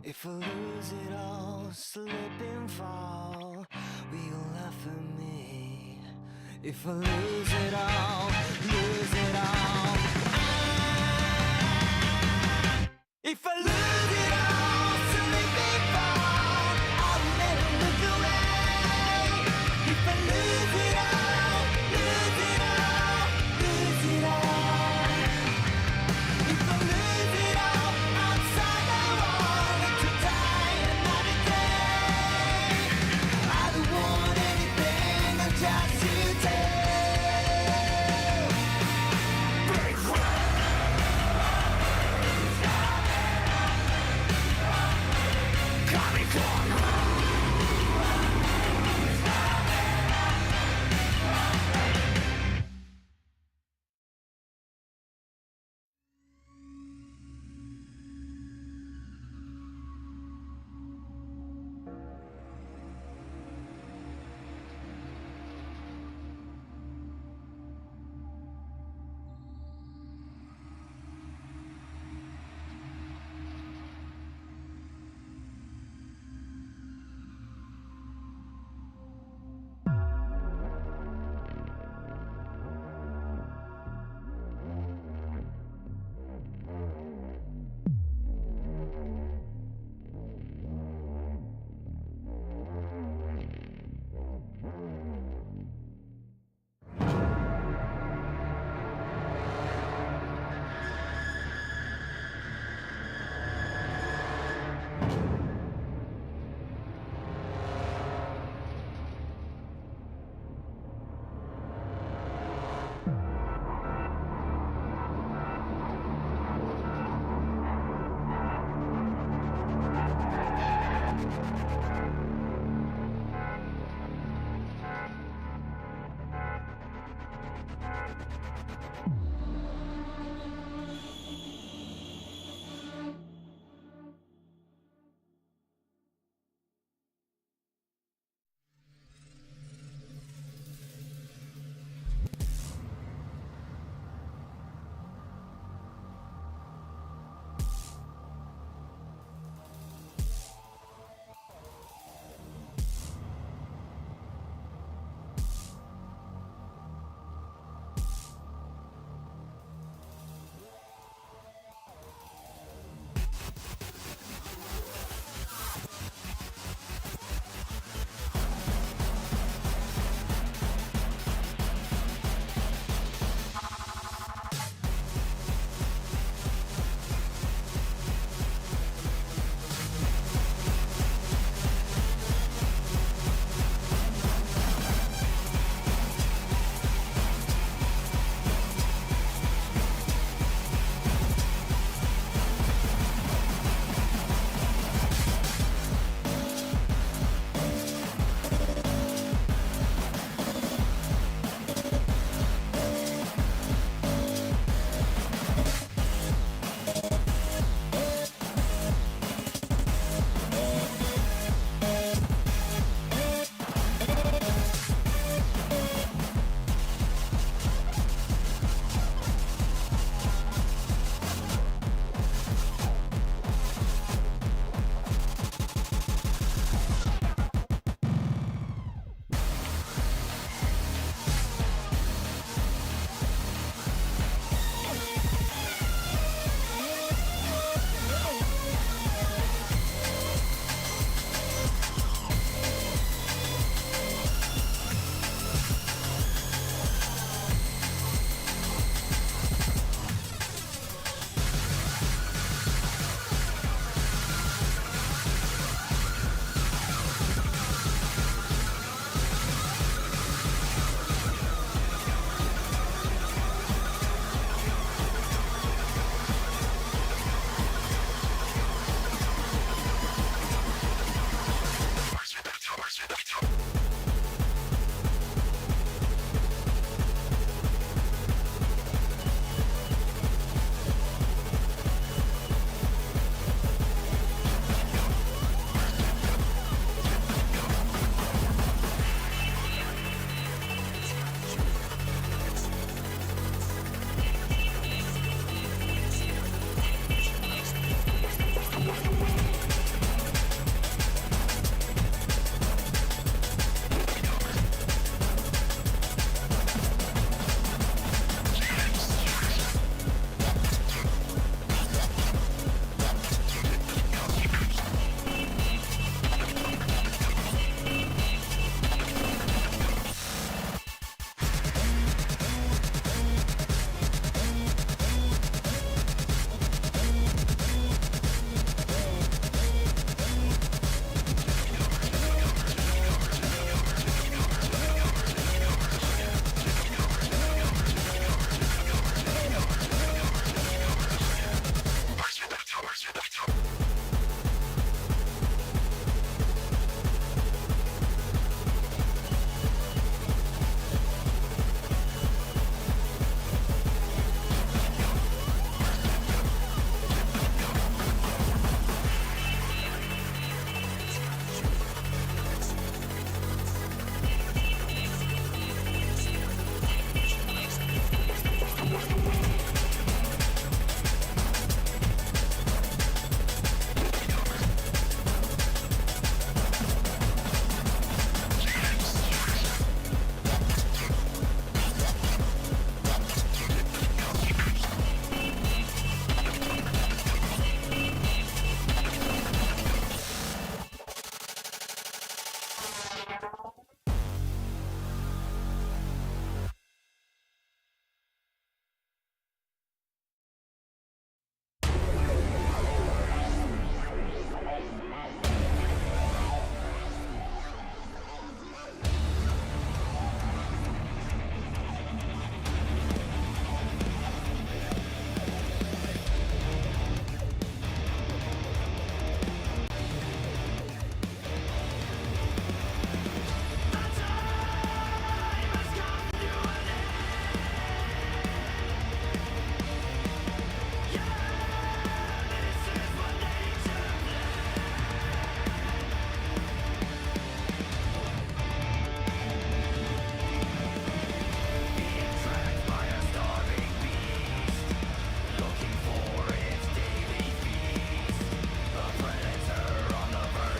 If I lose it all, slip and fall, will you laugh at me? If I lose it all, lose it all, if I lose it all, slip and fall, I'll never look away. If I lose it all, lose it all, lose it all. If I lose it all, outside the wall, to die another day. I don't want anything, I just to tell. Break coming from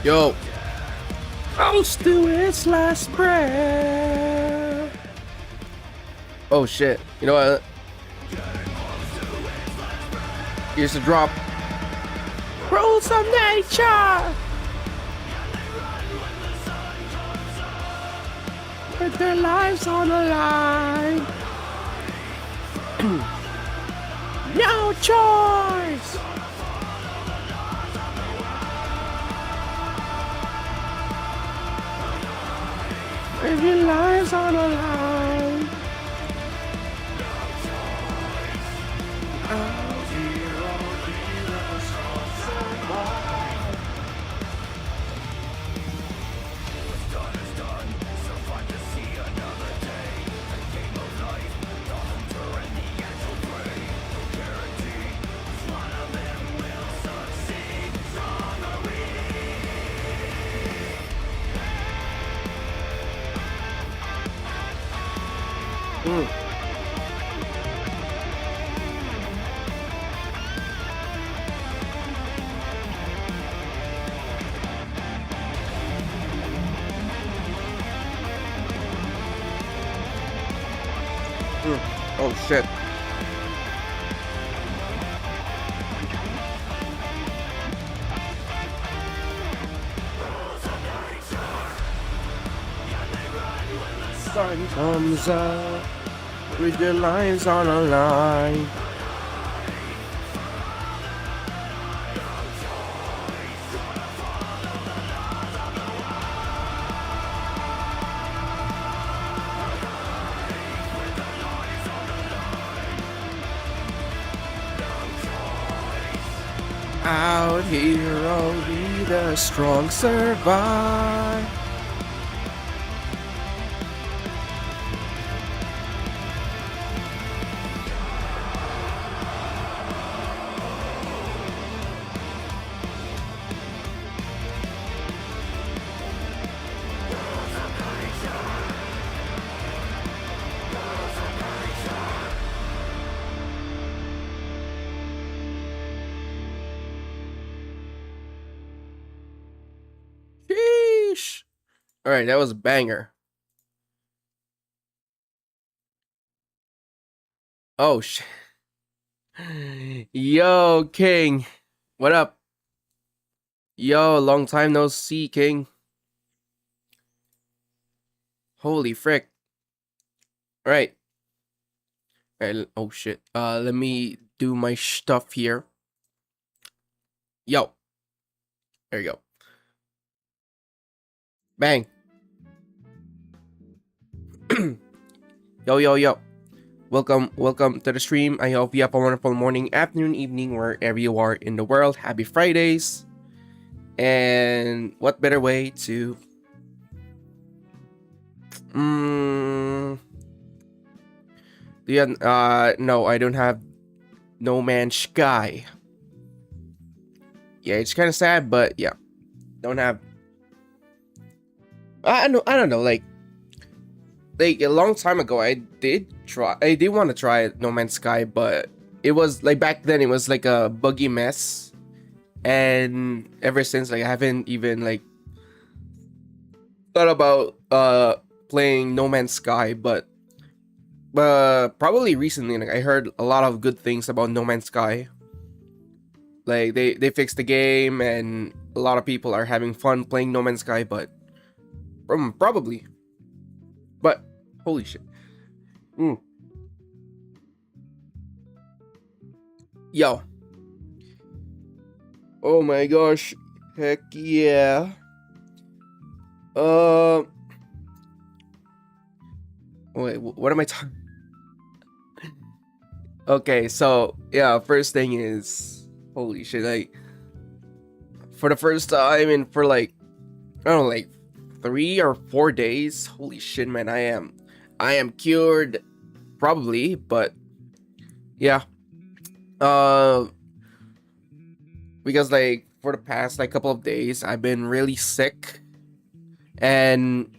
Yo. Close to its last breath. Oh shit. You know what? Here's the drop. Rules of nature. With their lives on the line. No choice. With your lives on the line. Oh shit. Sun comes up with your lines on a line. Out here only the strong survive. Sheesh. Alright, that was a banger. Oh shit. Yo, King. What up? Yo, long time no see, King. Holy frick. Alright. Alright, oh shit. Let me do my stuff here. Yo. There you go. Bang. Yo, yo, yo. Welcome to the stream. I hope you have a wonderful morning, afternoon, evening, wherever you are in the world. Happy Fridays. And what better way to... Do you have, no, I don't have No Man's Sky. Yeah, it's kind of sad, but yeah. Don't have... I don't know, like a long time ago I did want to try No Man's Sky, but it was like back then it was like a buggy mess, and ever since like I haven't even like thought about playing No Man's Sky. But probably recently, like I heard a lot of good things about No Man's Sky. Like they fixed the game and a lot of people are having fun playing No Man's Sky, but probably. But holy shit. Yo. Oh my gosh. Heck yeah. Wait, what am I talking? Okay, so yeah, first thing is holy shit, like for the first time and for like I don't know, like 3 or 4 days. Holy shit, man, I am cured probably, but yeah. Because like for the past like couple of days I've been really sick, and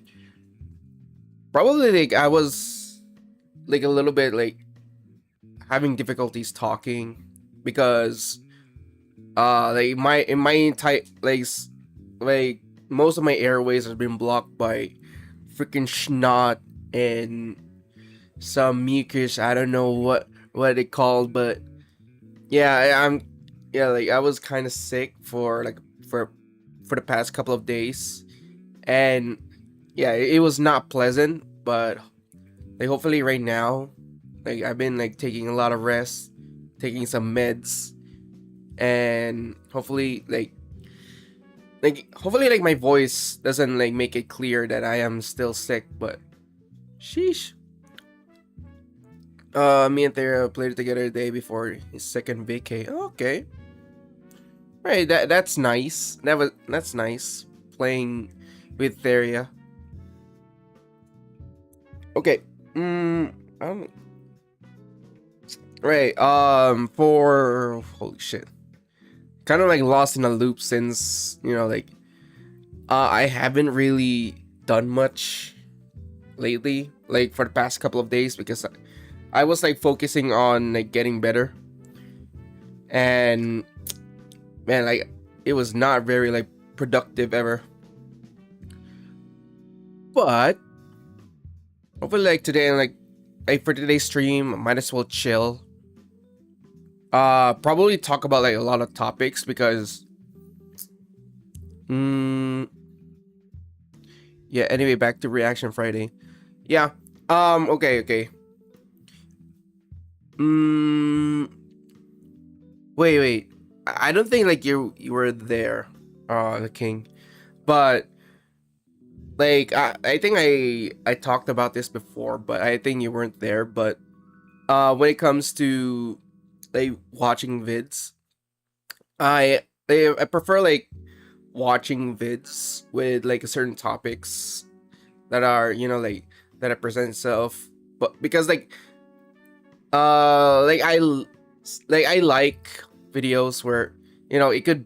probably like I was like a little bit like having difficulties talking because like my entire like like most of my airways have been blocked by freaking snot and some mucus. I don't know what it called, but yeah, I'm yeah, like I was kind of sick for for the past couple of days, and yeah, it was not pleasant, but like hopefully right now, like I've been like taking a lot of rest, taking some meds, and hopefully hopefully like my voice doesn't like make it clear that I am still sick, but sheesh. Me and Thera played together the day before his second vacay. Okay. Right, that's nice. That's nice. Playing with Theria. Okay. Um right, for holy shit. Kind of like lost in a loop since, I haven't really done much lately, like for the past couple of days, because I was like focusing on like getting better. And man, like it was not very like productive ever. But hopefully like today, like for today's stream, I might as well chill. Probably talk about like a lot of topics because yeah, anyway, back to Reaction Friday. Yeah. Okay. Wait. I don't think like you were there, the king. But like I think I talked about this before, but I think you weren't there. But when it comes to like watching vids, I prefer like watching vids with like certain topics that are like that present itself, but because I like videos where it could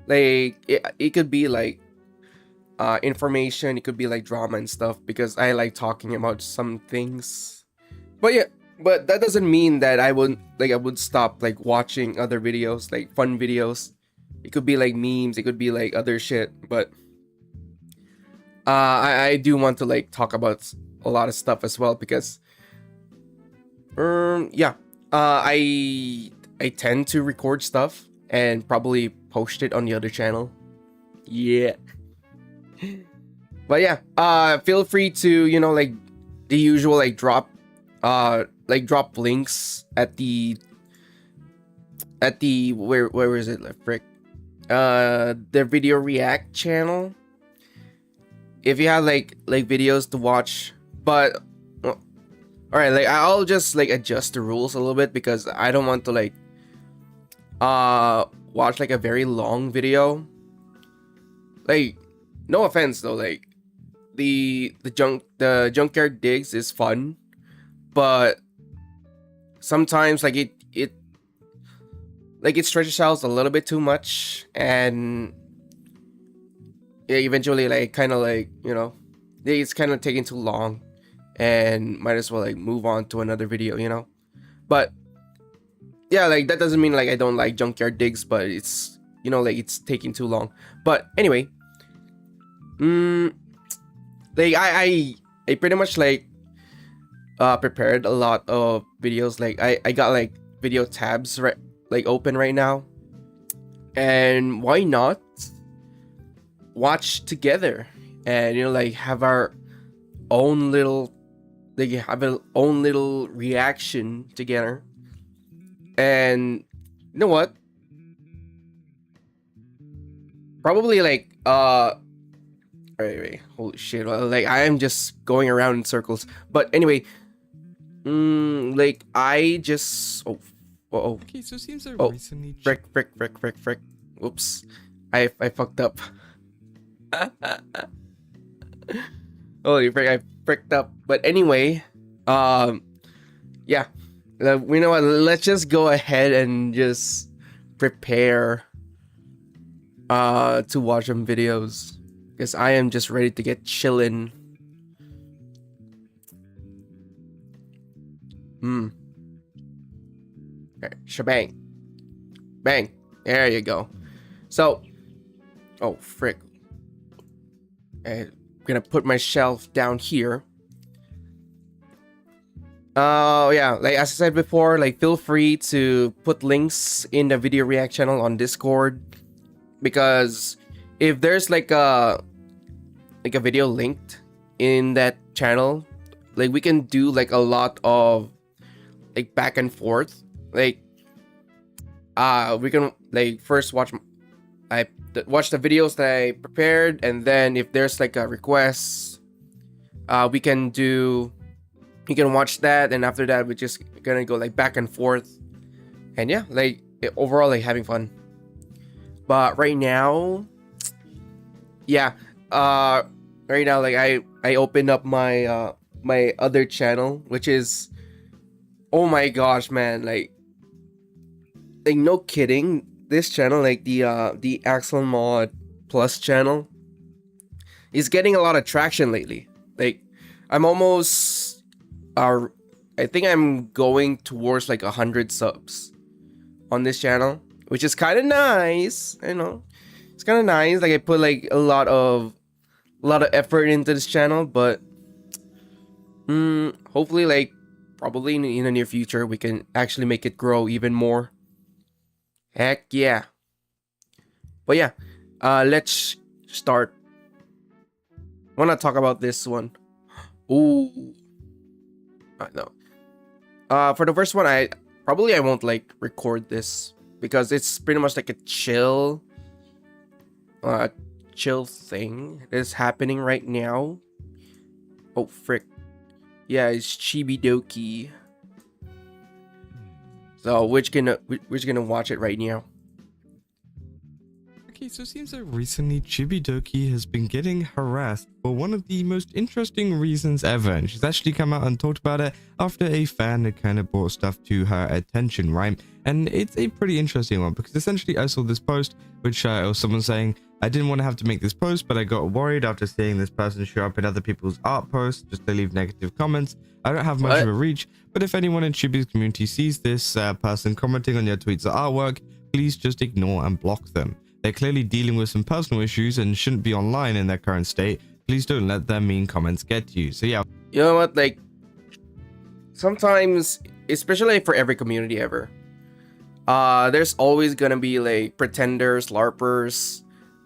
it could be like information, it could be like drama and stuff, because I like talking about some things. But yeah, but that doesn't mean that I would stop like watching other videos, like fun videos. It could be like memes, it could be like other shit, but I do want to like talk about a lot of stuff as well, because yeah, I tend to record stuff and probably post it on the other channel. Yeah. But yeah, feel free to like the usual like drop links at the where is it, like frick, the video react channel, if you have like videos to watch. But all right, like I'll just like adjust the rules a little bit, because I don't want to like watch like a very long video. Like, no offense though, like the junkyard digs is fun, but sometimes like it stretches out a little bit too much, and yeah, eventually like kind of like it's kind of taking too long, and might as well like move on to another video. But yeah, like that doesn't mean like I don't like junkyard digs, but it's like it's taking too long. But anyway, like I pretty much like prepared a lot of videos. Like I got like video tabs right like open right now, and why not watch together and like have our own little reaction together. And you know what, probably like wait, holy shit, like I am just going around in circles. But anyway, like I just Okay, so it seems I recently frick. Oops, I fucked up. Holy frick, I fricked up. But anyway, yeah, you know what, let's just go ahead and just prepare to watch some videos, because I am just ready to get chillin'. Okay, shebang. Bang. There you go. So, oh frick. I'm gonna put my shelf down here. Yeah, like as I said before, like feel free to put links in the video react channel on Discord, because if there's like a video linked in that channel, like we can do like a lot of like back and forth. Like we can like first watch the videos that I prepared, and then if there's like a request, we can do, you can watch that, and after that we're just gonna go like back and forth, and yeah, like overall like having fun. But right now, yeah, right now like I opened up my my other channel, which is, oh my gosh, man, like no kidding, this channel, like the Axel Mod Plus channel, is getting a lot of traction lately. Like I'm almost I think I'm going towards like 100 subs on this channel, which is kind of nice. I know it's kind of nice. Like I put like a lot of effort into this channel, but hopefully like probably in the near future we can actually make it grow even more. Heck yeah. But yeah, let's start. Wanna talk about this one? Ooh, no. For the first one, I won't like record this because it's pretty much like a chill thing that's happening right now. Oh frick. Yeah, it's Chibi Doki. So we're just gonna watch it right now. Okay, so it seems that recently Chibidoki has been getting harassed for one of the most interesting reasons ever, and she's actually come out and talked about it after a fan had kind of brought stuff to her attention, right? And it's a pretty interesting one because essentially I saw this post which was someone saying, I didn't want to have to make this post, but I got worried after seeing this person show up in other people's art posts just to leave negative comments. I don't have much of a reach, but if anyone in Chibi's community sees this person commenting on your tweets or artwork, please just ignore and block them. They're clearly dealing with some personal issues and shouldn't be online in their current state. Please don't let their mean comments get to you. So yeah. You know what, like sometimes, especially for every community ever, there's always gonna be like pretenders, larpers,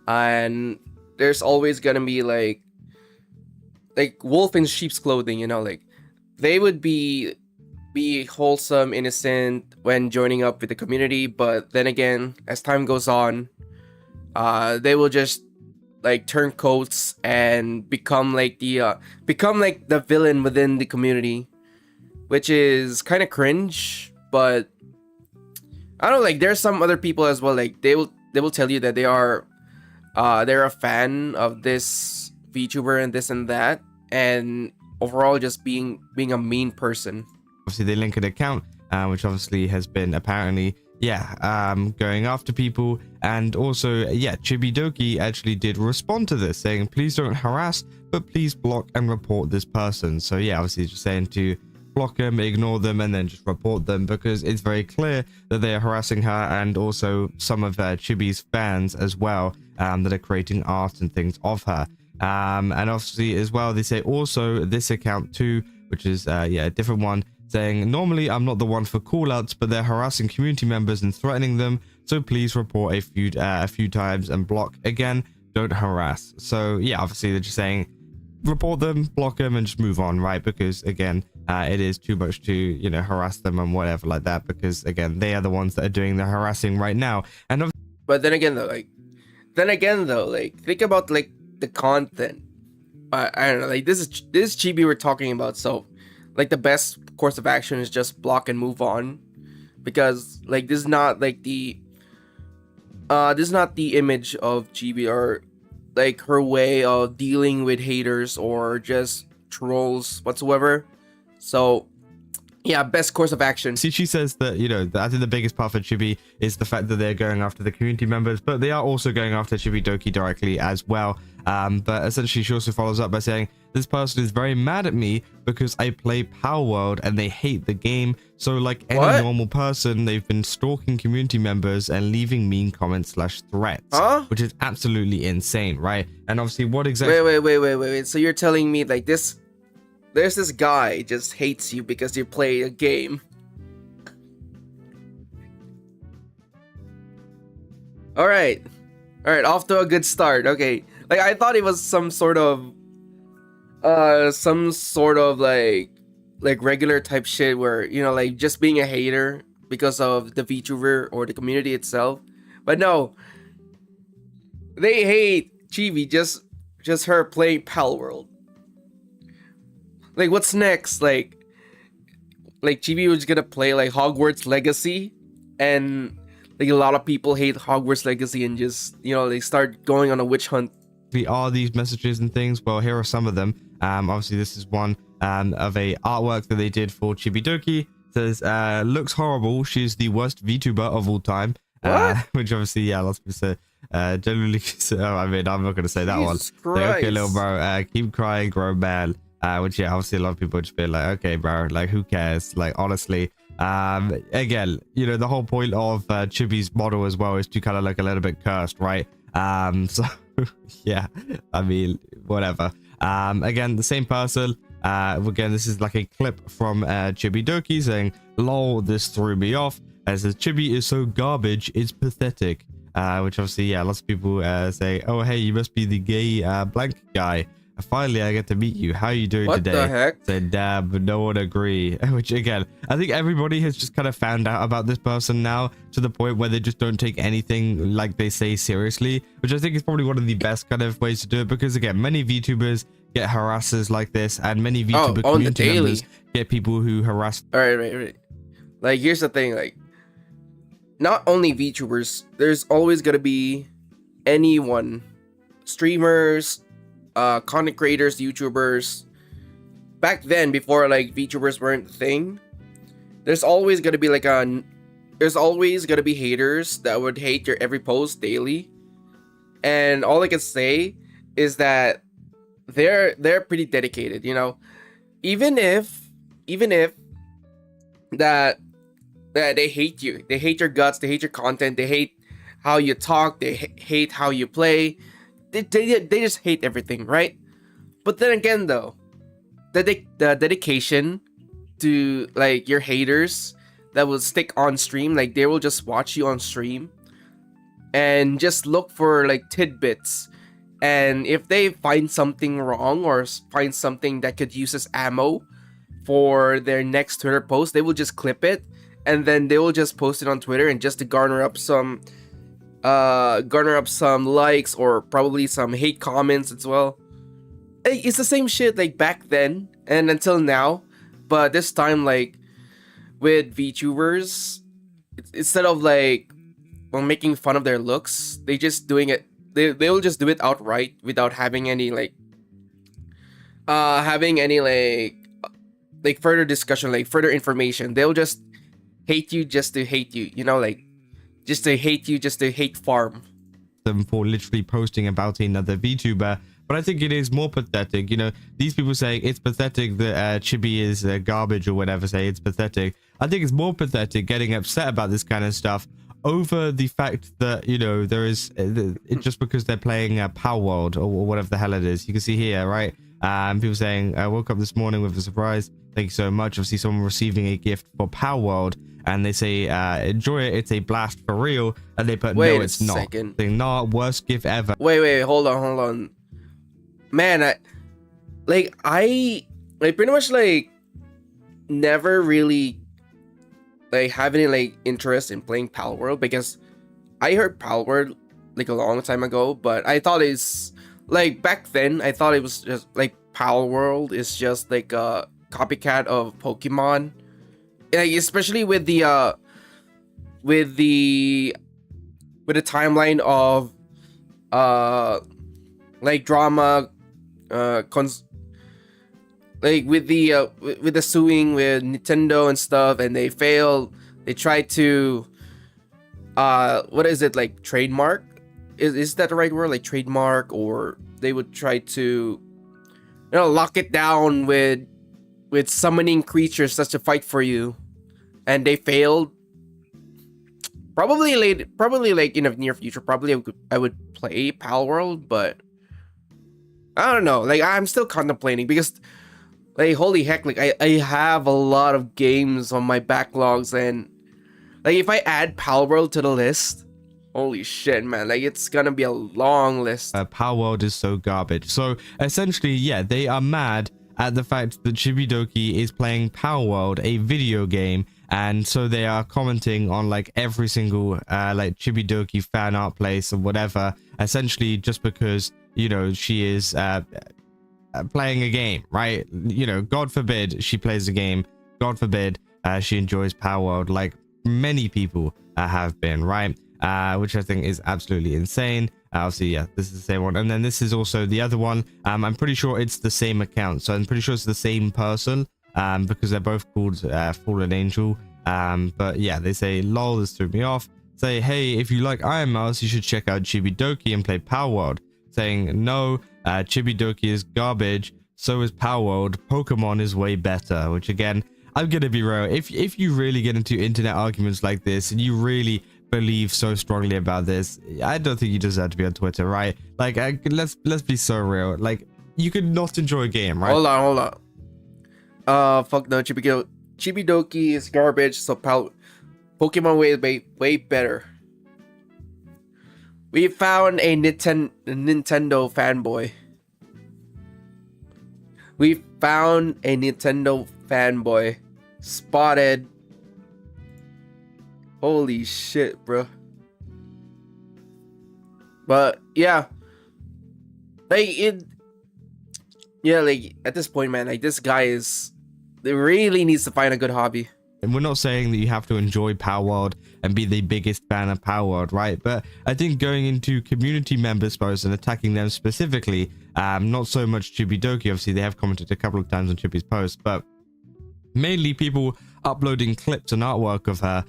and there's always gonna be like wolf in sheep's clothing, you know, like they would be wholesome, innocent when joining up with the community, but then again, as time goes on, they will just like turn coats and become like the villain within the community, which is kind of cringe. But I don't know, like there's some other people as well, like they will tell you that they're a fan of this VTuber and this and that, and overall just being a mean person. Obviously they link an account which obviously has been apparently going after people, and also Chibidoki actually did respond to this saying, please don't harass, but please block and report this person. So yeah, obviously just saying to block them, ignore them, and then just report them, because it's very clear that they are harassing her and also some of Chibi's fans as well, that are creating art and things of her. And obviously as well, they say also this account too, which is a different one, saying, normally I'm not the one for callouts, but they're harassing community members and threatening them, so please report a few times and block. Again, don't harass. So yeah, obviously they're just saying report them, block them, and just move on, right? Because again, it is too much to, you know, harass them and whatever like that, because again, they are the ones that are doing the harassing right now. And but then again though, like think about like the content. I don't know, like this is Chibi we're talking about, so like the best course of action is just block and move on, because like this is not like the image of Chibi, or like her way of dealing with haters or just trolls whatsoever. So Yeah, best course of action. See, she says that, you know, I think the biggest part for Chibi is the fact that they're going after the community members, but they are also going after Chibidoki directly as well. But essentially, she also follows up by saying, this person is very mad at me because I play Power World and they hate the game. So like any normal person, they've been stalking community members and leaving mean comments / threats, which is absolutely insane, right? And obviously, what exactly... Wait. So you're telling me like this... There's this guy just hates you because you play a game. Alright, off to a good start. Okay. Like, I thought it was some sort of like regular type shit where, you know, like just being a hater because of the VTuber or the community itself. But no. They hate Chibi just her playing Pal World. Like, what's next? Like Chibi was gonna play like Hogwarts Legacy, and like a lot of people hate Hogwarts Legacy and just, you know, they start going on a witch hunt. Are these messages and things? Well, here are some of them. Obviously, this is one of a artwork that they did for Chibidoki. It says, looks horrible. She's the worst VTuber of all time. Which obviously, yeah, lots of people say. Generally, I mean, I'm not gonna say that one. Like, okay, little bro, keep crying, grow man. Which, yeah, obviously a lot of people just be like, okay, bro, like, who cares? Like, honestly, again, you know, the whole point of Chibi's model as well is to kind of look a little bit cursed, right? So yeah, I mean, whatever. Again, the same person. Again, this is like a clip from Chibidoki saying, lol, this threw me off. It says, Chibi is so garbage, it's pathetic. Which obviously, yeah, lots of people say, oh, hey, you must be the gay blank guy. Finally, I get to meet you. How are you doing today? What the heck? Said, but no one agree. Which, again, I think everybody has just kind of found out about this person now to the point where they just don't take anything like they say seriously, which I think is probably one of the best kind of ways to do it, because, again, many VTubers get harassers like this, and many VTuber community members get people who harass. All right. Like, here's the thing. Like, not only VTubers, there's always going to be anyone, streamers, content creators, YouTubers. Back then, before like VTubers weren't a thing, there's always gonna be like there's always gonna be haters that would hate your every post daily. And all I can say is that they're pretty dedicated, you know. Even if that they hate you, they hate your guts, they hate your content, they hate how you talk, they hate how you play. They just hate everything, right? But then again, though, the dedication to like your haters that will stick on stream, like they will just watch you on stream and just look for like tidbits, and if they find something wrong or find something that could use as ammo for their next Twitter post, they will just clip it and then they will just post it on Twitter, and just to garner up some likes or probably some hate comments as well. It's the same shit like back then and until now, but this time, like with VTubers, instead of like making fun of their looks, they just doing it. They will just do it outright without having any like further discussion, like further information. They'll just hate you just to hate you, you know, like just to hate you, just to hate farm. Them for literally posting about another VTuber. But I think it is more pathetic, you know, these people saying it's pathetic that Chibi is garbage or whatever, say it's pathetic. I think it's more pathetic getting upset about this kind of stuff over the fact that, you know, there is just because they're playing Power World or whatever the hell it is. You can see here, right? People saying, I woke up this morning with a surprise. Thank you so much. Obviously, someone receiving a gift for Power World, and they say, enjoy it. It's a blast for real. And they put, no, it's not. Saying, nah, worst gift ever. Wait, hold on. Man, I pretty much like never really like have any like interest in playing Pal World, because I heard Pal World like a long time ago, but I thought it's like back then I thought it was just like Pal World is just like a copycat of Pokemon, like, especially with the timeline of like drama, like with the suing with Nintendo and stuff, and they failed. They tried to what is it, like trademark? Is that the right word? Like trademark, or they would try to lock it down with summoning creatures just to fight for you, and they failed. Probably like in the near future, probably I would play Pal World, but I don't know. Like I'm still contemplating because like holy heck, like I have a lot of games on my backlogs, and like if I add Pal World to the list, holy shit, man, like it's gonna be a long list. Power World is so garbage. So essentially, yeah, they are mad at the fact that Chibidoki is playing Power World, a video game, and so they are commenting on like every single like Chibidoki fan art place or whatever, essentially just because, you know, she is playing a game, right? You know, God forbid she plays a game, God forbid she enjoys Power World, like many people have been, right? Which I think is absolutely insane. Obviously, yeah, this is the same one, and then this is also the other one. I'm pretty sure it's the same account, so I'm pretty sure it's the same person, because they're both called Fallen Angel. But yeah, they say, lol, this threw me off. Say, hey, if you like Iron Mouse, you should check out Chibidoki and play Power World. Saying, no, Chibidoki is garbage, so is Power World. Pokemon is way better. Which again, I'm gonna be real, if you really get into internet arguments like this and you really believe so strongly about this, I don't think you deserve to be on Twitter, right? Like, let's be so real. Like, you could not enjoy a game, right? Hold on. Fuck no, Chibidoki is garbage, so Pokemon way better. We found a Nintendo fanboy. We found a Nintendo fanboy. Spotted. Holy shit, bro. But yeah, like like at this point, man, like this guy really needs to find a good hobby. And we're not saying that you have to enjoy Power World and be the biggest fan of Power World, right? But I think going into community members' posts and attacking them specifically, not so much Chibidoki. Obviously, they have commented a couple of times on Chibi's post, but mainly people uploading clips and artwork of her,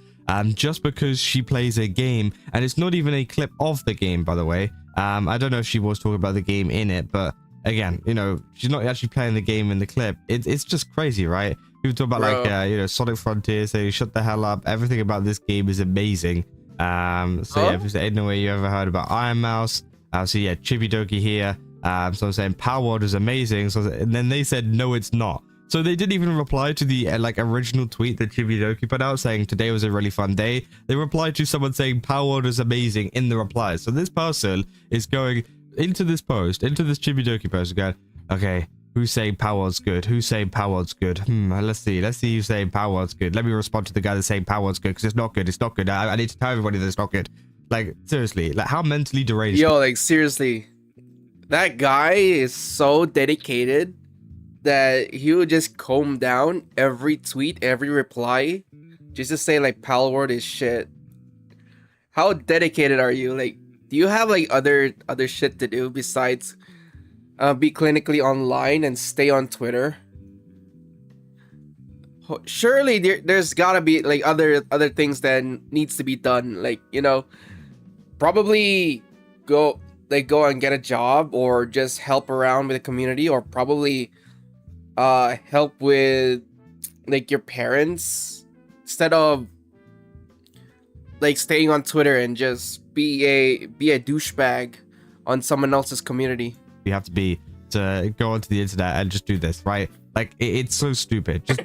just because she plays a game, and it's not even a clip of the game, by the way. I don't know if she was talking about the game in it, but again, you know, she's not actually playing the game in the clip. It's just crazy, right? People talk about like you know, Sonic Frontier, saying shut the hell up, everything about this game is amazing. Yeah, if there's any way you ever heard about Iron Mouse, so yeah, Chibidoki here. So I'm saying Power World is amazing, so and then they said no, it's not. So they didn't even reply to the like original tweet that Chibidoki put out saying today was a really fun day. They replied to someone saying Power World is amazing in the replies. So this person is going into this post, into this Chibidoki post, going, okay, who's saying Power World's good? Who's saying Power World's good? Let's see who's saying Power World's good. Let me respond to the guy that's saying Power World's good, because it's not good. It's not good. I need to tell everybody that it's not good. Like, seriously, like how mentally deranged? Yo, like seriously, that guy is so dedicated that he would just comb down every tweet, every reply, just to say like Pal World is shit. How dedicated are you? Like, do you have like other shit to do besides be clinically online and stay on Twitter? Surely there's gotta be like other things that needs to be done. Like, you know, probably go and get a job, or just help around with the community, or probably help with like your parents, instead of like staying on Twitter and just be a douchebag on someone else's community. You have to be to go onto the internet and just do this, right? Like it's so stupid. Just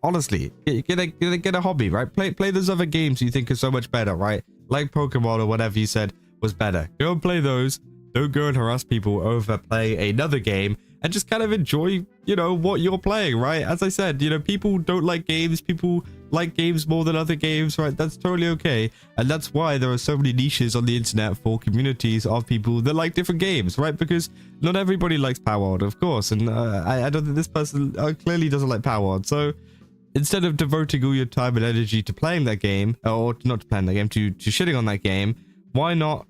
honestly, get a hobby, right? Play those other games you think are so much better, right? Like Pokemon or whatever you said was better. Go and play those. Don't go and harass people over playing another game, and just kind of enjoy, you know, what you're playing, right? As I said, you know, people don't like games. People like games more than other games, right? That's totally okay. And that's why there are so many niches on the internet for communities of people that like different games, right? Because not everybody likes Power World, of course. And I don't think this person clearly doesn't like Power World. So instead of devoting all your time and energy to playing that game, or not to playing that game, to shitting on that game, why not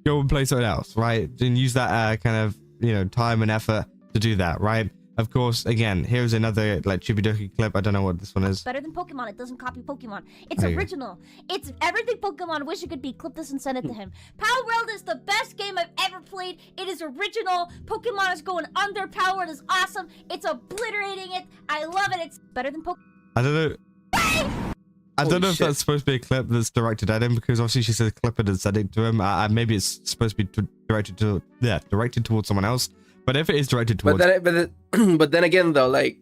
go and play something else, right? And use that kind of, you know, time and effort to do that, right? Of course, again, here's another like Chibidoki clip. I don't know what this one is. Better than Pokemon. It doesn't copy Pokemon. It's There you go. original. It's everything Pokemon wish it could be. Clip this and send it to him. Power World is the best game I've ever played. It is original. Pokemon is going underpowered. It's awesome. It's obliterating it. I love it. It's better than Pokemon. I don't know. I don't know if shit. that's supposed to be a clip that's directed at him, because obviously she says clip it and send it to him. Maybe it's supposed to be directed towards someone else. But if it is directed towards, But then again though, like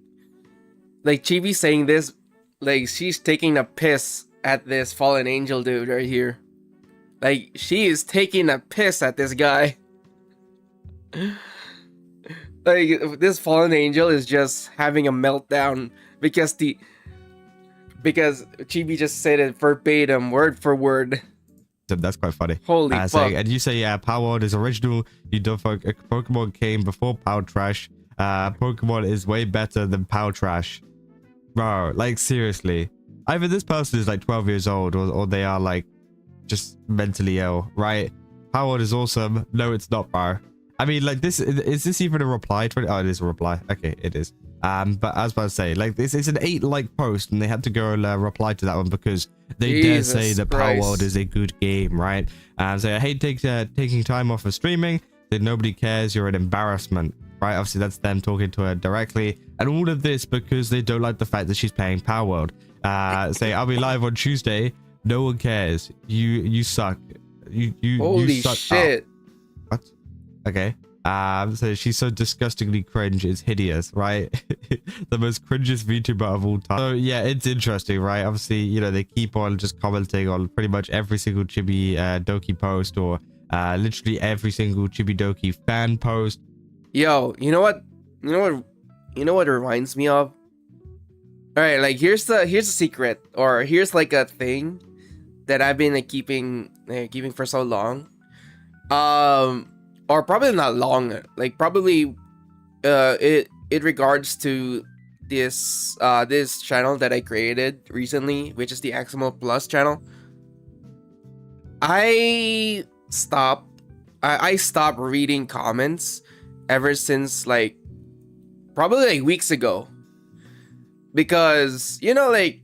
Chibi saying this, like she's taking a piss at this fallen angel dude right here. Like she is taking a piss at this guy. Like this fallen angel is just having a meltdown because Chibi just said it verbatim, word for word. that's quite funny. Holy fuck. Saying, and you say, yeah, Power World is original. You don't fuck. Pokemon came before Power Trash. Pokemon is way better than Power Trash. Bro, like seriously. Either this person is like 12 years old or they are like just mentally ill, right? Power World is awesome. No, it's not, bro. I mean, like this, is this even a reply? Oh, it is a reply. Okay, it is. But I was about to say, like this is an 8 like post and they had to go and reply to that one because they dare say that Power World is a good game, right? Say, I hate taking time off of streaming. That nobody cares. You're an embarrassment, right? Obviously, that's them talking to her directly. And all of this because they don't like the fact that she's playing Power World. Say, I'll be live on Tuesday. No one cares. You suck. Holy you suck shit. What? Okay. So she's so disgustingly cringe, it's hideous, right? The most cringiest VTuber of all time. So yeah, it's interesting, right? Obviously, you know, they keep on just commenting on pretty much every single Chibi Doki post or literally every single Chibi Doki fan post. Yo, you know what it reminds me of? All right, like here's the secret, or here's like a thing that I've been like keeping for so long. Or probably not long, like probably it regards to this channel that I created recently, which is the Aximal Plus channel. I stopped reading comments ever since like probably like weeks ago, because you know, like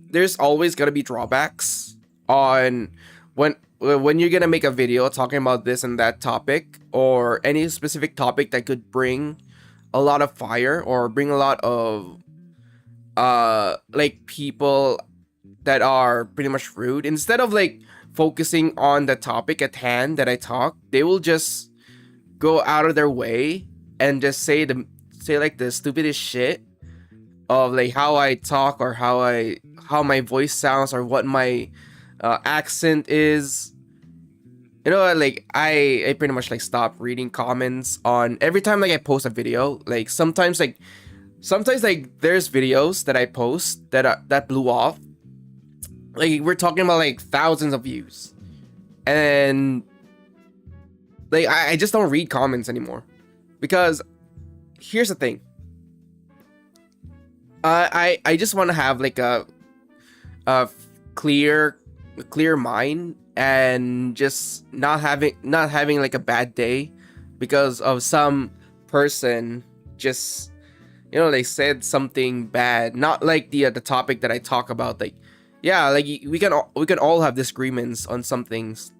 there's always gonna be drawbacks on when you're gonna make a video talking about this and that topic, or any specific topic that could bring a lot of fire or bring a lot of like people that are pretty much rude. Instead of like focusing on the topic at hand that I talk, they will just go out of their way and just say like the stupidest shit of like how I talk or how my voice sounds or what my accent is. You know, like I pretty much like stop reading comments on every time like I post a video. Like sometimes like there's videos that I post that blew off. Like we're talking about like thousands of views, and like I just don't read comments anymore, because here's the thing. I just want to have like a clear mind and just not having like a bad day because of some person just, you know, they said something bad, not like the topic that I talk about. Like, yeah, like we can all have disagreements on some things,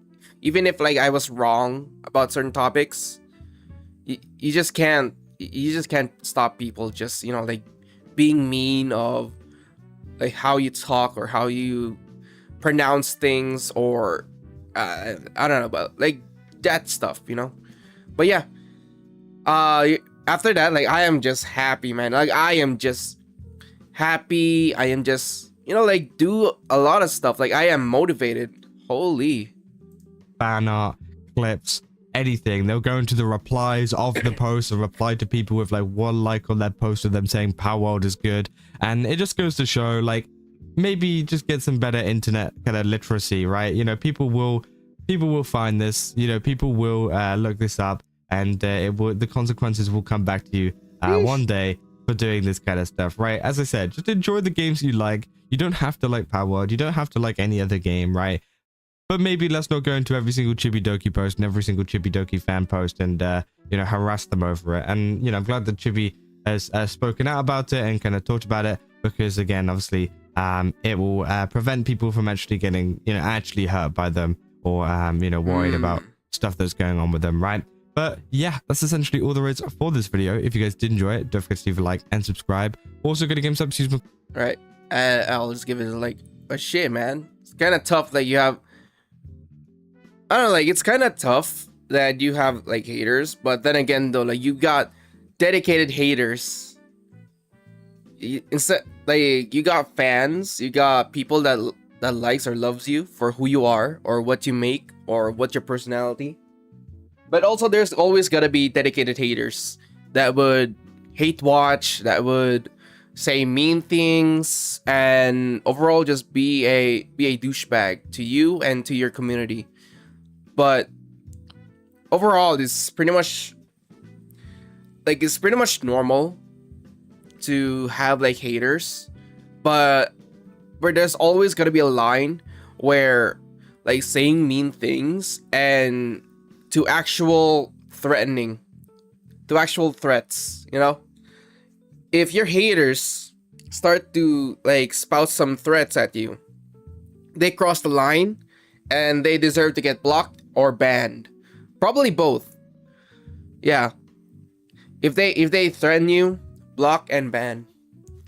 even if like I was wrong about certain topics. You just can't stop people just, you know, like being mean of like how you talk or how you pronounce things, or I don't know about like that stuff, you know. But yeah, after that, like I am just happy, man. Like I am just happy. I am just, you know, like do a lot of stuff. Like I am motivated. Holy. Fan art, clips, anything. They'll go into the replies of the post and reply to people with like 1 like on their post of them saying Power World is good. And it just goes to show, like, maybe just get some better internet kind of literacy, right? You know, people will find this, you know, people will look this up, and the consequences will come back to you one day for doing this kind of stuff, right? As I said, just enjoy the games you like. You don't have to like Power World. You don't have to like any other game, right? But maybe let's not go into every single Chibidoki post and every single Chibidoki fan post and, you know, harass them over it. And, you know, I'm glad that Chibi has spoken out about it and kind of talked about it, because again, obviously, it will prevent people from actually getting, actually hurt by them, or worried about stuff that's going on with them, right? But yeah, that's essentially all there is for this video. If you guys did enjoy it, don't forget to leave a like and subscribe. Also, go to GameStop. All right, I'll just give it like a shit, man. It's kind of tough that you have. I don't know, like it's kind of tough that you have like haters, but then again, though, like you got dedicated haters. Instead, like you got fans, you got people that likes or loves you for who you are or what you make or what's your personality. But also, there's always gotta be dedicated haters that would hate watch, that would say mean things, and overall just be a douchebag to you and to your community. But overall, it's pretty much normal to have like haters, but where there's always gonna be a line where like saying mean things and to actual threats, if your haters start to like spout some threats at you, they cross the line and they deserve to get blocked or banned, probably both. Yeah, if they threaten you, block and ban,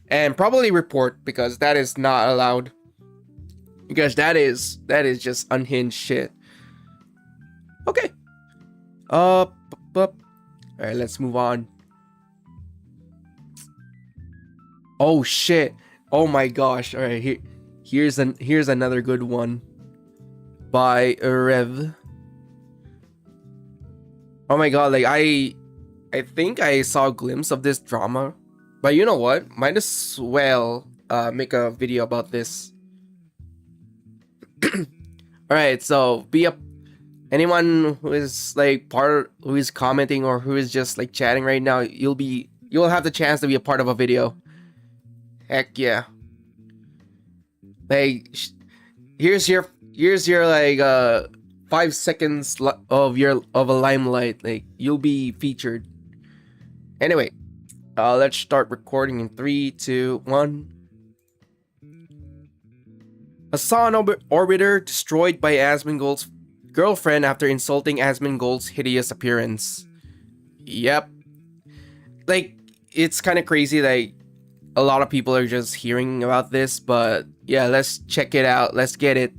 and probably report, because that is not allowed, because that is just unhinged shit. Okay. All right, let's move on. Oh shit. Oh my gosh. All right, here's another good one by Rev. Oh my god, like I think I saw a glimpse of this drama, but you know what? Might as well make a video about this. All right, so anyone who is like who is commenting or who is just like chatting right now, you'll have the chance to be a part of a video. Heck yeah. Like here's your like 5 seconds of a limelight. Like you'll be featured. Anyway, let's start recording in 3, 2, 1. Hassan Orbiter destroyed by Asmongold's girlfriend after insulting Asmongold's hideous appearance. Yep. Like, it's kind of crazy that a lot of people are just hearing about this, but yeah, let's check it out. Let's get it.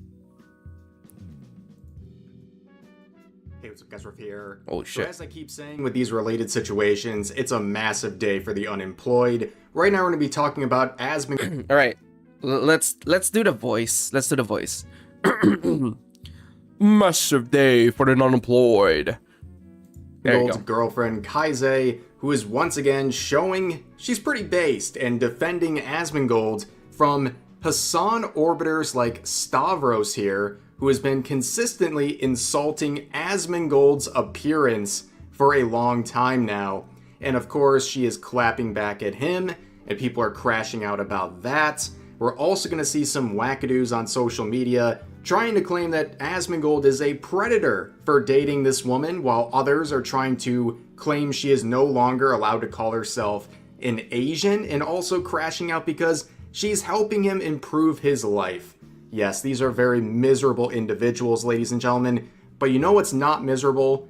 Hey, what's up, guys? Ruff here. Oh shit. So as I keep saying with these related situations, it's a massive day for the unemployed. Right now we're going to be talking about Asmongold. All right. Let's do the voice. Let's do the voice. Massive day for the unemployed. There you go. Girlfriend Kaize, who is once again showing she's pretty based and defending Asmongold from Hassan Orbiters like Stavros here, who has been consistently insulting Asmongold's appearance for a long time now. And of course, she is clapping back at him, and people are crashing out about that. We're also going to see some wackadoos on social media trying to claim that Asmongold is a predator for dating this woman, while others are trying to claim she is no longer allowed to call herself an Asian, and also crashing out because she's helping him improve his life. Yes, these are very miserable individuals, ladies and gentlemen, but you know what's not miserable?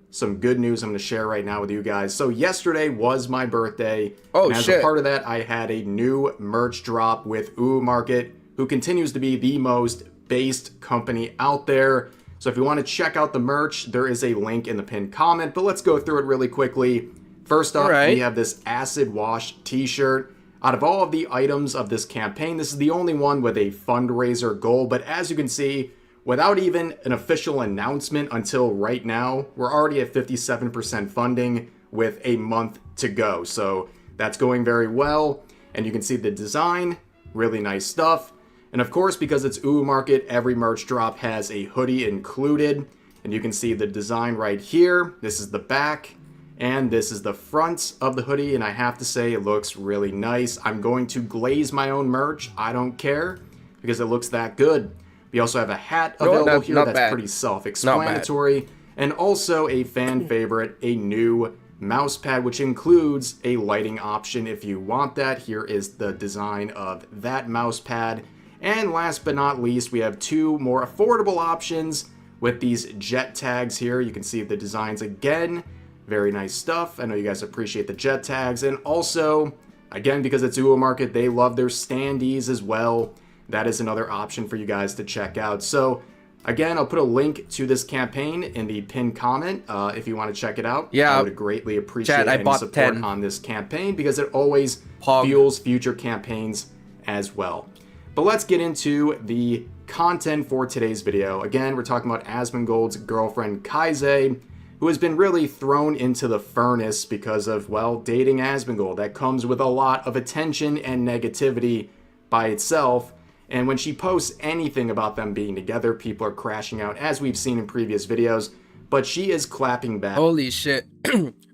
Some good news I'm going to share right now with you guys. So yesterday was my birthday. Oh, and as shit. a part of that, I had a new merch drop with Ooh Market, who continues to be the most based company out there. So if you want to check out the merch, there is a link in the pinned comment, but let's go through it really quickly. First up, we have this acid wash t-shirt. Out of all of the items of this campaign, this is the only one with a fundraiser goal, but as you can see, without even an official announcement until right now, we're already at 57% funding with a month to go. So that's going very well. And you can see the design, really nice stuff. And of course, because it's Ooh Market, every merch drop has a hoodie included. And you can see the design right here. This is the back, and this is the front of the hoodie. And I have to say, it looks really nice. I'm going to glaze my own merch. I don't care, because it looks that good. We also have a hat available here that's pretty self-explanatory. And also a fan favorite, a new mouse pad, which includes a lighting option if you want that. Here is the design of that mouse pad. And last but not least, we have two more affordable options with these jet tags here. You can see the designs again. Very nice stuff. I know you guys appreciate the jet tags. And also, again, because it's UO Market, they love their standees as well. That is another option for you guys to check out. So again, I'll put a link to this campaign in the pinned comment if you want to check it out. Yeah, I would greatly appreciate Chad, I any bought support 10. on this campaign because it always Pog. fuels future campaigns as well. But let's get into the content for today's video. Again, we're talking about Asmongold's girlfriend Kaise, who has been really thrown into the furnace because of, well, dating Asmongold. That comes with a lot of attention and negativity by itself. And when she posts anything about them being together, people are crashing out, as we've seen in previous videos. But she is clapping back. Holy shit.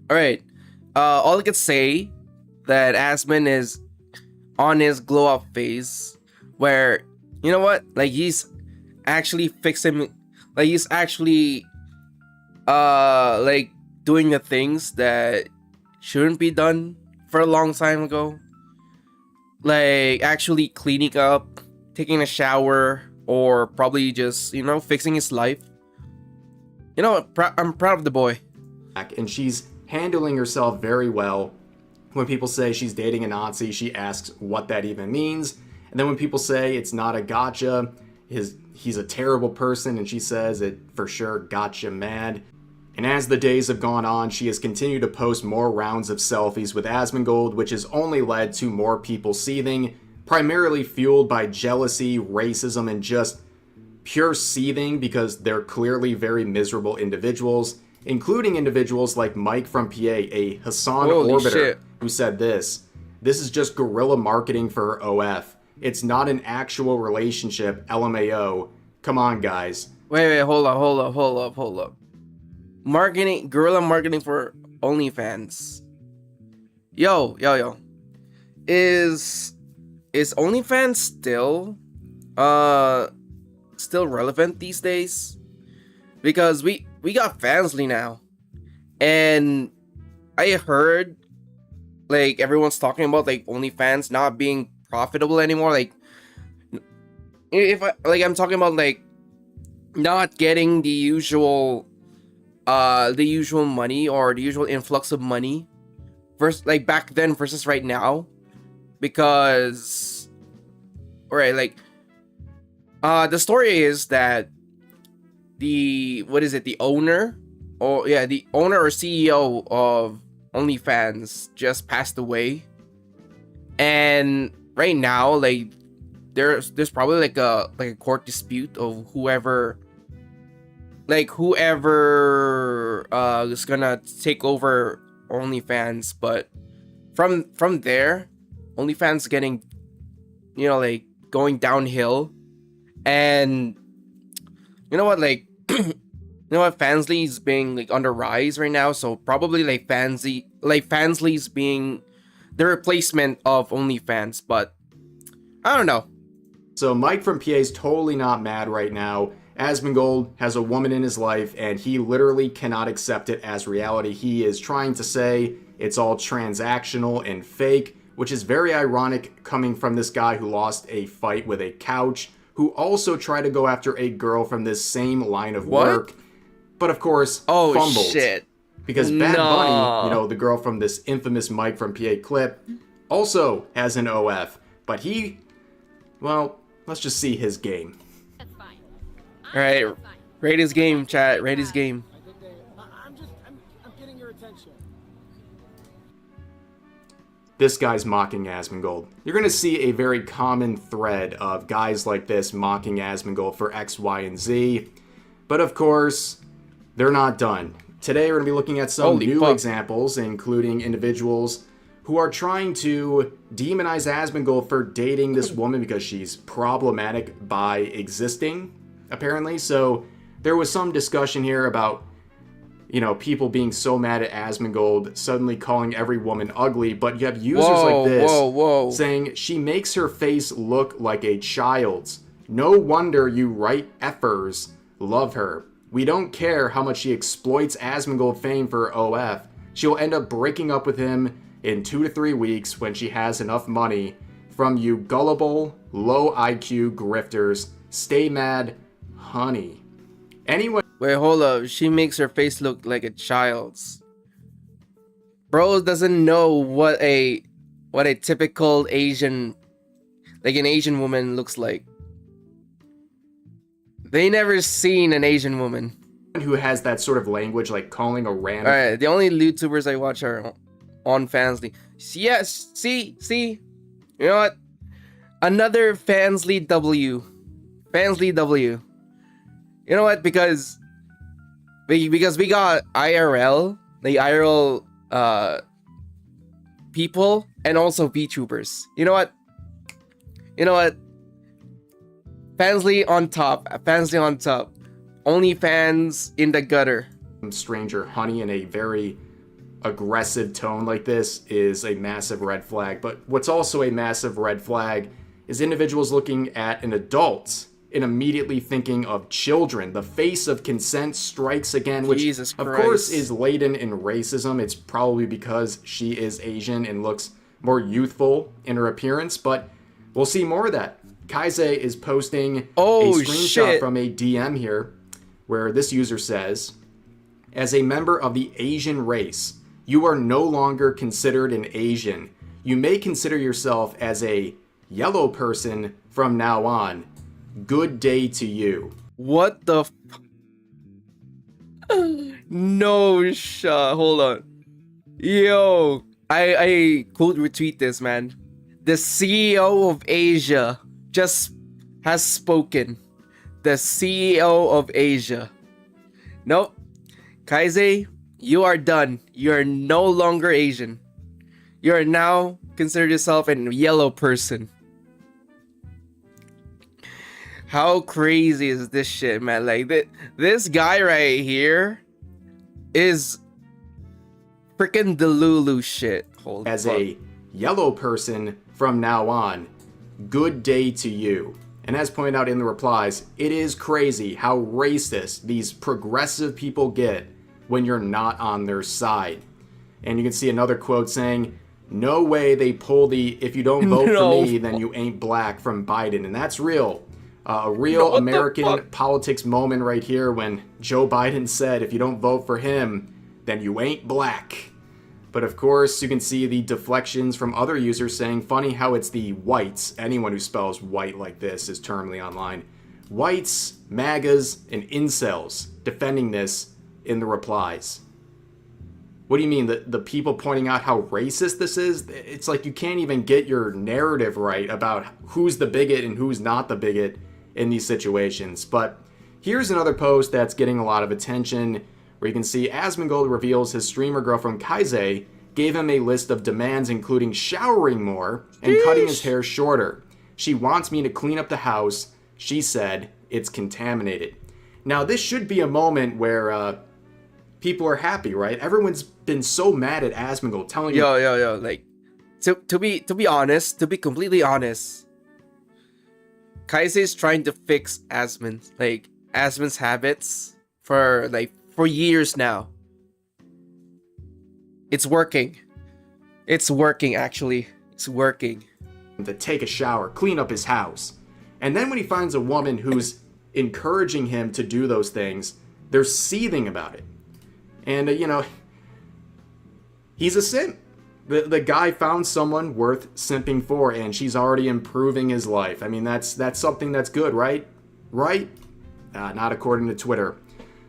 Alright. All I could say that Asmon is on his glow up phase where, you know what? Like, he's actually fixing, like, he's actually like doing the things that shouldn't be done for a long time ago. Like actually cleaning up, taking a shower, or probably just, you know, fixing his life. You know, I'm proud of the boy. And she's handling herself very well. When people say she's dating a Nazi, she asks what that even means. And then when people say it's not a gotcha, he's a terrible person, and she says it for sure gotcha mad. And as the days have gone on, she has continued to post more rounds of selfies with Asmongold, which has only led to more people seething, primarily fueled by jealousy, racism, and just pure seething because they're clearly very miserable individuals, including individuals like Mike from PA, a Hassan Holy Orbiter, shit. who said this is just guerrilla marketing for OF. It's not an actual relationship, LMAO. Come on, guys. Wait, hold up. Marketing, guerrilla marketing for OnlyFans. Yo. Is OnlyFans still relevant these days? Because we got Fansly now. And I heard like everyone's talking about like OnlyFans not being profitable anymore. Like if I'm talking about like not getting the usual money or the usual influx of money versus like back then versus right now, because the story is that the owner or CEO of OnlyFans just passed away, and right now like there's probably like a court dispute of whoever is gonna take over OnlyFans. But from there, OnlyFans getting, you know, like going downhill. And you know what, like Fansly's being like on the rise right now, so probably like Fansly's being the replacement of OnlyFans. But I don't know. So Mike from PA is totally not mad right now. Asmongold has a woman in his life, and he literally cannot accept it as reality. He is trying to say it's all transactional and fake, which is very ironic coming from this guy who lost a fight with a couch, who also tried to go after a girl from this same line of work, but of course, fumbled. Shit. Because Bad Bunny, you know, the girl from this infamous Mike from PA clip, also has an OF, but he, well, let's just see his game. All right, rate his game, chat. Rate his game. I'm getting your attention. This guy's mocking Asmongold. You're going to see a very common thread of guys like this mocking Asmongold for X, Y, and Z. But of course, they're not done. Today we're going to be looking at some new examples, including individuals who are trying to demonize Asmongold for dating this woman because she's problematic by existing, apparently. So there was some discussion here about, you know, people being so mad at Asmongold, suddenly calling every woman ugly, but you have users like this saying she makes her face look like a child's. No wonder you right effers love her. We don't care how much she exploits Asmongold fame for OF. she'll end up breaking up with him in 2 to 3 weeks when she has enough money from you gullible, low IQ grifters. Stay mad, honey. Anyway, Wait, hold up. She makes her face look like a child's. Bro doesn't know what a typical Asian, like an Asian woman looks like. They never seen an Asian woman. who has that sort of language, like calling a random Alright, the only YouTubers I watch are on Fansly. Yes, see? You know what? Another Fansly W. Fansly W. You know what? Because we got IRL, the IRL people, and also VTubers. You know what? Fansly on top. Fansly on top. Only fans in the gutter. stranger honey in a very aggressive tone like this is a massive red flag. But what's also a massive red flag is individuals looking at an adult and immediately thinking of children. The face of consent strikes again, which Jesus of Christ. course is laden in racism. It's probably because she is Asian and looks more youthful in her appearance, but we'll see more of that. Kaize is posting a screenshot shit. from a DM here where this user says, as a member of the Asian race, you are no longer considered an Asian. You may consider yourself as a yellow person from now on. Good day to you. What the No, hold on. Yo, I quote retweet this, man. The CEO of Asia just has spoken. The CEO of Asia. Nope. Kaize, you are done. You are no longer Asian. You are now considered yourself a yellow person. How crazy is this shit, man? Like, this guy right here is freaking Delulu shit. Holy As fuck. a yellow person from now on. Good day to you. And as pointed out in the replies, it is crazy how racist these progressive people get when you're not on their side. And you can see another quote saying, no way they pull the if you don't vote No. for me, then you ain't black from Biden. And that's real. A real No, what the American fuck? politics moment right here when Joe Biden said, if you don't vote for him, then you ain't black. But of course, you can see the deflections from other users saying, funny how it's the whites, anyone who spells white like this is terminally online, whites, MAGAs, and incels defending this in the replies. What do you mean? The people pointing out how racist this is? It's like you can't even get your narrative right about who's the bigot and who's not the bigot in these situations. But here's another post that's getting a lot of attention, where you can see Asmongold reveals his streamer girlfriend Kaize gave him a list of demands including showering more and cutting his hair shorter. She wants me to clean up the house. She said it's contaminated. Now this should be a moment where people are happy, right? Everyone's been so mad at Asmongold telling you Yo, like, to be honest, to be completely honest, Kaize is trying to fix Asmon's habits for years now. It's working. It's working, actually. It's working. to take a shower, clean up his house. And then when he finds a woman who's encouraging him to do those things, they're seething about it. And, he's a simp. The guy found someone worth simping for, and she's already improving his life. I mean, that's something that's good, right? Right? Not according to Twitter.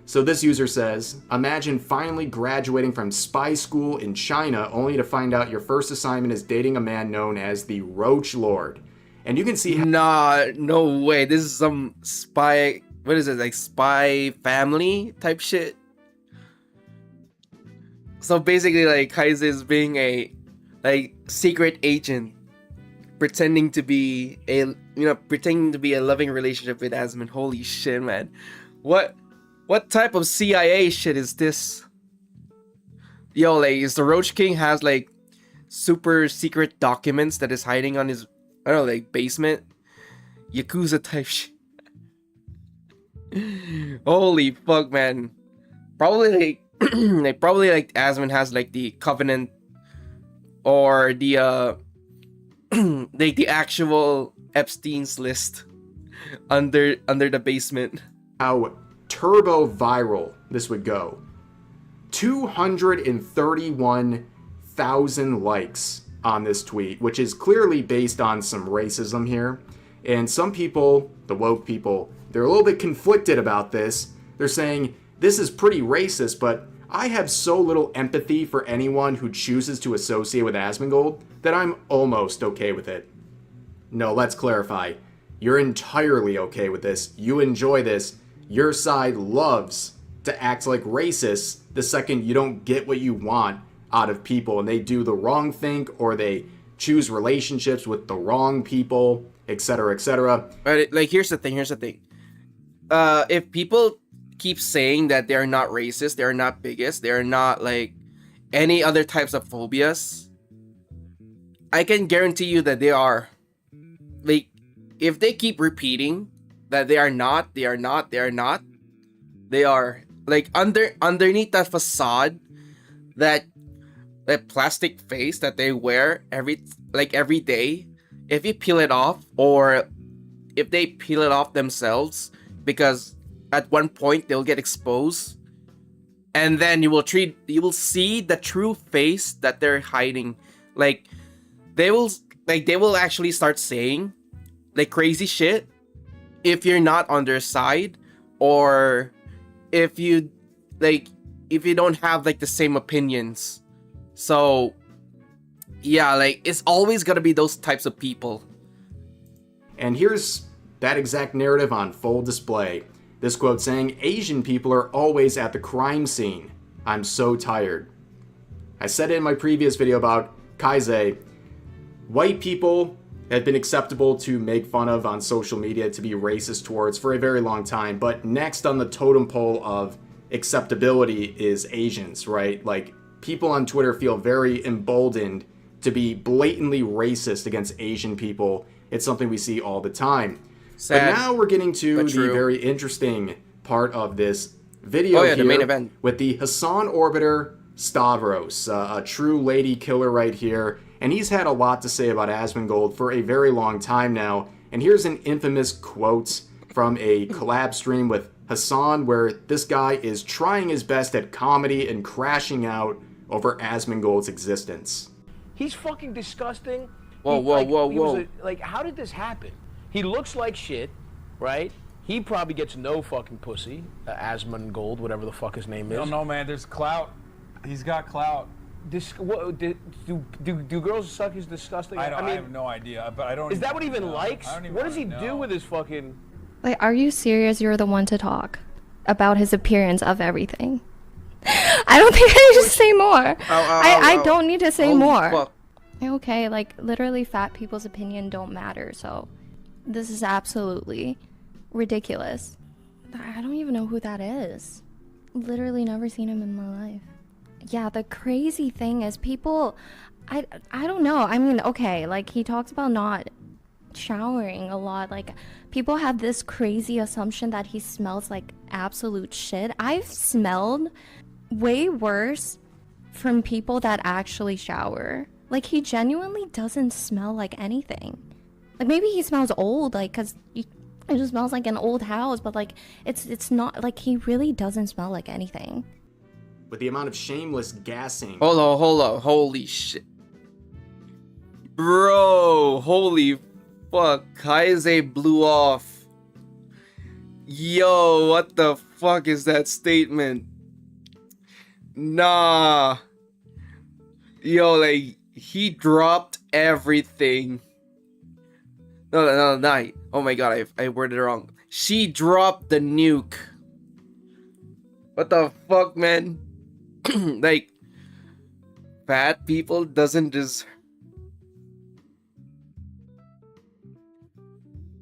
So this user says, imagine finally graduating from spy school in China only to find out your first assignment is dating a man known as the Roach Lord. And you can see how Nah, no way. This is some spy. What is it? Like spy family type shit. So basically, like Kaize is being a secret agent, pretending to be a loving relationship with Asmon. Holy shit, man! What type of CIA shit is this? Yo, like, is the Roach King has like super secret documents that is hiding on his, I don't know, like basement? Yakuza type shit. Holy fuck, man. Probably like like probably like Asmund has like the covenant or the like the actual Epstein's list under the basement. How turbo viral this would go. 231,000 likes on this tweet, which is clearly based on some racism here. And some people, the woke people, they're a little bit conflicted about this. They're saying, this is pretty racist, but I have so little empathy for anyone who chooses to associate with Asmongold that I'm almost okay with it. No, let's clarify. You're entirely okay with this. You enjoy this. Your side loves to act like racists the second you don't get what you want out of people and they do the wrong thing or they choose relationships with the wrong people, etc., etc. But like, here's the thing. If people keep saying that they're not racist, they're not bigots, they're not like any other types of phobias, I can guarantee you that they are. Like, if they keep repeating that they are not, they are like underneath that facade, that plastic face that they wear every day. If you peel it off, or if they peel it off themselves, because at one point they'll get exposed, and then you will see the true face that they're hiding. Like they will actually start saying like crazy shit if you're not on their side, or if you don't have like the same opinions. So yeah, like it's always gonna be those types of people. And here's that exact narrative on full display. This quote saying, Asian people are always at the crime scene. I'm so tired. I said it in my previous video about Kaise. White people have been acceptable to make fun of on social media, to be racist towards for a very long time. But next on the totem pole of acceptability is Asians, right? Like, people on Twitter feel very emboldened to be blatantly racist against Asian people. It's something we see all the time. Sad, but now we're getting to the true. very interesting part of this video here, the main event, with the Hassan Orbiter Stavros, a true lady killer right here. And he's had a lot to say about Asmongold for a very long time now. And here's an infamous quote from a collab stream with Hassan, where this guy is trying his best at comedy and crashing out over Asmongold's existence. He's fucking disgusting. Whoa. Like, how did this happen? He looks like shit, right? He probably gets no fucking pussy. Asmongold, whatever the fuck his name is. I don't know, man. There's clout. He's got clout. Do girls suck his disgusting? I have no idea, but I don't. Is that what he even likes? What does he do with his fucking? Like, are you serious? You're the one to talk about his appearance of everything. I don't think I need to say more. I don't need to say more. Fuck. Okay, like, literally fat people's opinion don't matter, so this is absolutely ridiculous. I don't even know who that is. Literally never seen him in my life. Yeah, the crazy thing is people, I don't know. I mean, okay, like, he talks about not showering a lot. Like, people have this crazy assumption that he smells like absolute shit. I've smelled way worse from people that actually shower. Like, he genuinely doesn't smell like anything. Like, maybe he smells old, like, because it just smells like an old house, but, like, it's not, like, he really doesn't smell like anything. With the amount of shameless gassing. Hold on. Holy shit. Bro, holy fuck. Kaise blew off. Yo, what the fuck is that statement? Nah. Yo, like, he dropped everything. No. Oh my god, I worded it wrong. She dropped the nuke. What the fuck, man? Like, fat people doesn't deserve.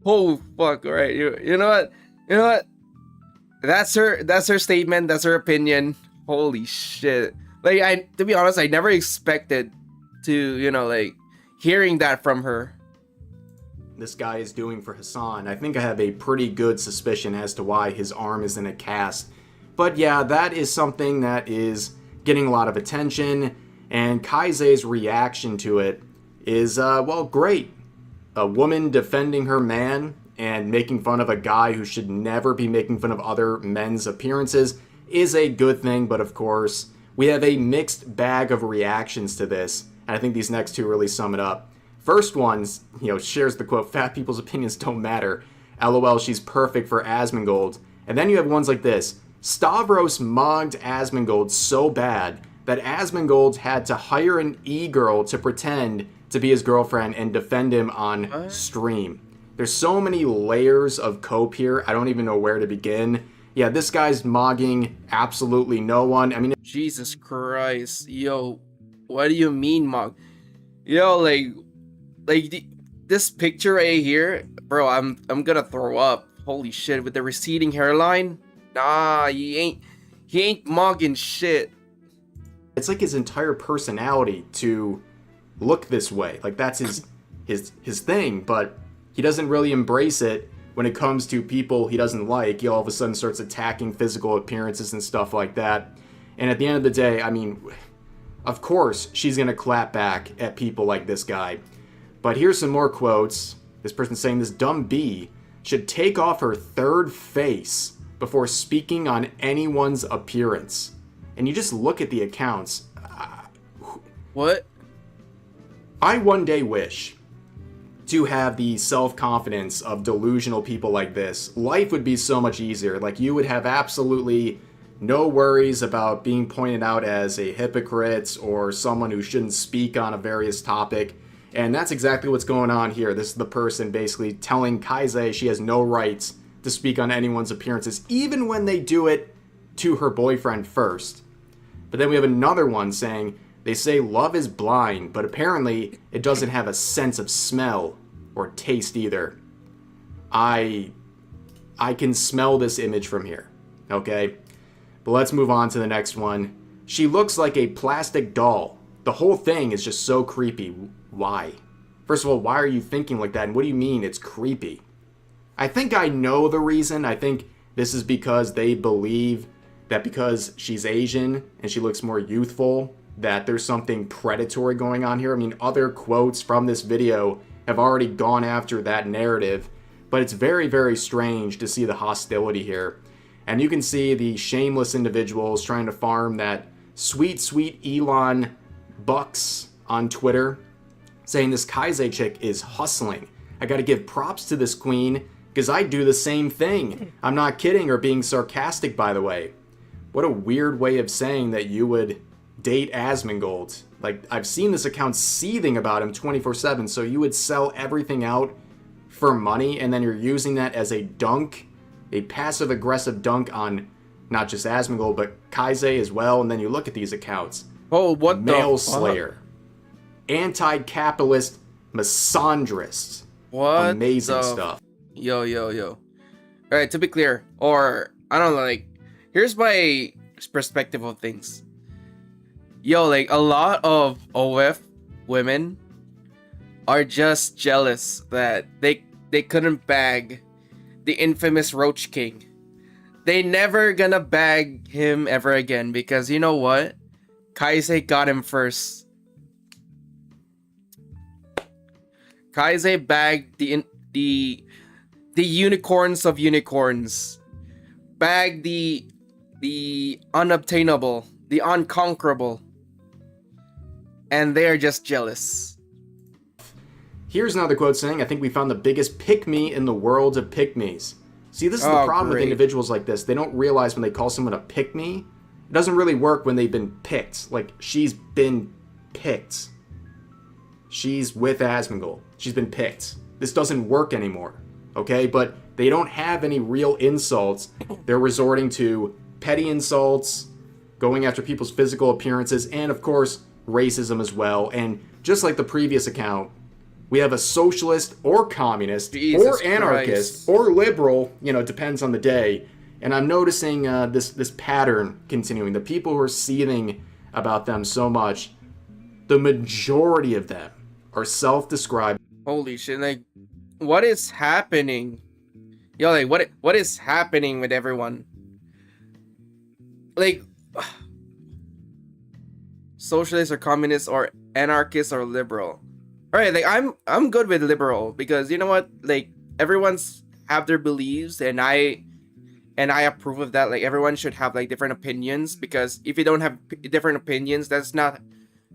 Oh fuck! All right, you know what? That's her statement. That's her opinion. Holy shit! Like, to be honest, I never expected to, like, hearing that from her. This guy is doing for Hassan. I think I have a pretty good suspicion as to why his arm is in a cast. But yeah, that is something that is getting a lot of attention, and Kaise's reaction to it is, well, great. A woman defending her man and making fun of a guy who should never be making fun of other men's appearances is a good thing, but of course, we have a mixed bag of reactions to this, and I think these next two really sum it up. First one, shares the quote, "Fat people's opinions don't matter. LOL, she's perfect for Asmongold." And then you have ones like this. Stavros mugged Asmongold so bad that Asmongold had to hire an e-girl to pretend to be his girlfriend and defend him on stream. There's so many layers of cope here, I don't even know where to begin. Yeah, this guy's mogging absolutely no one. I mean, Jesus Christ, yo, what do you mean, Mog? Yo, this picture right here, bro. I'm gonna throw up. Holy shit, with the receding hairline. Nah, he ain't mogging shit. it's like his entire personality to look this way. Like that's his thing, but he doesn't really embrace it when it comes to people he doesn't like. He all of a sudden starts attacking physical appearances and stuff like that. And at the end of the day, I mean, of course she's gonna clap back at people like this guy. But here's some more quotes. This person saying this dumb bee should take off her third face before speaking on anyone's appearance. And you just look at the accounts. What? I one day wish to have the self-confidence of delusional people like this. Life would be so much easier. Like, you would have absolutely no worries about being pointed out as a hypocrite or someone who shouldn't speak on a various topic. And that's exactly what's going on here. This is the person basically telling Kaise she has no rights to speak on anyone's appearances, even when they do it to her boyfriend first. But then we have another one saying, they say love is blind, but apparently it doesn't have a sense of smell or taste either. I can smell this image from here, okay? But let's move on to the next one. She looks like a plastic doll. The whole thing is just so creepy. Why? First of all, why are you thinking like that? And what do you mean it's creepy? I think I know the reason. I think this is because they believe that because she's Asian and she looks more youthful, that there's something predatory going on here. I mean, other quotes from this video have already gone after that narrative, but it's very, very strange to see the hostility here. And you can see the shameless individuals trying to farm that sweet, sweet Elon bucks on Twitter, saying this Kaise chick is hustling. I gotta give props to this queen, because I do the same thing. I'm not kidding or being sarcastic, by the way. What a weird way of saying that you would date Asmongold. Like, I've seen this account seething about him 24/7, so you would sell everything out for money, and then you're using that as a dunk, a passive-aggressive dunk on not just Asmongold, but Kaise as well, and then you look at these accounts. Oh, what the Male fuck? slayer. Anti-capitalist misandrist. What Amazing the stuff. Yo. Alright, to be clear, or I don't know, like, here's my perspective of things. Yo, like, a lot of OF women are just jealous that they couldn't bag the infamous Roach King. They never gonna bag him ever again, because you know what? Kaise got him first. Kaise bagged the unicorns of unicorns. Bagged the unobtainable, the unconquerable. And they are just jealous. Here's another quote saying, I think we found the biggest pick-me in the world of pick-me's. See, this is the problem with individuals like this. They don't realize when they call someone a pick-me, it doesn't really work when they've been picked. Like, she's been picked. She's with Asmongold. She's been picked. This doesn't work anymore, okay? But they don't have any real insults. They're resorting to petty insults, going after people's physical appearances, and of course, racism as well. And just like the previous account, we have a socialist or communist or anarchist or liberal, depends on the day. And I'm noticing this pattern continuing. The people who are seething about them so much, the majority of them are self-described. Holy shit, like, what is happening? Yo, like, what is happening with everyone? like socialist or communist or anarchist or liberal. All right, like I'm good with liberal because you know what, like everyone's have their beliefs and I approve of that. Like everyone should have like different opinions because if you don't have different opinions, that's not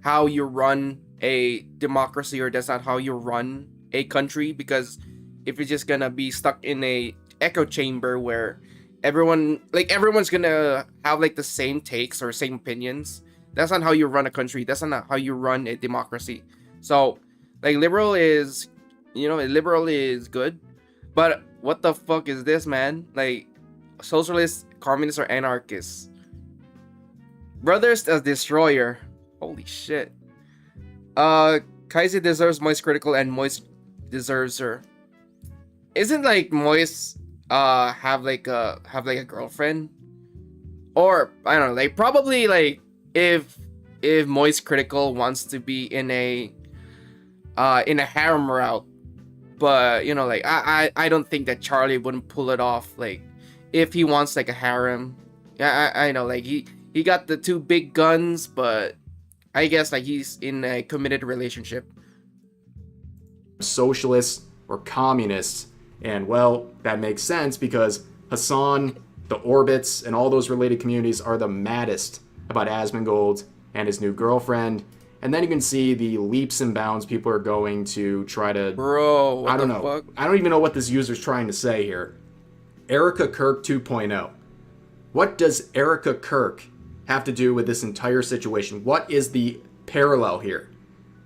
how you run a democracy or that's not how you run a country. Because if you're just gonna be stuck in a echo chamber where everyone's gonna have like the same takes or same opinions, that's not how you run a country. That's not how you run a democracy. So like liberal is good, but what the fuck is this, man? Like socialist, communist, or anarchist? Brothers as destroyer. Holy shit. Kaisi deserves Moist critical and Moist deserves her. Isn't like Moist have like a girlfriend? Or I don't know, like probably like if Moist critical wants to be in a harem route, but you know, like I don't think that Charlie wouldn't pull it off. Like if he wants like a harem, yeah, I know, like he got the two big guns, but I guess like he's in a committed relationship. Socialists or communists, and well, that makes sense because Hassan, the Orbits, and all those related communities are the maddest about Asmongold and his new girlfriend. And then you can see the leaps and bounds people are going to try to... Bro, what I don't the know. fuck? I don't even know what this user's trying to say here. Erica Kirk 2.0. What does Erica Kirk have to do with this entire situation? What is the parallel here?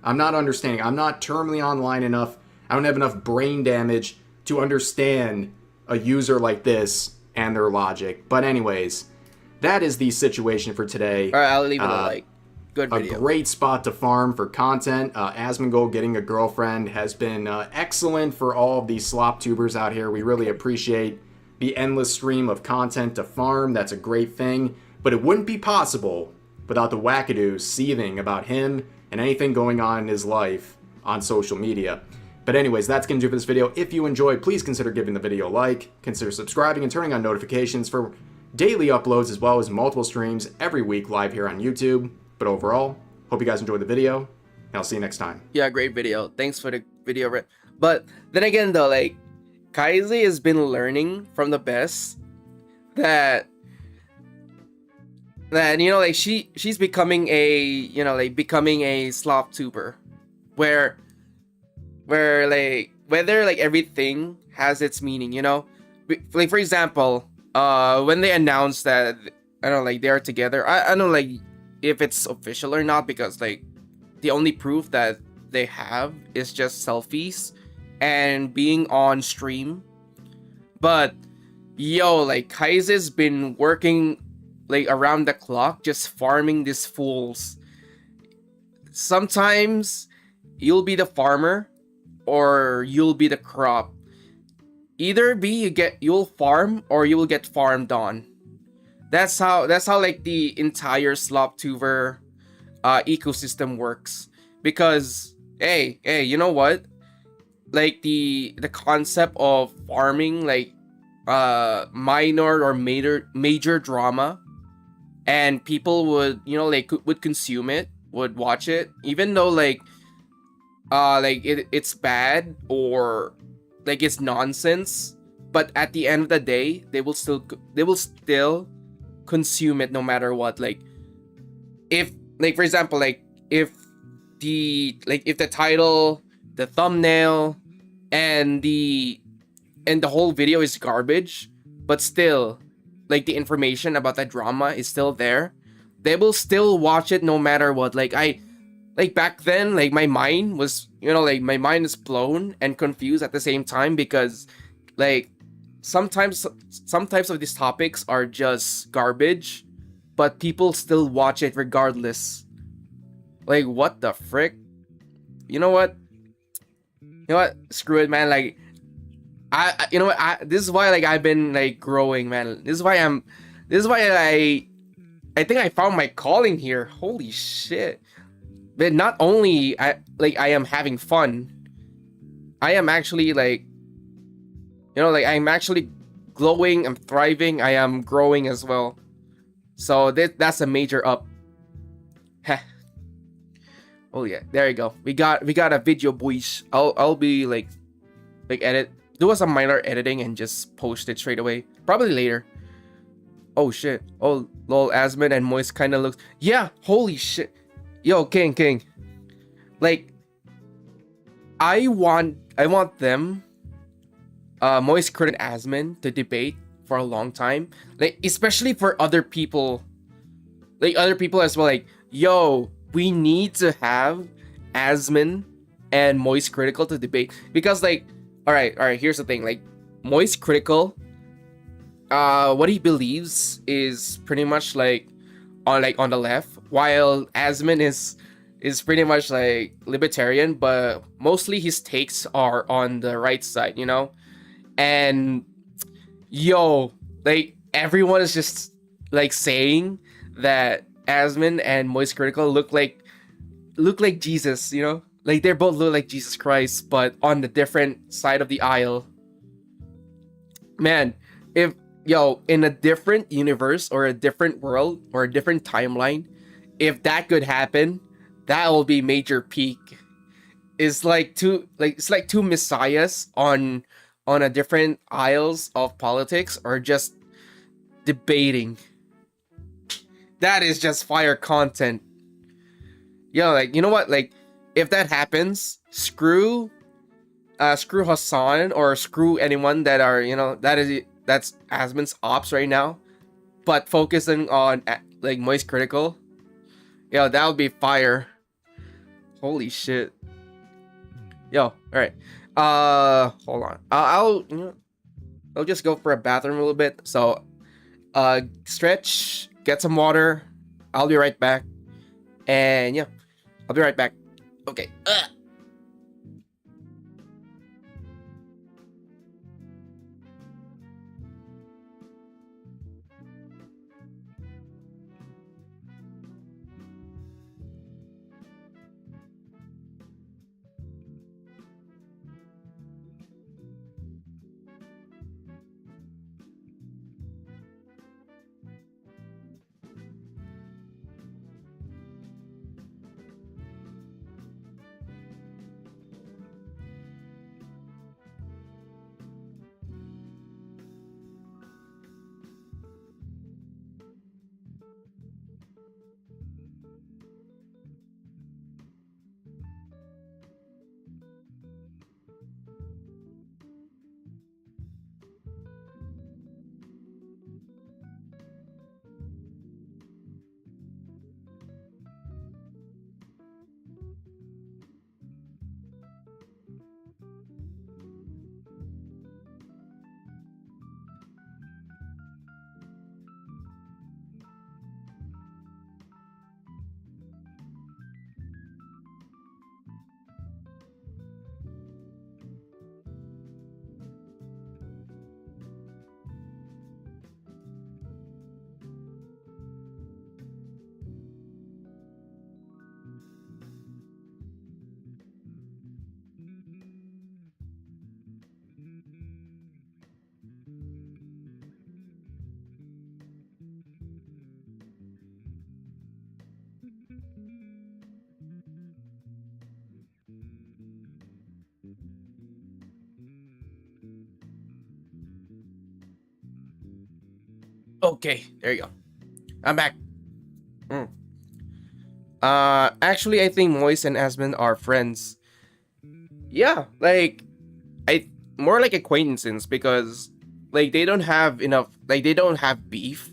I'm not understanding. I'm not terminally online enough. I don't have enough brain damage to understand a user like this and their logic. But anyways, that is the situation for today. All right, I'll leave it a like. Good video. A great spot to farm for content. Asmongold getting a girlfriend has been excellent for all of these slop tubers out here. We really appreciate the endless stream of content to farm. That's a great thing. But it wouldn't be possible without the wackadoos seething about him and anything going on in his life on social media. But anyways, that's going to do for this video. If you enjoyed, please consider giving the video a like. Consider subscribing and turning on notifications for daily uploads as well as multiple streams every week live here on YouTube. But overall, hope you guys enjoyed the video, and I'll see you next time. Yeah, great video. Thanks for the video. But then again, though, like, Kaisi has been learning from the best that you know, like she's becoming a slop tuber, where like whether like everything has its meaning, you know, like for example, when they announced that I don't know, like they're together, I don't know like if it's official or not, because like the only proof that they have is just selfies and being on stream. But yo, like Kaiser's been working like around the clock just farming these fools. Sometimes you'll be the farmer or you'll be the crop. Either you'll farm or you will get farmed on. That's how like the entire slop tuber ecosystem works. Because hey, you know what? Like the concept of farming like minor or major drama, and people would, you know, like would consume it, would watch it, even though like it's bad or like it's nonsense, but at the end of the day they will still consume it no matter what. Like if like for example, like if the title, the thumbnail, and the whole video is garbage, but still like the information about that drama is still there, they will still watch it no matter what. Like back then, like my mind was, you know, like my mind is blown and confused at the same time, because like sometimes some types of these topics are just garbage, but people still watch it regardless. Like what the frick? You know what? Screw it, man. Like I you know what? This is why like I've been like growing, man. This is why I think I found my calling here. Holy shit. But not only I am having fun, I am actually like, you know, like I'm actually glowing, I'm thriving, I am growing as well. So that's a major up. Heh. Oh yeah, there you go. We got a video, boys. I'll be like do some minor editing and just post it straight away. Probably later. Oh shit. Oh lol, Asmund and Moist kind of looks. Yeah, holy shit. Yo, King. Like, I want them, Moist, Crit, and Asmund to debate for a long time. Like, especially for other people. Like, other people as well. Like, yo, we need to have Asmund and Moist Critical to debate. Because, like, alright, here's the thing. Like, Moist Critical, what he believes is pretty much like on the left, while Asmund is pretty much like libertarian, but mostly his takes are on the right side, you know? And yo, like, everyone is just like saying that Asmund and Moist Critical look like Jesus, you know? Like, they both look like Jesus Christ, but on the different side of the aisle. Man, if in a different universe or a different world or a different timeline, if that could happen, that will be major peak. It's like two messiahs on a different aisles of politics, or just debating. That is just fire content. Yo, like, you know what? Like, if that happens, screw Hassan, or screw anyone that are, that's Asmund's ops right now, but focusing on like Moist Critical. Yo, that would be fire. Holy shit. Yo, all right. Hold on. I'll just go for a bathroom a little bit. So, stretch, get some water. I'll be right back. And yeah, I'll be right back. Okay. Okay, there you go. I'm back. Actually, I think Moist and Asmund are friends. Yeah, like, more like acquaintances, because like they don't have beef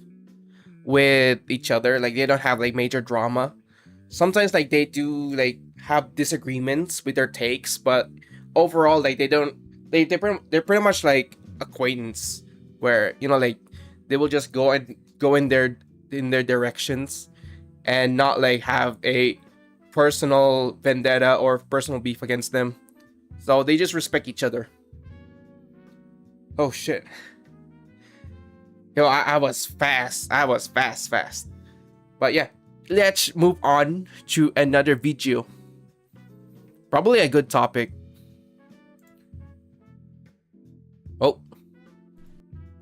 with each other. Like, they don't have like major drama. Sometimes like they do like have disagreements with their takes, but overall, like, they're pretty much like acquaintance, where, like, they will just go in their directions, and not like have a personal vendetta or personal beef against them. So they just respect each other. Oh shit. Yo, I was fast. But yeah, let's move on to another video. Probably a good topic.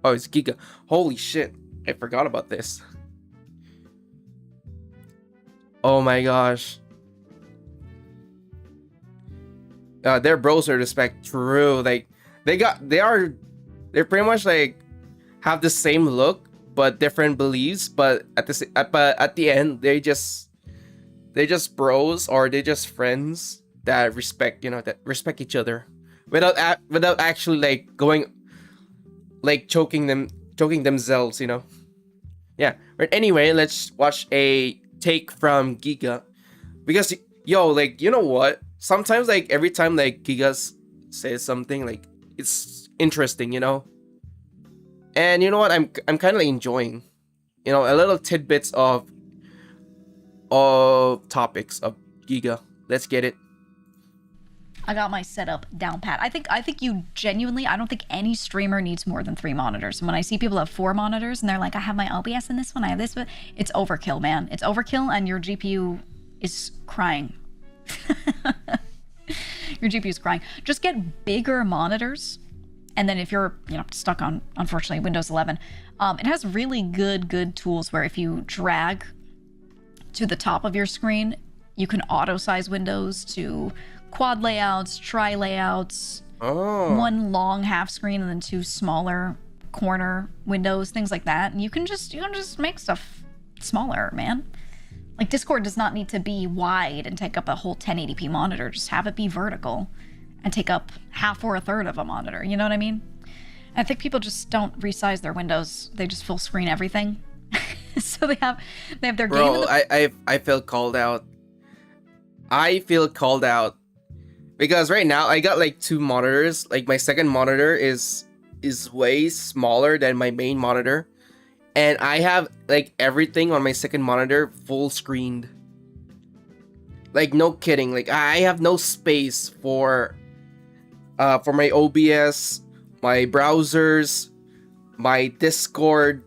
Oh, it's Giga. Holy shit. I forgot about this. Oh my gosh. Their bros are respect true. Like they're pretty much like have the same look but different beliefs. But at the end they're just bros, or they're just friends that respect that respect each other without actually like going like choking themselves. Yeah. But anyway, let's watch a take from Giga, because yo, like, you know what? Sometimes like every time like Giga says something, like it's interesting, And you know what? I'm kind of enjoying, a little tidbits of topics of Giga. Let's get it. I got my setup down pat. I think you genuinely, I don't think any streamer needs more than 3 monitors. And when I see people have 4 monitors and they're like, I have my OBS in this one, I have this one, it's overkill, man. It's overkill, and your GPU is crying. Your GPU is crying. Just get bigger monitors. And then if you're, stuck on, unfortunately, Windows 11, it has really good tools where if you drag to the top of your screen, you can auto size windows to quad layouts, tri layouts, one long half screen and then 2 smaller corner windows, things like that. And you can just make stuff smaller, man. Like, Discord does not need to be wide and take up a whole 1080p monitor. Just have it be vertical and take up half or a third of a monitor. You know what I mean? I think people just don't resize their windows. They just full screen everything. So they have their game. Bro, I feel called out. I feel called out because right now I got like 2 monitors. Like, my second monitor is way smaller than my main monitor, and I have like everything on my second monitor full screened. Like, no kidding. Like, I have no space for my OBS, my browsers, my Discord,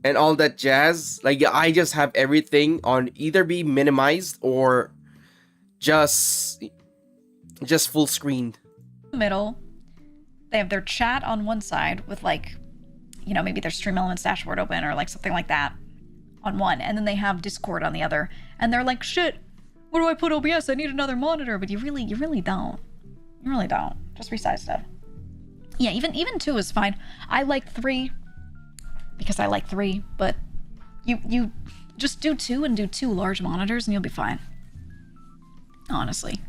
and all that jazz. Like, I just have everything on either be minimized or just full screened. Middle, they have their chat on one side with, like, maybe their Stream Elements dashboard open or like something like that on one, and then they have Discord on the other, and they're like, shit, where do I put OBS? I need another monitor. But you really don't. You really don't. Just resize stuff. Yeah, even 2 is fine. I like 3 because I like 3, but you just do 2 and do 2 large monitors and you'll be fine. Honestly.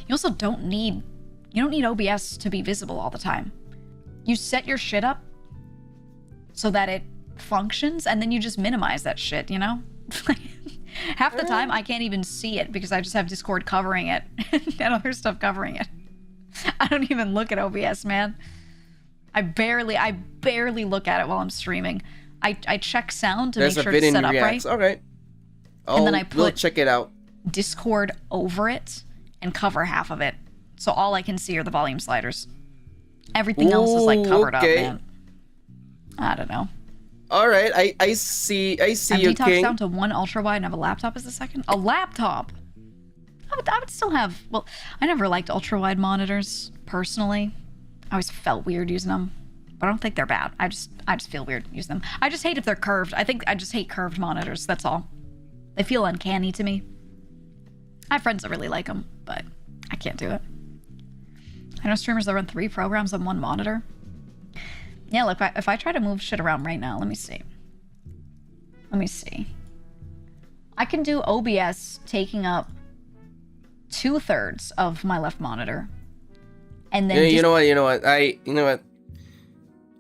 You also don't need OBS to be visible all the time. You set your shit up so that it functions, and then you just minimize that shit, Half the time I can't even see it because I just have Discord covering it and other stuff covering it. I don't even look at OBS, man. I barely look at it while I'm streaming. I check sound to make sure it's set up right. Okay. And then I we'll put check it out. Discord over it and cover half of it. So all I can see are the volume sliders. Everything else is like covered up, man. I don't know. All right, I see you, detox King. down to 1 ultra wide and have a laptop as the second. A laptop. I would still have. Well, I never liked ultra wide monitors personally. I always felt weird using them, but I don't think they're bad. I just feel weird using them. I just hate if they're curved. I think I just hate curved monitors. That's all. They feel uncanny to me. I have friends that really like them, but I can't do it. I know streamers that run 3 programs on 1 monitor. Yeah, look, if I try to move shit around right now, let me see. I can do OBS taking up 2/3 of my left monitor. And then you know what?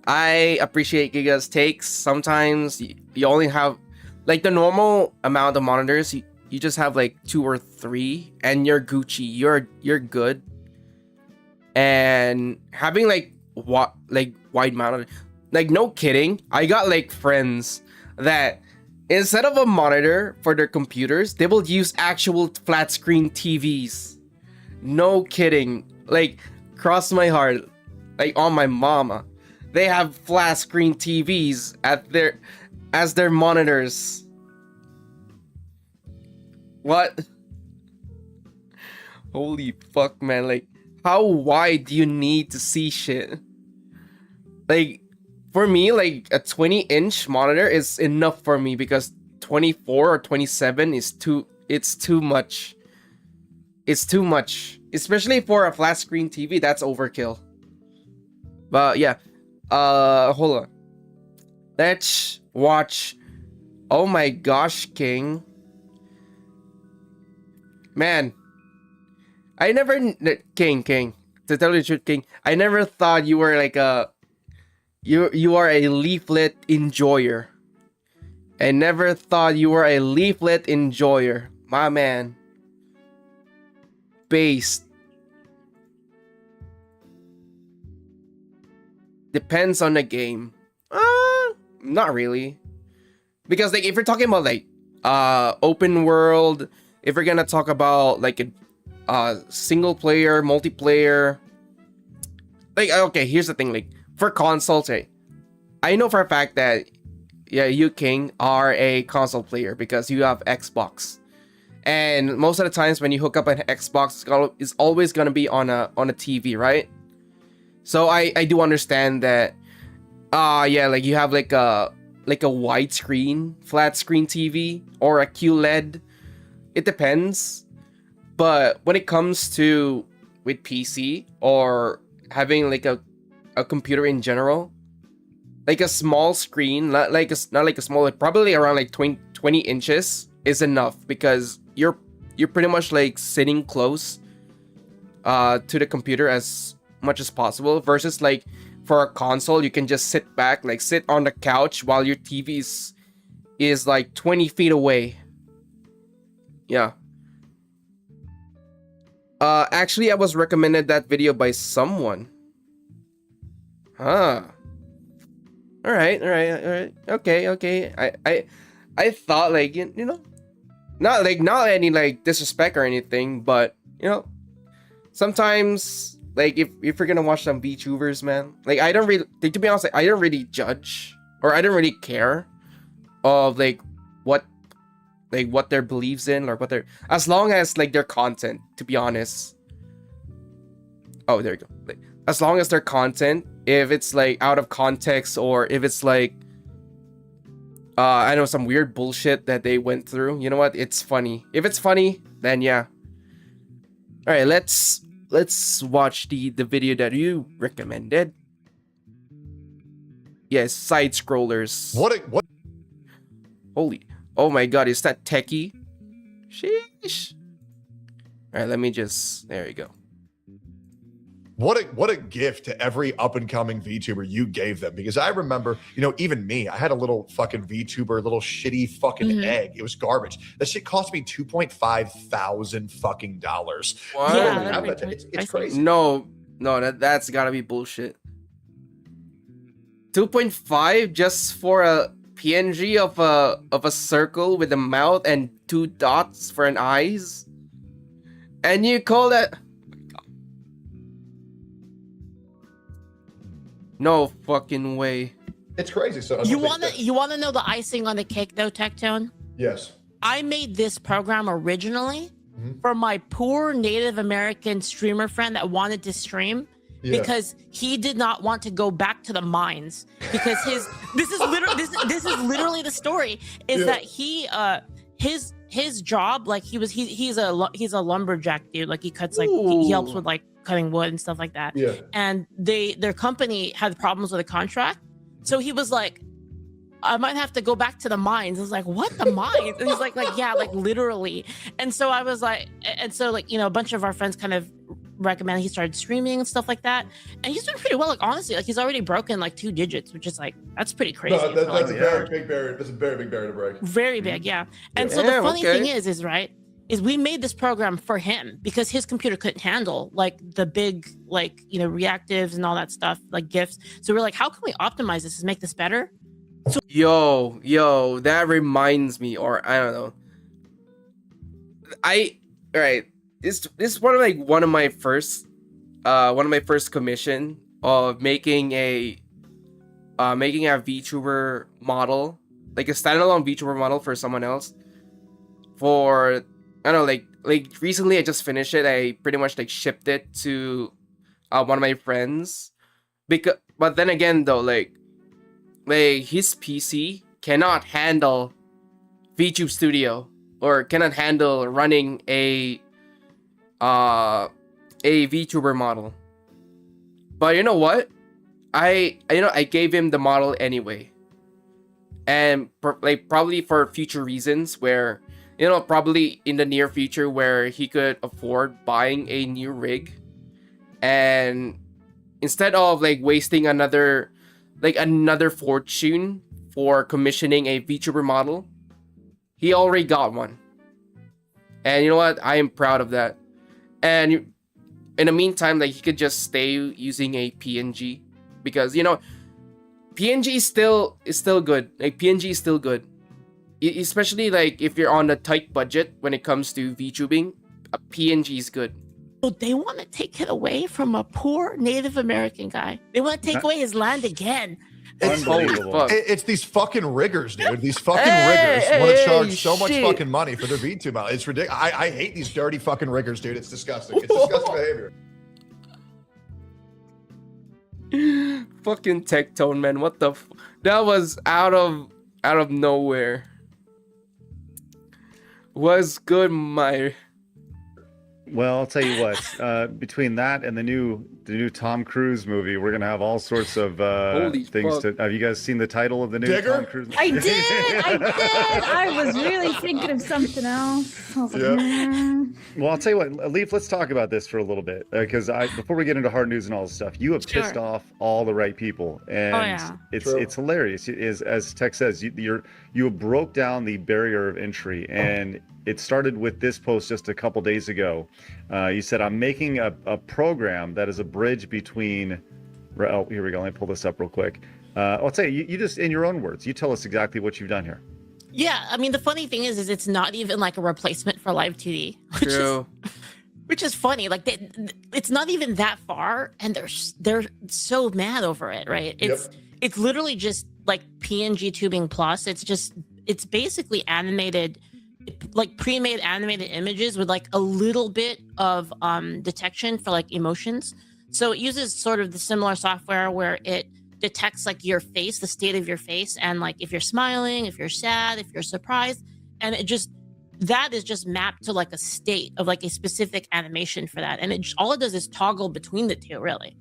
I appreciate Giga's takes. Sometimes you only have like the normal amount of monitors. You just have like 2 or 3, and you're Gucci. You're good. And having like wide monitor, like, no kidding. I got like friends that instead of a monitor for their computers, they will use actual flat screen TVs. No kidding. Like, cross my heart. Like, on my mama. They have flat screen TVs as their monitors. What? Holy fuck, man. Like, how wide do you need to see shit? Like, for me, like, a 20-inch monitor is enough for me because 24 or 27 is too It's too much. It's too much, especially for a flat screen TV. That's overkill. But yeah, hold on. Let's watch. Oh my gosh, King. Man, I never King. To tell you the truth, King, I never thought you were like a you are a leaflet enjoyer. I never thought you were a leaflet enjoyer, my man. Based. Depends on the game. Not really. Because like if we're talking about like open world, if we're gonna talk about like a single player, multiplayer, like okay, here's the thing, like for consoles, right? I know for a fact that yeah, you King are a console player because you have Xbox. And most of the times when you hook up an Xbox, it's always gonna be on a TV, right? So I do understand that yeah, like you have like a widescreen, flat screen TV or a QLED. It depends. But when it comes to with PC or having like a computer in general, like a small screen, not like a small, like probably around like 20 inches is enough because you're pretty much like sitting close to the computer as much as possible versus like for a console you can just sit back, like sit on the couch while your TV is like 20 feet away. Yeah. Actually I was recommended that video by someone. Huh. All right. Okay. I thought like you know, not any like disrespect or anything, but you know, sometimes like if you're gonna watch some VTubers, man, like I don't really, to be honest, like, I don't really judge or I don't really care of like what their beliefs in or what their, as long as like their content, to be honest. Oh, there you go. Like, as long as their content, if it's like out of context or if it's like I know some weird bullshit that they went through, you know what? It's funny. If it's funny, then yeah. All right, let's watch the video that you recommended. Yes, side scrollers. What? Holy, oh my god, is that techie? Sheesh. All right, let me just, there you go. What a gift to every up and coming VTuber you gave them, because I remember, you know, even me, I had a little fucking VTuber, little shitty fucking egg. It was garbage. That shit cost me $2,500 fucking dollars. What? Yeah, It's crazy. No, that's gotta be bullshit. 2.5 just for a PNG of a circle with a mouth and 2 dots for an eyes, and you call that? No fucking way. It's crazy. So You wanna know the icing on the cake though, Tectone? Yes. I made this program originally for my poor Native American streamer friend that wanted to stream because he did not want to go back to the mines because this is literally the story is that he his job, like he's a lumberjack dude, like he cuts, like he helps with like cutting wood and stuff like that. Yeah. And their company had problems with a contract. So he was like, I might have to go back to the mines. I was like, what, the mines? And he's like, yeah, like literally. And so I was like, you know, a bunch of our friends kind of recommended he started streaming and stuff like that. And he's doing pretty well. Like, honestly, like he's already broken like 2 digits, which is like, that's pretty crazy. No, that's a very big barrier. That's a very big barrier to break. Very big, yeah. And so the funny thing is we made this program for him because his computer couldn't handle like the big, like, you know, reactives and all that stuff, like GIFs. So we're like, how can we optimize this and make this better? So Yo, that reminds me, or I don't know. This is one of my first commission of making a VTuber model, like a standalone VTuber model for someone else. For I don't know, like recently I just finished it. I pretty much like shipped it to one of my friends, but then again though, like his PC cannot handle VTube Studio or cannot handle running a VTuber model. But you know what? I gave him the model anyway, and probably for future reasons where probably in the near future where he could afford buying a new rig, and instead of like wasting another fortune for commissioning a VTuber model, he already got one. And you know what? I am proud of that. And in the meantime, like, he could just stay using a PNG, because PNG is still good. Like, PNG is still good, especially like if you're on a tight budget when it comes to VTubing. A PNG is good. So they want to take it away from a poor Native American guy. They want to take away his land again. It's these fucking riggers, dude. These fucking riggers want to charge so much fucking money for their VTube out. It's ridiculous. I hate these dirty fucking riggers, dude. It's disgusting. It's disgusting behavior. Fucking Tectone, man. What the that was out of nowhere. Was good, my. Well, I'll tell you what. Between that and the new Tom Cruise movie, we're gonna have all sorts of things to. Have you guys seen the title of the new Tom Cruise movie? I did. I was really thinking of something else. I was like, Well, I'll tell you what, Leaf. Let's talk about this for a little bit, because before we get into hard news and all this stuff, you have pissed off all the right people, and it's hilarious. As Tech says, you broke down the barrier of entry, and it started with this post just a couple days ago. You said, I'm making a program that is a bridge between... Oh, here we go. Let me pull this up real quick. I'll tell you, you just, in your own words, you tell us exactly what you've done here. Yeah, I mean, the funny thing is it's not even like a replacement for live TV, which is funny. Like, it's not even that far, and they're so mad over it, right? It's literally just like PNG tubing plus. It's basically animated, like pre-made animated images with like a little bit of detection for like emotions. So it uses sort of the similar software where it detects like your face, the state of your face, and like if you're smiling, if you're sad, if you're surprised, and that is just mapped to like a state of like a specific animation for that, and all it does is toggle between the two. Really,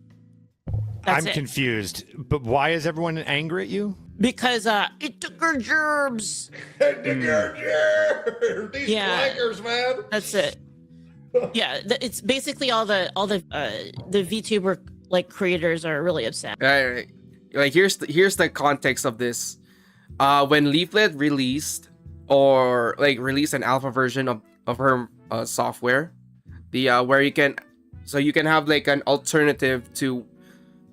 I'm confused, but why is everyone angry at you? Because it took her gerbs. These clangers, man. That's it. Yeah, it's basically all the VTuber like creators are really upset. Right. Like, here's the context of this. When Leaflet released an alpha version of her software, where you can have like an alternative to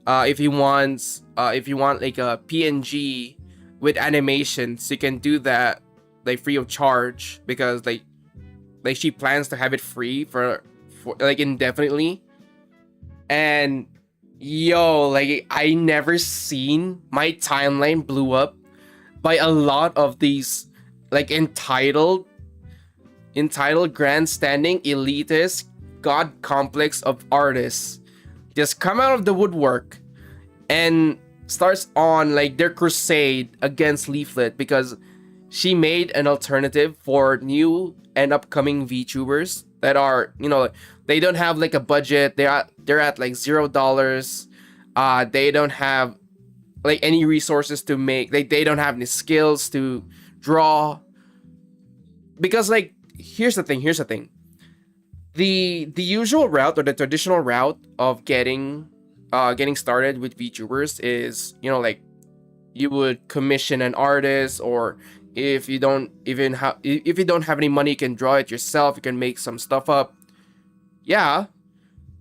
if you want like a PNG with animations, you can do that like free of charge, because like she plans to have it free for like indefinitely. And like, I never seen, my timeline blew up by a lot of these like entitled grandstanding elitist god complex of artists just come out of the woodwork and starts on like their crusade against Leaflet, because she made an alternative for new and upcoming VTubers that are, they don't have like a budget. They're at like $0. They don't have like any resources to make. They don't have any skills to draw. Because like, here's the thing. The usual route, or the traditional route of getting started with VTubers is, like, you would commission an artist, or if you don't have any money, you can draw it yourself. You can make some stuff up. Yeah,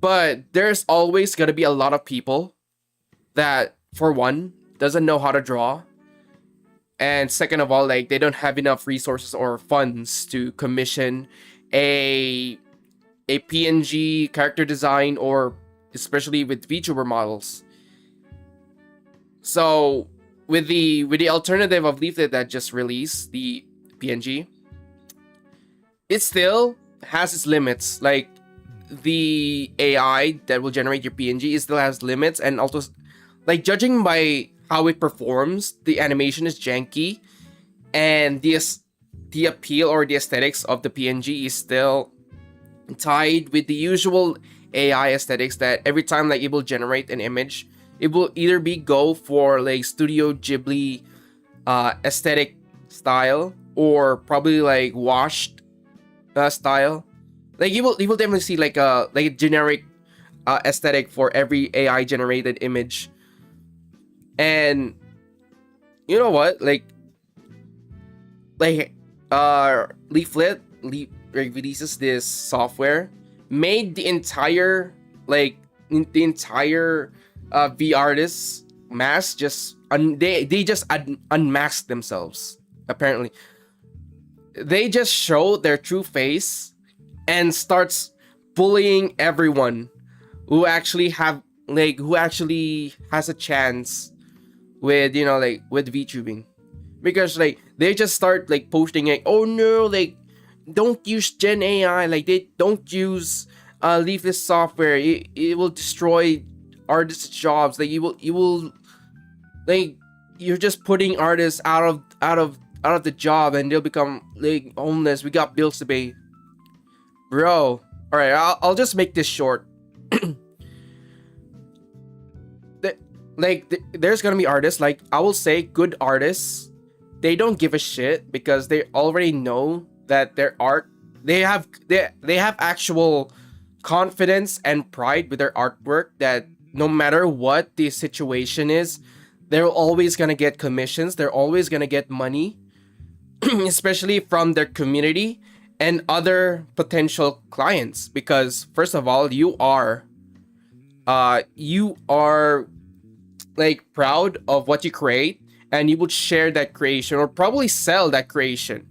but there's always gonna be a lot of people that, for one, doesn't know how to draw, and second of all, like, they don't have enough resources or funds to commission a PNG character design, or especially with VTuber models. So with the alternative of Leaflet that just released, the PNG, it still has its limits. Like, the AI that will generate your PNG, it still has limits, and also, like, judging by how it performs, the animation is janky, and the appeal or the aesthetics of the PNG is still tied with the usual AI aesthetics that every time like it will generate an image, it will either be go for like Studio Ghibli aesthetic style or probably like washed style. Like you will definitely see like a generic aesthetic for every AI generated image. And you know what? Like Leaflet releases this software, made the entire V artists mass just they just unmasked themselves. Apparently, they just show their true face and starts bullying everyone who actually has a chance with with VTubing, because like they just start like posting like, oh no, like don't use Gen AI, like they don't use Leaflet software, it will destroy artists' jobs, like you will like you're just putting artists out of the job and they'll become like homeless, we got bills to pay. Bro, all right, I'll just make this short. There's gonna be artists, like I will say good artists, they don't give a shit because they already know that their art, they have actual confidence and pride with their artwork, that no matter what the situation is, they're always gonna get commissions, they're always gonna get money, especially from their community and other potential clients, because first of all, you are like proud of what you create, and you would share that creation or probably sell that creation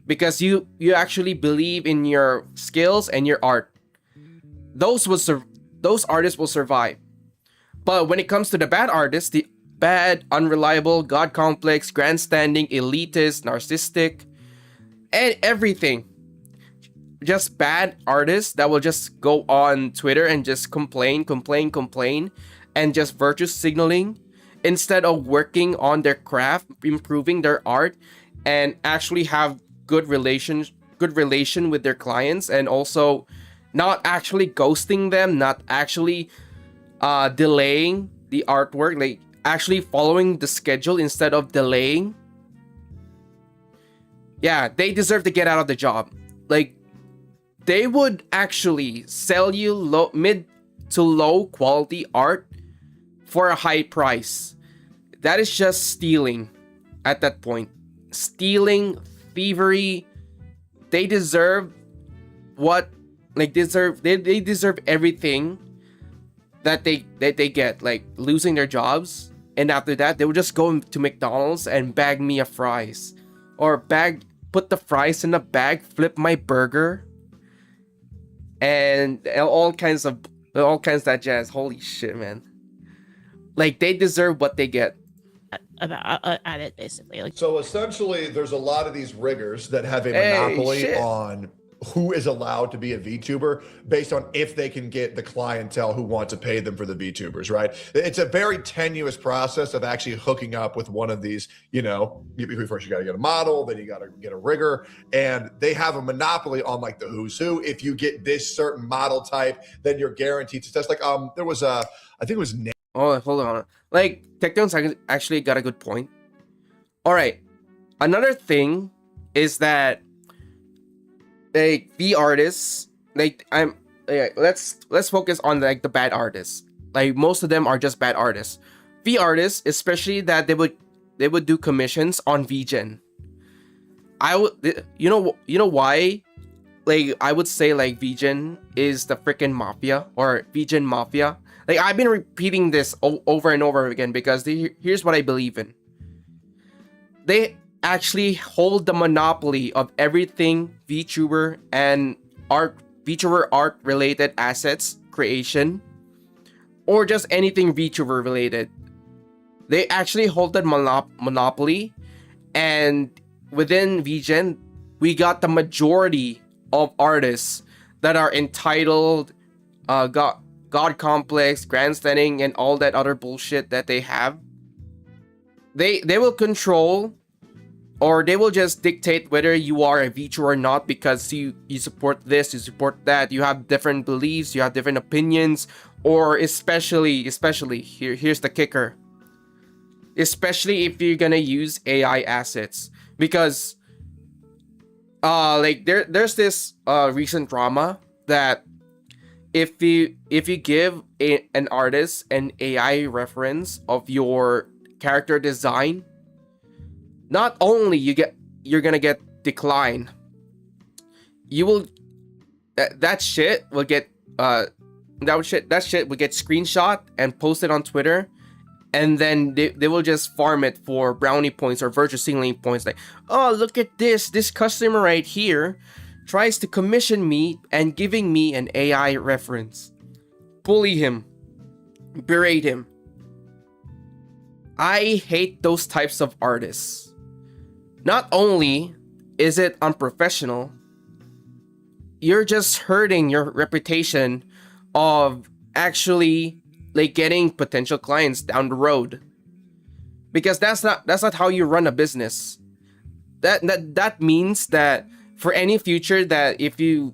because you actually believe in your skills and your art. Those artists will survive. But when it comes to the bad artists, the bad, unreliable, god complex, grandstanding, elitist, narcissistic, and everything, just bad artists that will just go on Twitter and just complain, and just virtue signaling instead of working on their craft, improving their art, and actually have good relation with their clients, and also not actually ghosting them, not actually delaying the artwork, like actually following the schedule instead of delaying. Yeah, they deserve to get out of the job. Like they would actually sell you mid to low quality art for a high price. That is just stealing at that point. Stealing, thievery. They deserve they deserve everything that they get, like losing their jobs, and after that they would just go to McDonald's and bag me a fries, or put the fries in a bag, flip my burger, and all kinds of that jazz. Holy shit, man. Like they deserve what they get. At it basically. Like, so essentially, there's a lot of these riggers that have a monopoly on who is allowed to be a VTuber based on if they can get the clientele who want to pay them for the VTubers, right? It's a very tenuous process of actually hooking up with one of these, first you got to get a model, then you got to get a rigger, and they have a monopoly on like the who's who. If you get this certain model type, then you're guaranteed to test. Like there was I think it was Oh, hold on. Like, Tecton's actually got a good point. All right. Another thing is that, like, the artists, like, let's focus on like the bad artists. Like, most of them are just bad artists. V artists, especially that they would do commissions on VGen. You know why? Like, I would say like VGen is the freaking mafia, or VGen mafia. Like, I've been repeating this over and over again because here's what I believe in. They actually hold the monopoly of everything VTuber and VTuber art related assets, creation, or just anything VTuber related. They actually hold that monopoly, and within VGen, we got the majority of artists that are entitled, God complex, grandstanding, and all that other bullshit that they have. They will control or they will just dictate whether you are a VTuber or not because you support this, you support that, you have different beliefs, you have different opinions, or especially here's the kicker. Especially if you're gonna use AI assets, because like there's this recent drama that if you give an artist an AI reference of your character design, not only you're gonna get decline, you will that shit will get that shit will get screenshot and posted on Twitter, and then they will just farm it for brownie points or virtual signaling points. Like, oh, look at this customer right here tries to commission me and giving me an AI reference. Bully him, berate him. I hate those types of artists. Not only is it unprofessional, you're just hurting your reputation of actually like getting potential clients down the road, because that's not how you run a business. That means that for any future that if the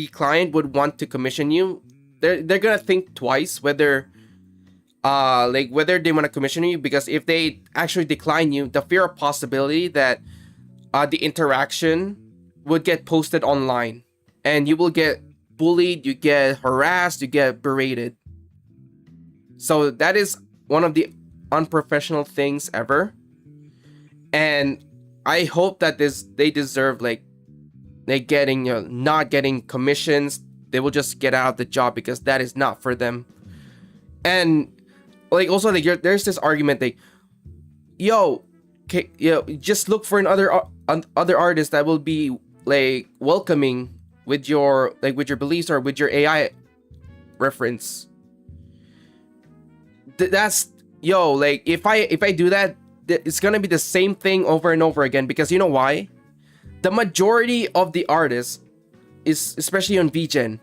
client would want to commission you, they're gonna think twice whether whether they want to commission you, because if they actually decline you, the fear of possibility that the interaction would get posted online and you will get bullied, you get harassed, you get berated. So that is one of the unprofessional things ever. And I hope that they deserve like getting not getting commissions. They will just get out of the job because that is not for them. And like also like there's this argument like, just look for another other artist that will be like welcoming with your beliefs or with your AI reference. That's like if I do that, it's gonna be the same thing over and over again, because you know why? The majority of the artists, is especially on VGen,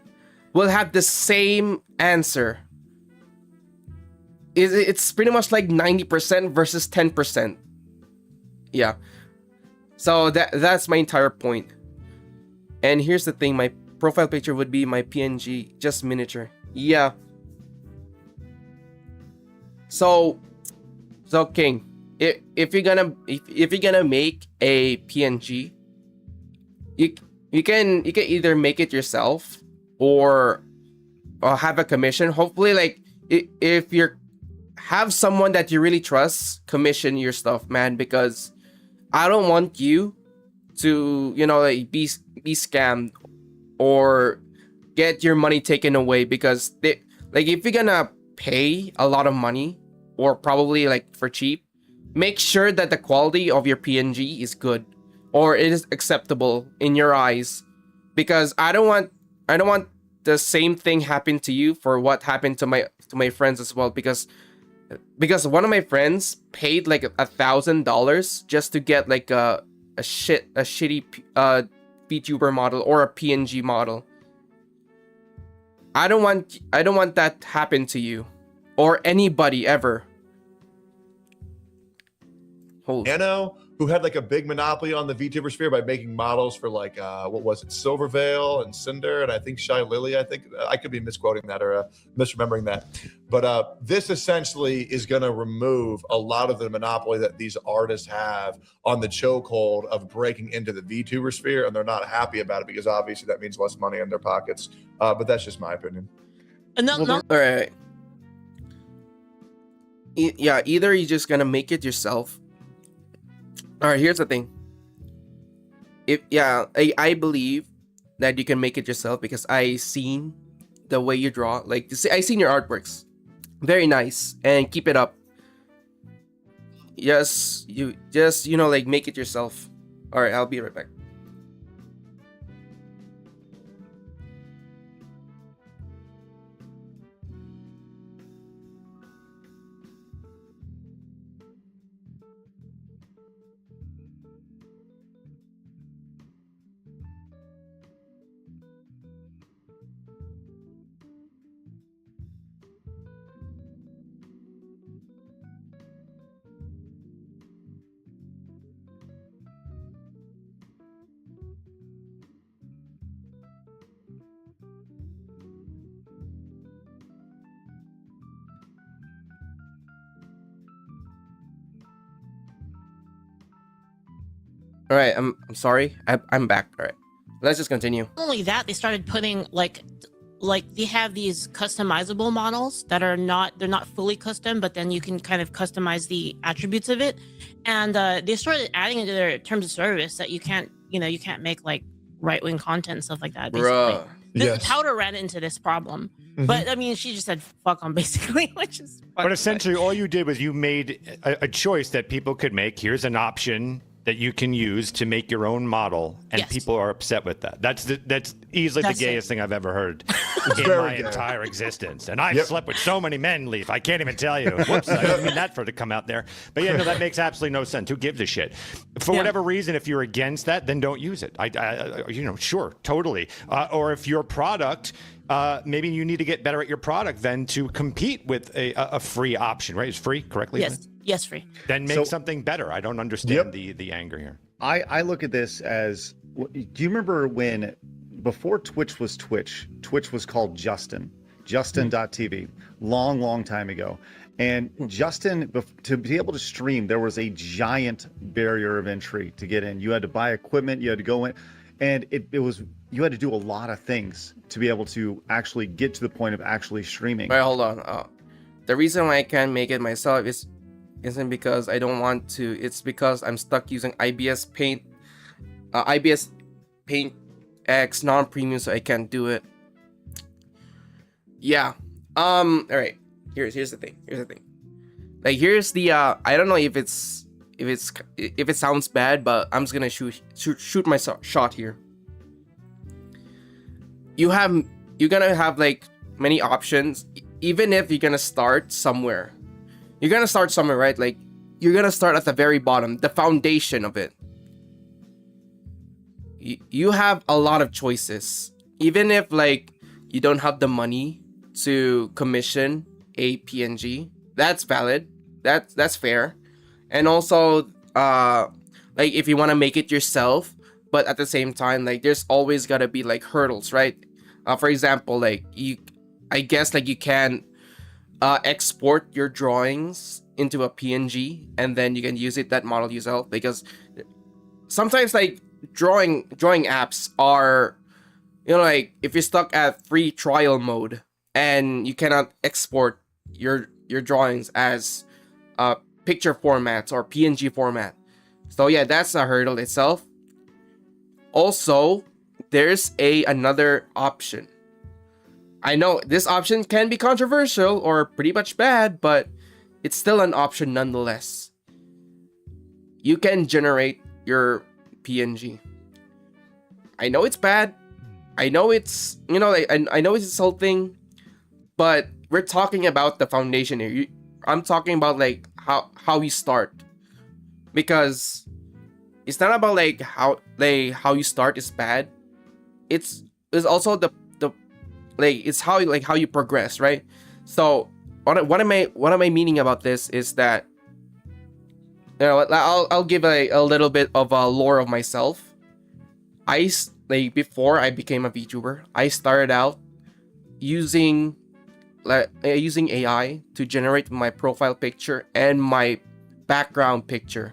will have the same answer. It's pretty much like 90% versus 10%. Yeah. So that's my entire point. And here's the thing, my profile picture would be my PNG, just miniature. Yeah. So King, if you're gonna make a PNG, you can either make it yourself or have a commission. Hopefully, like if you have someone that you really trust commission your stuff, man, because I don't want you to like be scammed or get your money taken away, because if you're gonna pay a lot of money or probably like for cheap, make sure that the quality of your PNG is good or it is acceptable in your eyes, because I don't want the same thing happen to you for what happened to my friends as well, because one of my friends paid like $1,000 just to get like a shitty VTuber model or a PNG model. I don't want that to happen to you or anybody ever. Nano, who had like a big monopoly on the VTuber sphere by making models for like what was it, Silverveil and Cinder, and I think Shy Lily. I think I could be misquoting that or misremembering that, but this essentially is going to remove a lot of the monopoly that these artists have on the chokehold of breaking into the VTuber sphere, and they're not happy about it because obviously that means less money in their pockets. But that's just my opinion. All right. Yeah, either you're just gonna make it yourself. All right, here's the thing. I believe that you can make it yourself because I seen the way you draw. Like, I seen your artworks, very nice, and keep it up. Yes, you just like make it yourself. All right, I'll be right back. All right, I'm sorry. I'm back. All right, let's just continue. Not only that, they started putting like they have these customizable models that are not fully custom, but then you can kind of customize the attributes of it, and they started adding into their terms of service that you can't make like right-wing content and stuff like that. Basically, Bruh. This Powder ran into this problem, but I mean, she just said fuck on basically, which is. But essentially, all you did was you made a choice that people could make. Here's an option that you can use to make your own model, and people are upset with that. That's easily the gayest thing I've ever heard in my entire existence. And I've slept with so many men, Leaf. I can't even tell you. Whoops, I didn't mean that for it to come out there. But yeah, no, that makes absolutely no sense. Who gives a shit? For whatever reason, if you're against that, then don't use it. Sure, totally. Or if your product. Maybe you need to get better at your product then to compete with a free option, right? It's free, correctly? Yes, free. Then make something better. I don't understand the anger here. I look at this as, do you remember when, before Twitch was called Justin.tv, long time ago. And Justin, to be able to stream, there was a giant barrier of entry to get in. You had to buy equipment, you had to go in, and you had to do a lot of things to be able to actually get to the point of actually streaming. Wait, hold on. The reason why I can't make it myself isn't because I don't want to. It's because I'm stuck using IBS Paint, IBS Paint X non-premium, so I can't do it. Yeah. All right. Here's the thing. Like, here's the I don't know if it sounds bad, but I'm just gonna shoot my shot here. You're gonna have like many options, even if you're gonna start somewhere. You're gonna start somewhere, right? Like, you're gonna start at the very bottom, the foundation of it. You have a lot of choices, even if like you don't have the money to commission a PNG. That's valid. That's fair. And also, like, if you want to make it yourself, but at the same time, like, there's always gotta be like hurdles, right? For example, like, I guess like you can export your drawings into a PNG, and then you can use that model yourself, because sometimes like drawing apps are, like, if you're stuck at free trial mode and you cannot export your drawings as picture formats or PNG format. So yeah, that's a hurdle itself. Also, there's another option. I know this option can be controversial or pretty much bad, but it's still an option nonetheless. You can generate your PNG. I know it's bad. I know it's, like, I know it's insulting, but we're talking about the foundation here. I'm talking about like how you start, because it's not about like how you start is bad. It's also the like, it's how you progress, right? So what am I meaning about this is that, I'll give a little bit of a lore of myself. Before I became a VTuber, I started out using AI to generate my profile picture and my background picture.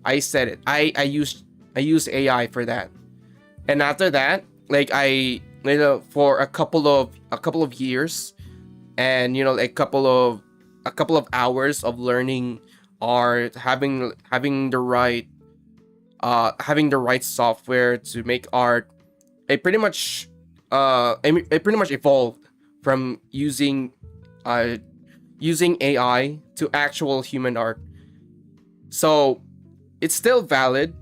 I said it. I used AI for that, and after that, like, for a couple of years, and a couple of hours of learning art, having the right software to make art, I pretty much evolved from using AI to actual human art. So it's still valid.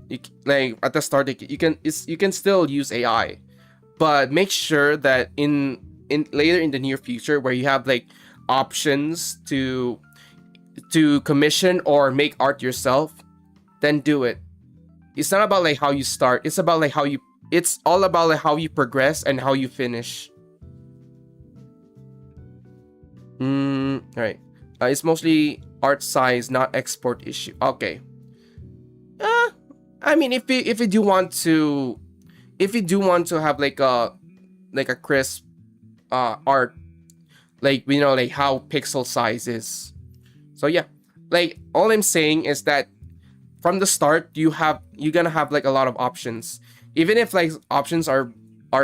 Like, at the start, you can still use AI, but make sure that in later in the near future, where you have like options to commission or make art yourself, then do it. It's not about like how you start. It's about like it's all about like how you progress and how you finish. Right. It's mostly art size, not export issue. Okay. I mean, if you do want to have like a crisp art, like, like how pixel size is. So yeah, like, all I'm saying is that from the start you're gonna have like a lot of options. Even if like options are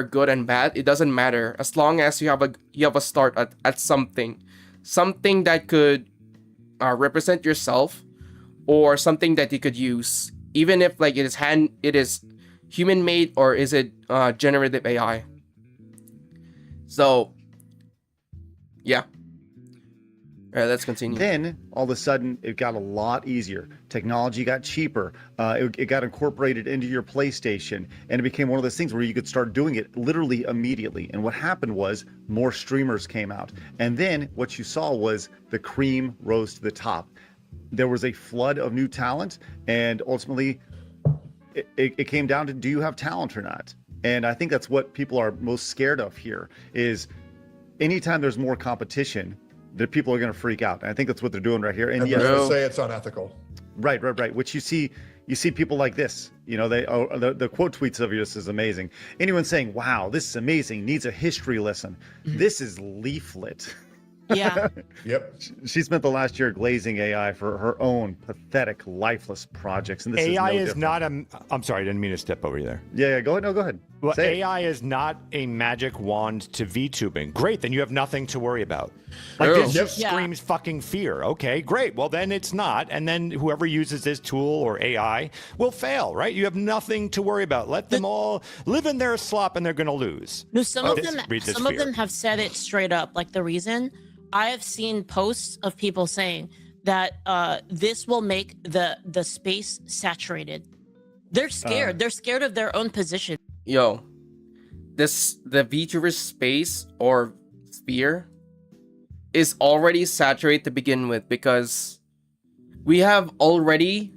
good and bad, it doesn't matter as long as you have a start at something that could represent yourself, or something that you could use, even if like it is human made or is it generative AI. So yeah. All right, let's continue. Then all of a sudden it got a lot easier. Technology got cheaper. It got incorporated into your PlayStation, and it became one of those things where you could start doing it literally immediately. And what happened was more streamers came out, and then what you saw was the cream rose to the top. There was a flood of new talent, and ultimately it came down to, do you have talent or not? And I think that's what people are most scared of here, is anytime there's more competition, the people are going to freak out. And I think that's what they're doing right here. And they're going to say it's unethical. Right. Which you see people like this, the quote tweets of yours is amazing. Anyone saying, wow, this is amazing, needs a history lesson. This is leaflet. Yeah. Yep. She spent the last year glazing AI for her own pathetic, lifeless projects. And this AI is not a. I'm sorry, I didn't mean to step over you there. Yeah, go ahead. No, go ahead. Well, Say AI is not a magic wand to VTubing. Great, then you have nothing to worry about. Like this just screams fucking fear. Okay, great. Well, then it's not. And then whoever uses this tool or AI will fail, right? You have nothing to worry about. Let them all live in their slop and they're going to lose. No, some of them have said it straight up. Like the reason I have seen posts of people saying that this will make the space saturated. They're scared. They're scared of their own position. Yo, the VTuber space or sphere is already saturated to begin with, because we have already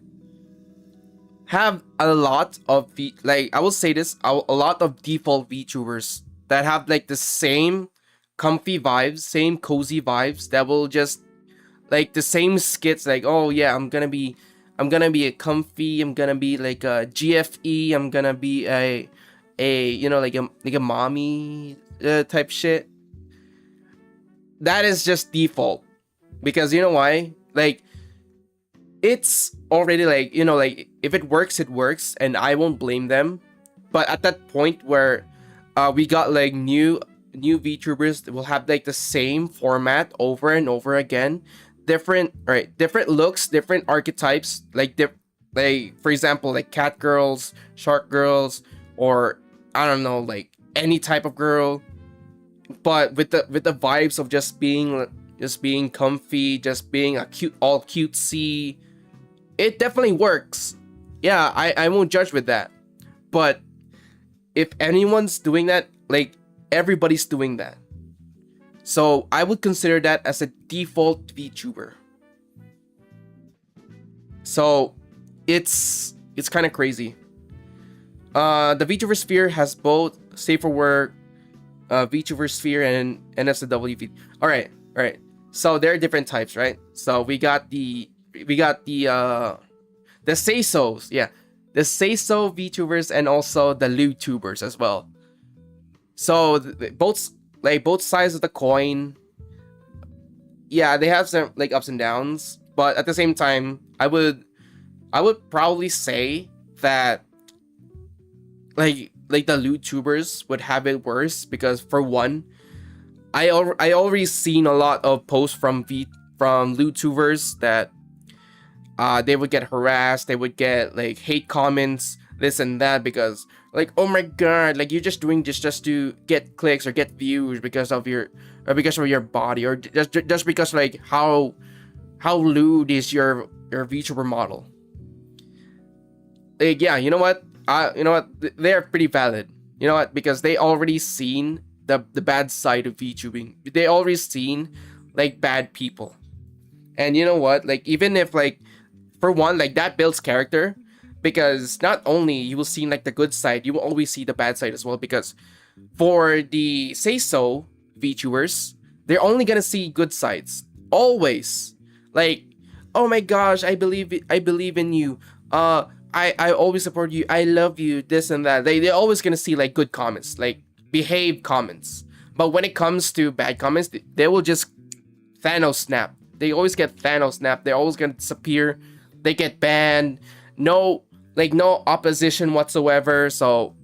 have a lot of I will say this, a lot of default VTubers that have like the same comfy vibes, same cozy vibes, that will just like the same skits, like, oh yeah, I'm gonna be a comfy, I'm gonna be like a GFE, I'm gonna be a like a mommy type shit. That is just default, because you know why? Like, it's already like, like if it works, it works, and I won't blame them. But at that point where we got like new VTubers that will have like the same format over and over again, different looks, different archetypes, like for example, like cat girls, shark girls, or I don't know, like any type of girl, but with the vibes of just being comfy, just being all cutesy. It definitely works. Yeah, I won't judge with that. But if anyone's doing that, like, everybody's doing that. So I would consider that as a default VTuber. So it's kind of crazy. The VTuber sphere has both safe for work, VTuber sphere, and NSFW. All right. So there are different types, right? So we got the say-sos, yeah, the say-so VTubers, and also the LewTubers as well. So both sides of the coin. Yeah, they have some like ups and downs, but at the same time, I would probably say that like the LewTubers would have it worse, because for one, I already seen a lot of posts from LewTubers that they would get harassed, they would get like hate comments, this and that, because like, oh my god, like you're just doing this just to get clicks or get views because of your body, or just because like how lewd is your VTuber model. Like, yeah, you know what? They're pretty valid. You know what? Because they already seen the bad side of VTubing. They already seen like bad people. And you know what? Like, even if like, for one, like that builds character, because not only you will see like the good side, you will always see the bad side as well. Because for the say-so VTubers, they're only gonna see good sides always. Like, oh my gosh, I believe in you. I always support you. I love you. This and that. They're always gonna see like good comments, like behave comments. But when it comes to bad comments, they will just Thanos snap. They always get Thanos snap. They're always gonna disappear. They get banned. no opposition whatsoever. So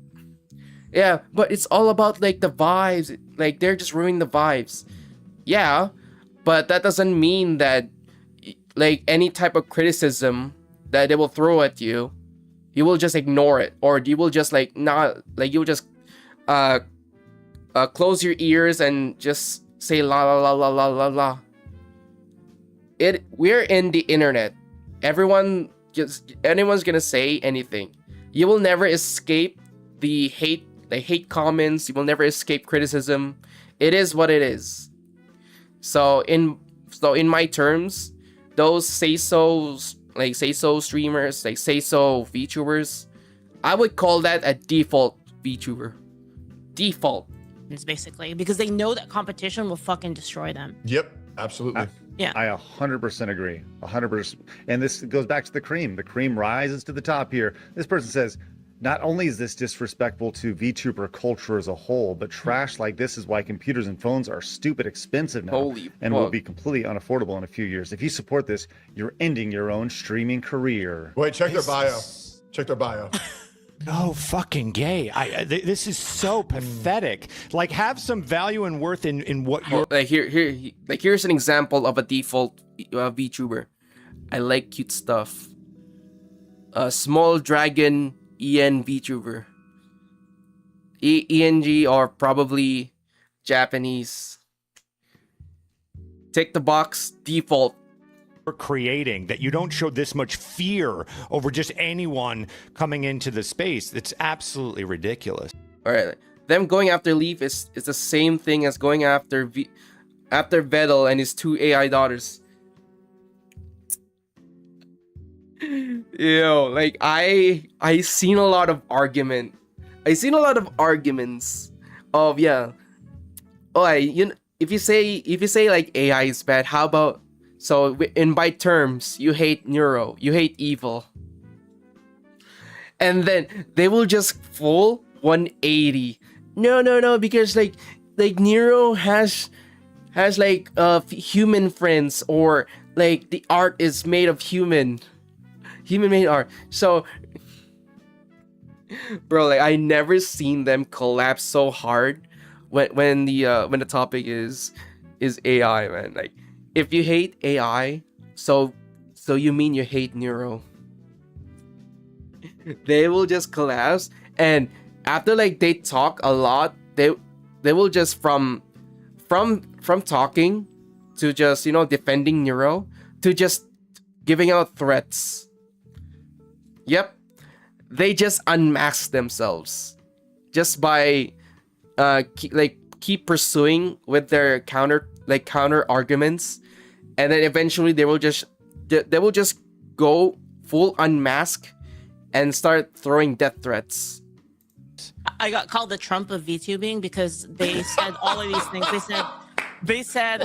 yeah, but it's all about like the vibes. Like they're just ruining the vibes. Yeah, but that doesn't mean that like any type of criticism that they will throw at you, you will just ignore it, or you will just like not like you'll just close your ears and just say la la la la la la la. We're in the internet. Anyone's gonna say anything. You will never escape the hate comments. You will never escape criticism. It is what it is. So in my terms, those say so streamers, like say so VTubers, I would call that a default VTuber. Default. It's basically because they know that competition will fucking destroy them. Yep, absolutely. Yeah, I 100% agree. 100%. And this goes back to the cream. The cream rises to the top here. This person says, not only is this disrespectful to VTuber culture as a whole, but trash like this is why computers and phones are stupid expensive now and will be completely unaffordable in a few years. If you support this, you're ending your own streaming career. Wait, check their bio. Check their bio. No fucking gay. This is so pathetic. Like, have some value and worth in what you're. Here's an example of a default VTuber. I like cute stuff. Small Dragon EN VTuber. ENG or probably Japanese. Tick the box, default. Creating that you don't show this much fear over just anyone coming into the space. It's absolutely ridiculous. All right, them going after Leaf is the same thing as going after Vettel and his 2 AI daughters. Yo, like I seen a lot of arguments of if you say like AI is bad, how about by terms you hate Neuro, you hate evil, and then they will just full 180. No, because like Neuro has like human friends, or like the art is made of human made art. So bro, like I never seen them collapse so hard when the topic is AI, man. Like if you hate AI, so you mean you hate Neuro. They will just collapse, and after like they talk a lot, they will just from talking to just defending Neuro to just giving out threats. Yep, they just unmask themselves just by keep pursuing with their counter arguments, and then eventually they will just go full unmask and start throwing death threats. I got called the Trump of VTubing because they said all of these things. They said,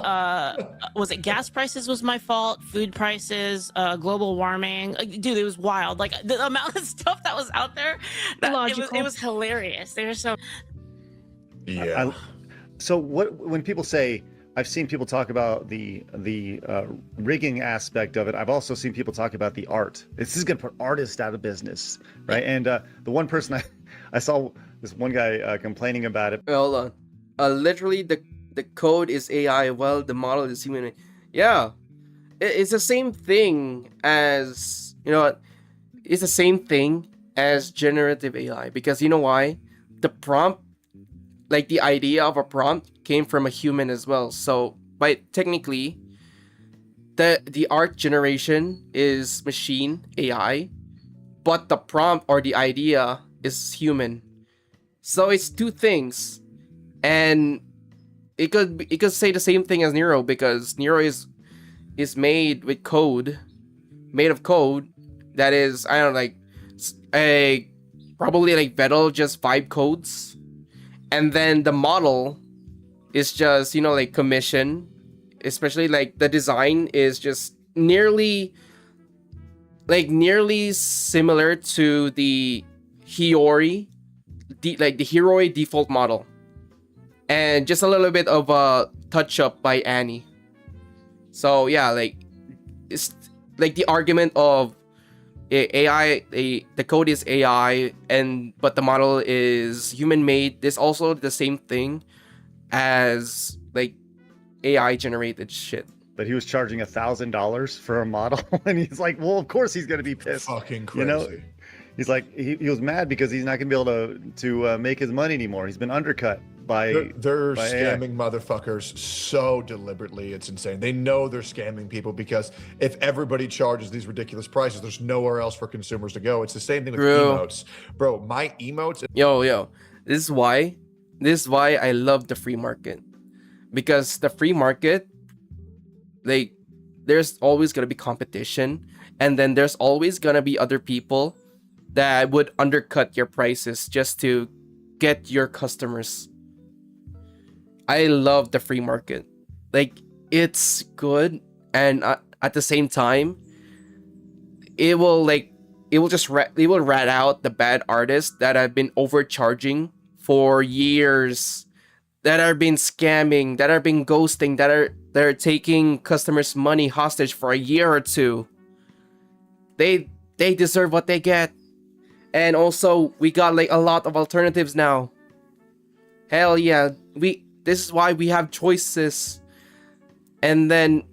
was it gas prices was my fault, food prices, global warming. Dude, it was wild. Like the amount of stuff that was out there, it was hilarious. They were so. Yeah. So when people say, I've seen people talk about the rigging aspect of it. I've also seen people talk about the art. This is going to put artists out of business, right? And the one person I saw, this one guy complaining about it. Hold on. Literally, the code is AI, well, the model is human. Yeah, it's the same thing as it's the same thing as generative AI, because you know why? The prompt, like the idea of a prompt, came from a human as well. So technically, the art generation is machine AI, but the prompt or the idea is human. So it's two things, and it could say the same thing as Neuro, because Neuro is made of code that is, I don't know, like probably like Vettel, just 5 codes, and then the model is just like commission, especially like the design is just nearly similar to the Hiyori, the Hiyori default model, and just a little bit of a touch up by Annie. So yeah, like it's like the argument of AI, the code is AI, but the model is human made. There's also the same thing as like AI generated shit. But he was charging $1,000 for a model, and he's like, well, of course he's gonna be pissed. Fucking crazy. You know, he's like, he was mad because he's not gonna be able to make his money anymore. He's been undercut by they're by scamming motherfuckers so deliberately, it's insane. They know they're scamming people because if everybody charges these ridiculous prices, there's nowhere else for consumers to go. It's the same thing with emotes, bro. My emotes. Yo, this is why I love the free market, because the free market, like, there's always gonna be competition, and then there's always gonna be other people that would undercut your prices just to get your customers. I love the free market. Like, it's good, and at the same time, it will rat out the bad artists that have been overcharging for years, that are been scamming, that are been ghosting, that are taking customers' money hostage for a year or two. They deserve what they get. And also, we got like a lot of alternatives now. Hell yeah, this is why we have choices. And then,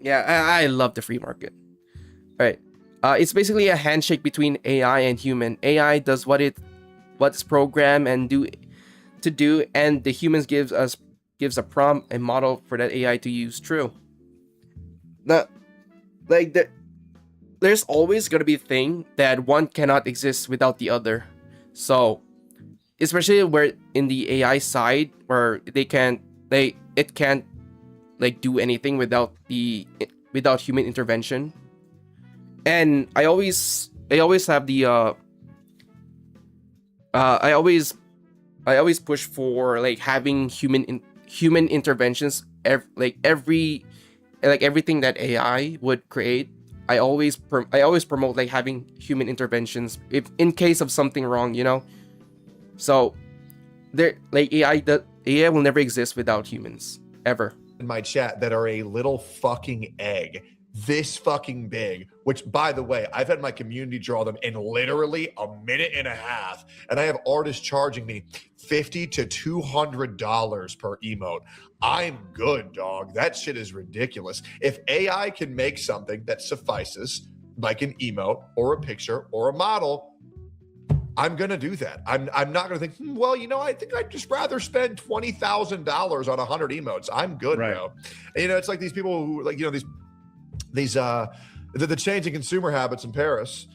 yeah, I love the free market. Right. It's basically a handshake between AI and human. AI does what's programmed and do, and the humans gives a prompt and model for that AI to use. True. There's always gonna be a thing that one cannot exist without the other. So, especially where in the AI side, where it can't like do anything without human intervention. And I always have the I always push for like having human interventions. Everything that AI would create, I always promote like having human interventions if in case of something wrong, you know. So there, like, AI will never exist without humans, ever. In my chat that are a little fucking egg, this fucking big, which, by the way, I've had my community draw them in literally a minute and a half, and I have artists charging me $50 to $200 per emote. I'm good, dog. That shit is ridiculous. If AI can make something that suffices, like an emote or a picture or a model, I'm gonna do that. I'm not gonna think, well, you know, I think I'd just rather spend $20,000 on 100 emotes. I'm good, bro. And, you know, it's like these people who, like, you know, the changing consumer habits in Paris.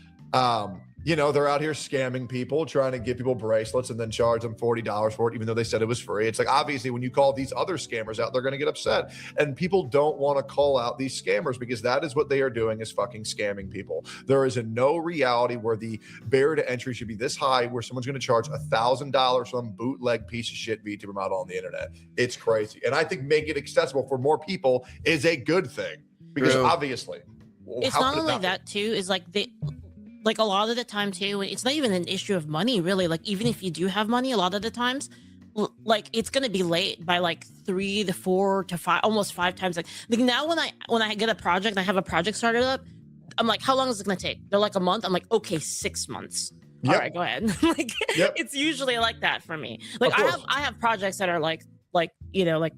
You know, they're out here scamming people, trying to give people bracelets and then charge them $40 for it, even though they said it was free. It's like, obviously, when you call these other scammers out, they're going to get upset. And people don't want to call out these scammers because that is what they are doing, is fucking scamming people. There is no reality where the barrier to entry should be this high, where someone's going to charge $1,000 for some bootleg piece of shit VTuber model on the internet. It's crazy. And I think making it accessible for more people is a good thing, because obviously, it's not only that too, is like like a lot of the time too, it's not even an issue of money, really. Like, even if you do have money, a lot of the times, like, it's gonna be late by like 3 to 4 to 5, almost 5 times. Like now when I get a project, I have a project started up, I'm like, how long is it gonna take? They're like, a month. I'm like, okay, 6 months. All right, go ahead. Like, it's usually like that for me. Like, I have projects that are like you know, like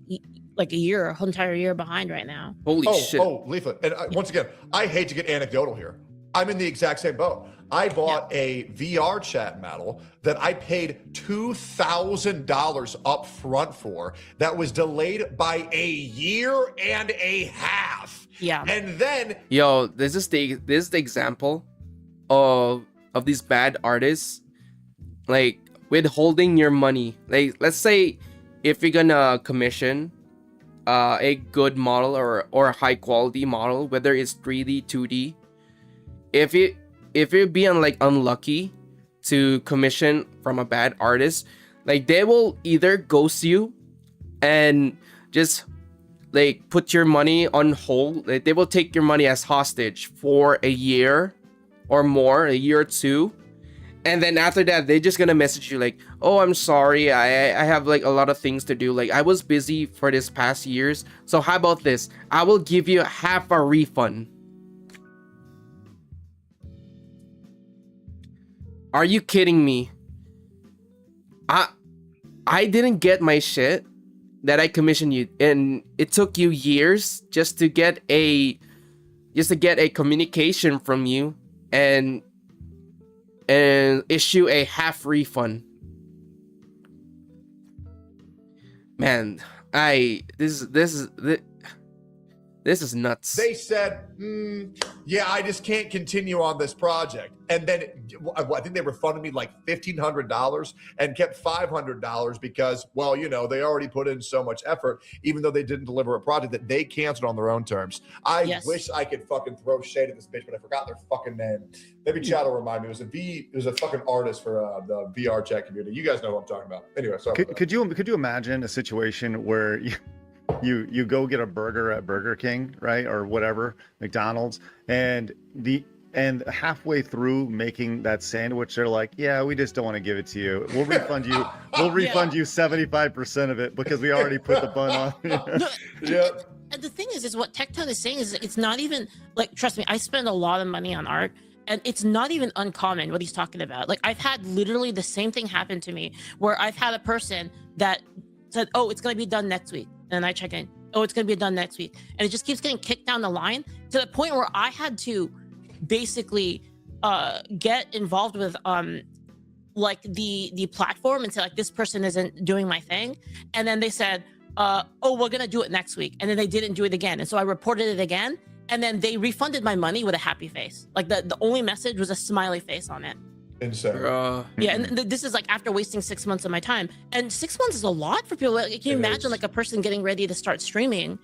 a year, a whole entire year behind right now. Holy shit. Oh, Leaflet. And once again, I hate to get anecdotal here. I'm in the exact same boat. I bought a VR chat model that I paid $2,000 up front for, that was delayed by a year and a half. Yeah. And then, yo, this is the example of these bad artists, like, withholding your money. Like, let's say if you're gonna commission a good model or a high quality model, whether it's 3D, 2D, if you're being like unlucky to commission from a bad artist, like, they will either ghost you and just like put your money on hold. Like, they will take your money as hostage for a year or more, a year or two. And then after that, they're just gonna message you like, oh, I'm sorry, I have like a lot of things to do. Like, I was busy for this past years. So how about this? I will give you half a refund. Are you kidding me? I didn't get my shit that I commissioned you, and it took you years just to get a communication from you and issue a half refund. Man, this is nuts. They said, yeah, I just can't continue on this project. And then I think they refunded me like $1,500 and kept $500 because, well, you know, they already put in so much effort, even though they didn't deliver a project that they canceled on their own terms. I wish I could fucking throw shade at this bitch, but I forgot their fucking name. Maybe Chad will remind me. It was a fucking artist for the VR chat community. You guys know what I'm talking about. Anyway, sorry. Could you imagine a situation where you go get a burger at Burger King, right, or whatever, McDonald's, and halfway through making that sandwich, they're like, "Yeah, we just don't want to give it to you. We'll refund you. We'll refund you 75% of it because we already put the bun on." Yeah. And the thing is what Tecton is saying is it's not even like, trust me, I spend a lot of money on art. And it's not even uncommon what he's talking about. Like, I've had literally the same thing happen to me where I've had a person that said, "Oh, it's going to be done next week." And I check in, "Oh, it's going to be done next week." And it just keeps getting kicked down the line to the point where I had to basically get involved with like the platform and say, like, this person isn't doing my thing. And then they said, "Oh, we're going to do it next week." And then they didn't do it again. And so I reported it again. And then they refunded my money with a happy face. Like the only message was a smiley face on it. Insane. Yeah, and this is like after wasting 6 months of my time. And 6 months is a lot for people. Like, can you imagine like a person getting ready to start streaming?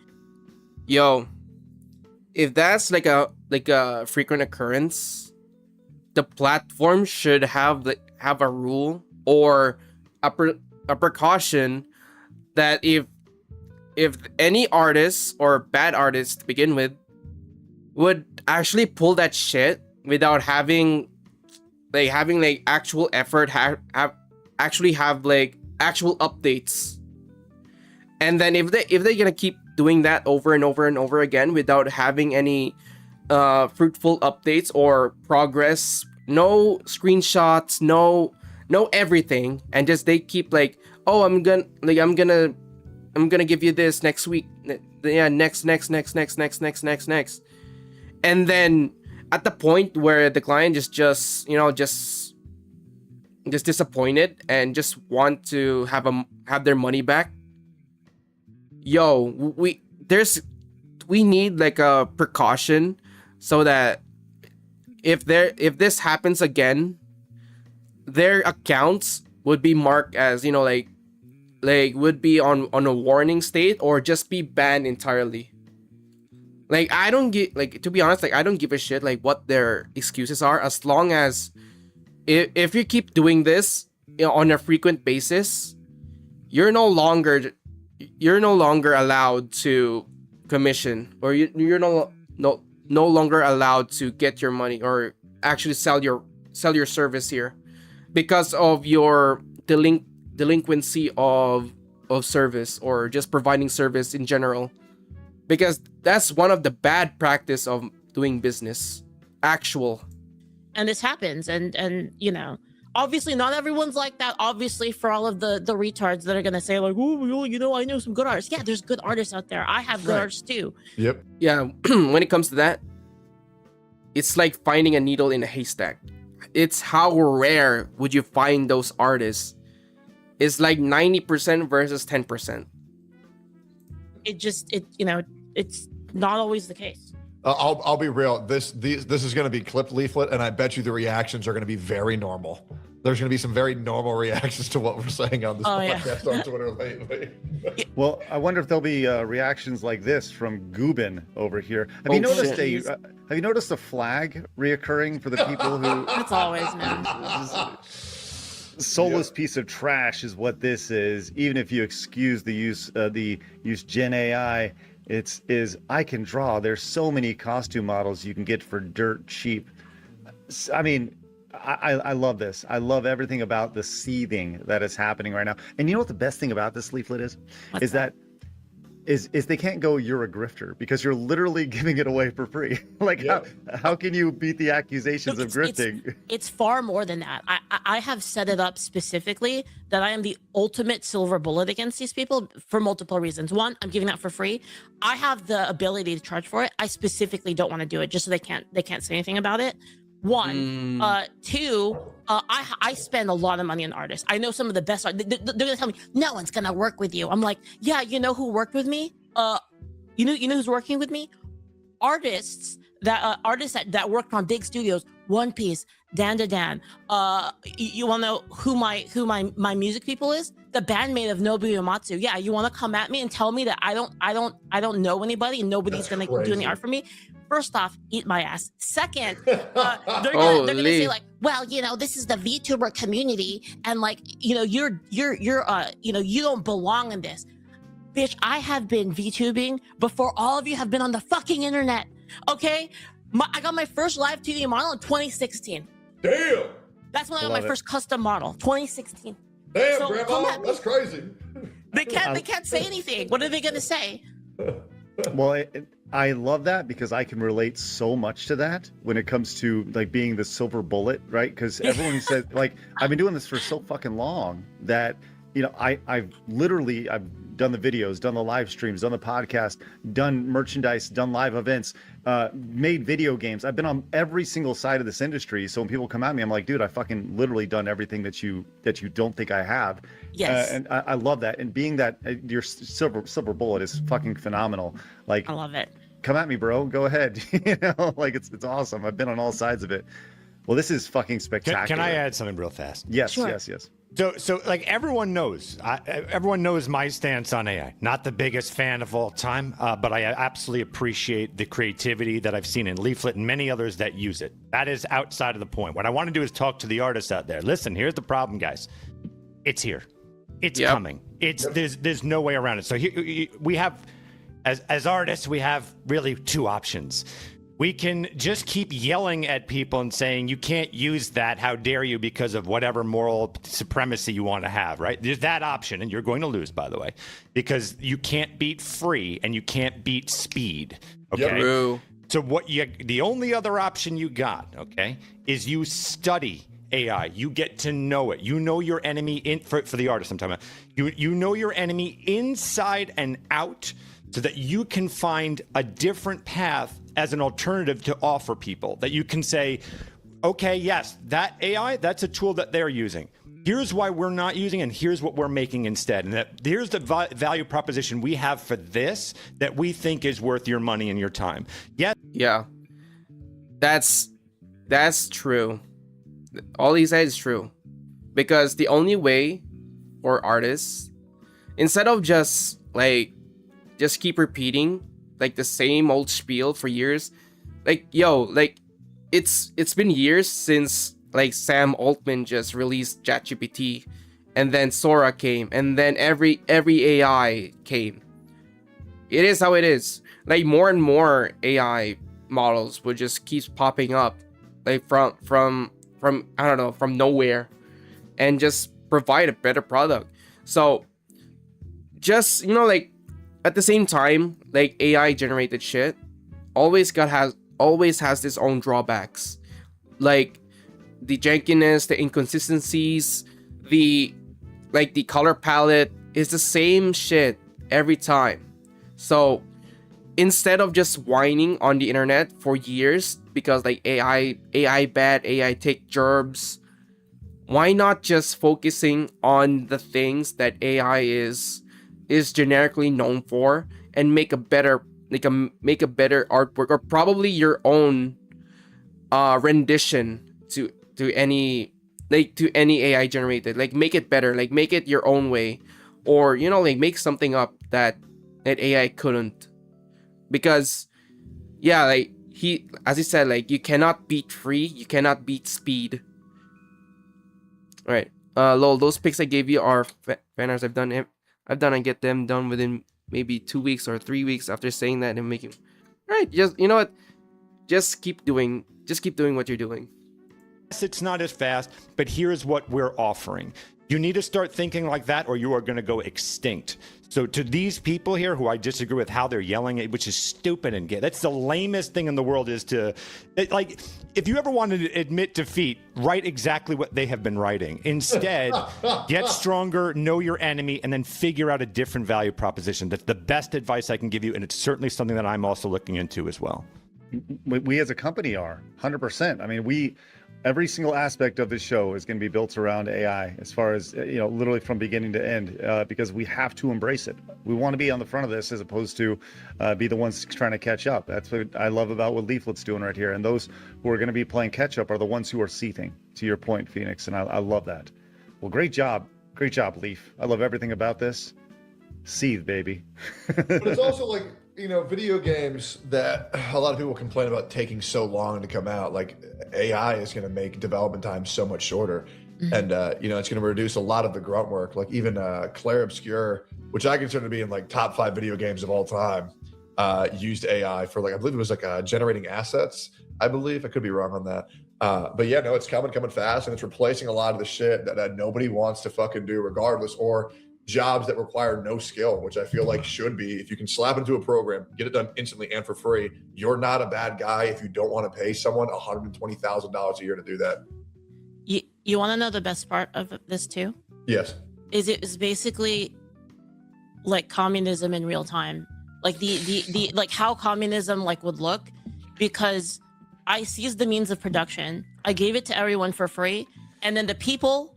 Yo, if that's like a frequent occurrence, the platform should have a rule or a precaution that if any artist or bad artist to begin with would actually pull that shit without having actual effort, have actual updates. And then if they're gonna keep doing that over and over and over again without having any fruitful updates or progress, no screenshots, no everything, and just they keep like, "Oh, I'm gonna give you this next week." Yeah, next. And then at the point where the client just disappointed and just want to have their money back. Yo, we need like a precaution so that if this happens again, their accounts would be marked as, like would be on a warning state or just be banned entirely. Like, I don't get, like, to be honest, like, I don't give a shit like what their excuses are, as long as if you keep doing this on a frequent basis, you're no longer allowed to commission, or you're no longer allowed to get your money or actually sell your service here because of your delinquency of service or just providing service in general. Because that's one of the bad practice of doing business. Actual. And this happens, and obviously not everyone's like that. Obviously, for all of the retards that are gonna say like, "Oh, I know some good artists." Yeah, there's good artists out there. I have good artists too. Yep. Yeah, when it comes to that, it's like finding a needle in a haystack. It's how rare would you find those artists. It's like 90% versus 10%. It's not always the case. I'll be real. This is going to be clipped leaflet, and I bet you the reactions are going to be very normal. There's going to be some very normal reactions to what we're saying on this podcast on Twitter lately. Well, I wonder if there'll be reactions like this from Goobin over here. Have you noticed a flag reoccurring for the people who? It's always, man. Soulless piece of trash is what this is. Even if you excuse the use Gen AI, I can draw. There's so many costume models you can get for dirt cheap. I mean, I love this. I love everything about the seething that is happening right now. And you know what the best thing about this leaflet is? Is that is they can't go, you're a grifter, because you're literally giving it away for free. Like, how can you beat the accusations of grifting? It's far more than that. I have set it up specifically that I am the ultimate silver bullet against these people for multiple reasons. One, I'm giving that for free. I have the ability to charge for it. I specifically don't want to do it just so they can't say anything about it. One, two, I spend a lot of money on artists. I know some of the best art. They're gonna tell me no one's gonna work with you. I'm like, yeah, you know who worked with me? You know who's working with me? Artists that worked on big studios. One Piece, Dan to Dan. You wanna know who my music people is? The bandmate of Nobuo Uematsu. Yeah, you wanna come at me and tell me that I don't know anybody and nobody's gonna do any art for me? First off, eat my ass. Second, they're gonna say like, well, you know, this is the VTuber community, and like, you know, you're you don't belong in this. Bitch, I have been VTubing before all of you have been on the fucking internet. Okay, I got my first live TV model in 2016. Damn. That's when I got my first custom model, 2016. Damn, So, Grandma, that's crazy. They can't say anything. What are they gonna say? Well, I love that because I can relate so much to that when it comes to like being the silver bullet, right? Because everyone says, like, I've been doing this for so fucking long that, you know, I've done the videos, done the live streams, done the podcast, done merchandise, done live events, made video games. I've been on every single side of this industry. So when people come at me, I'm like, dude, I fucking literally done everything that you don't think I have. Yes. And I love that. And being that your silver bullet is fucking phenomenal. Like, I love it. Come at me, bro. Go ahead. You know, like it's awesome. I've been on all sides of it. Well, this is fucking spectacular. Can I add something real fast? Yes, Sure. yes. So like everyone knows my stance on AI. Not the biggest fan of all time, but I absolutely appreciate the creativity that I've seen in Leaflet and many others that use it. That is outside of the point. What I want to do is talk to the artists out there. Listen, here's the problem, guys. It's here. It's coming. There's no way around it. So here, we have, as artists, we have really two options. We can just keep yelling at people and saying, you can't use that, how dare you, because of whatever moral supremacy you want to have, right? There's that option, and you're going to lose, by the way, because you can't beat free and you can't beat speed, okay? True. So the only other option you got, okay, is you study AI. You get to know it. You know your enemy, for the artist I'm talking about, you know your enemy inside and out so that you can find a different path as an alternative to offer people, that you can say, okay, yes, that AI, that's a tool that they're using. Here's why we're not using, and here's what we're making instead. And that here's the value proposition we have for this that we think is worth your money and your time. Yeah, that's true. All he said is true, because the only way for artists, instead of just keep repeating like the same old spiel for years, it's been years since like Sam Altman just released ChatGPT, and then Sora came, and then every AI came. It is how it is. Like more and more AI models would just keep popping up, like from I don't know, from nowhere, and just provide a better product. So just, you know, like at the same time, like AI generated shit always has its own drawbacks, like the jankiness, the inconsistencies, the color palette is the same shit every time. So instead of just whining on the internet for years because like AI bad, AI take gerbs, why not just focusing on the things that AI is generically known for, and make a better artwork, or probably your own rendition to any AI generated, like make it better, like make it your own way, or you know, like make something up that AI couldn't. Because yeah, like as he said, like you cannot beat free, you cannot beat speed. All right, lol, those pics I gave you are fan arts I've done. I get them done within maybe 2 weeks or 3 weeks after saying that and making. All right, just, you know what? Just keep doing what you're doing. Yes, it's not as fast, but here's what we're offering. You need to start thinking like that, or you are going to go extinct. So to these people here who I disagree with how they're yelling at, which is stupid and gay, that's the lamest thing in the world is to, like, if you ever wanted to admit defeat, write exactly what they have been writing. Instead, get stronger, know your enemy, and then figure out a different value proposition. That's the best advice I can give you, and it's certainly something that I'm also looking into as well. We as a company are 100%. I mean, every single aspect of this show is going to be built around AI, as far as, literally from beginning to end, because we have to embrace it. We want to be on the front of this as opposed to be the ones trying to catch up. That's what I love about what Leaflet's doing right here. And those who are going to be playing catch up are the ones who are seething, to your point, Phoenix. And I love that. Well, great job. Great job, Leaf. I love everything about this. Seethe, baby. But it's also like, video games that a lot of people complain about taking so long to come out. Like AI is going to make development time so much shorter. And, it's going to reduce a lot of the grunt work. Like even Claire Obscure, which I consider to be in like top 5 video games of all time, used AI for I believe it was generating assets. I believe I could be wrong on that. But yeah, no, it's coming fast, and it's replacing a lot of the shit that nobody wants to fucking do regardless, or jobs that require no skill, which I feel like should be. If you can slap into a program, get it done instantly and for free, you're not a bad guy if you don't want to pay someone $120,000 a year to do that. You want to know the best part of this too? Yes. It's basically like communism in real time. Like the like how communism would look, because I seized the means of production. I gave it to everyone for free, and then the people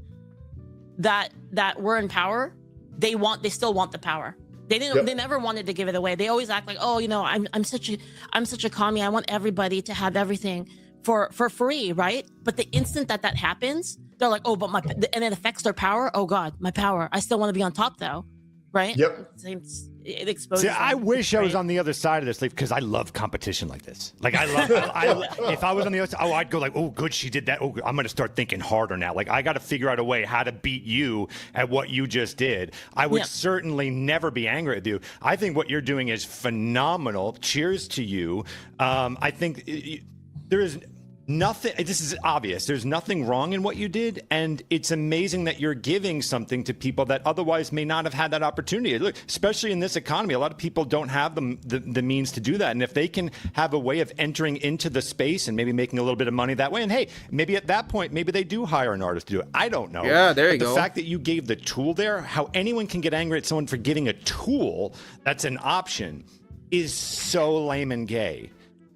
that were in power, they still want the power. They didn't. Yep. They never wanted to give it away. They always act like, oh, I'm such a commie. I want everybody to have everything for free, right? But the instant that happens, they're like, oh, but and it affects their power. Oh God, my power. I still want to be on top though, right? Yep. It exposes. See, I wish I was on the other side of this, because I love competition like this. Like if I was on the other side, I'd go like, oh, good, she did that. Oh, I'm going to start thinking harder now. Like I got to figure out a way how to beat you at what you just did. I would certainly never be angry at you. I think what you're doing is phenomenal. Cheers to you. I think there is nothing, this is obvious, there's nothing wrong in what you did, and it's amazing that you're giving something to people that otherwise may not have had that opportunity. Look, especially in this economy, a lot of people don't have the means to do that, and if they can have a way of entering into the space and maybe making a little bit of money that way, and hey, maybe at that point, maybe they do hire an artist to do it. I don't know. Yeah, there you go. The fact that you gave the tool there, how anyone can get angry at someone for giving a tool that's an option is so lame and gay.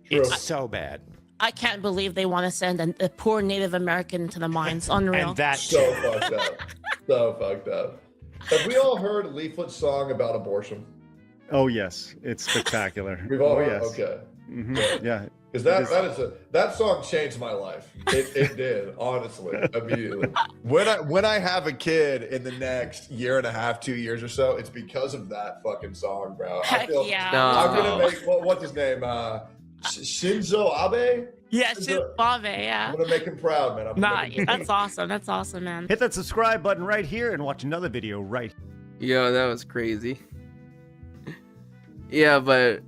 True. It's so bad. I can't believe they want to send a poor Native American into the mines. Unreal. And that so fucked up. So fucked up. Have we all heard Leaflet's song about abortion? Oh yes, it's spectacular. We've all heard. Yes. Okay. Mm-hmm. Yeah. Because that song changed my life. It did, honestly, immediately. When I have a kid in the next year and a half, 2 years or so, it's because of that fucking song, bro. Heck yeah. I'm gonna make what's his name? Shinzo Abe? Yeah, Shinzo Abe, yeah. I'm gonna make him proud, man. That's awesome. That's awesome, man. Hit that subscribe button right here and watch another video right here. Yo, that was crazy. Yeah, but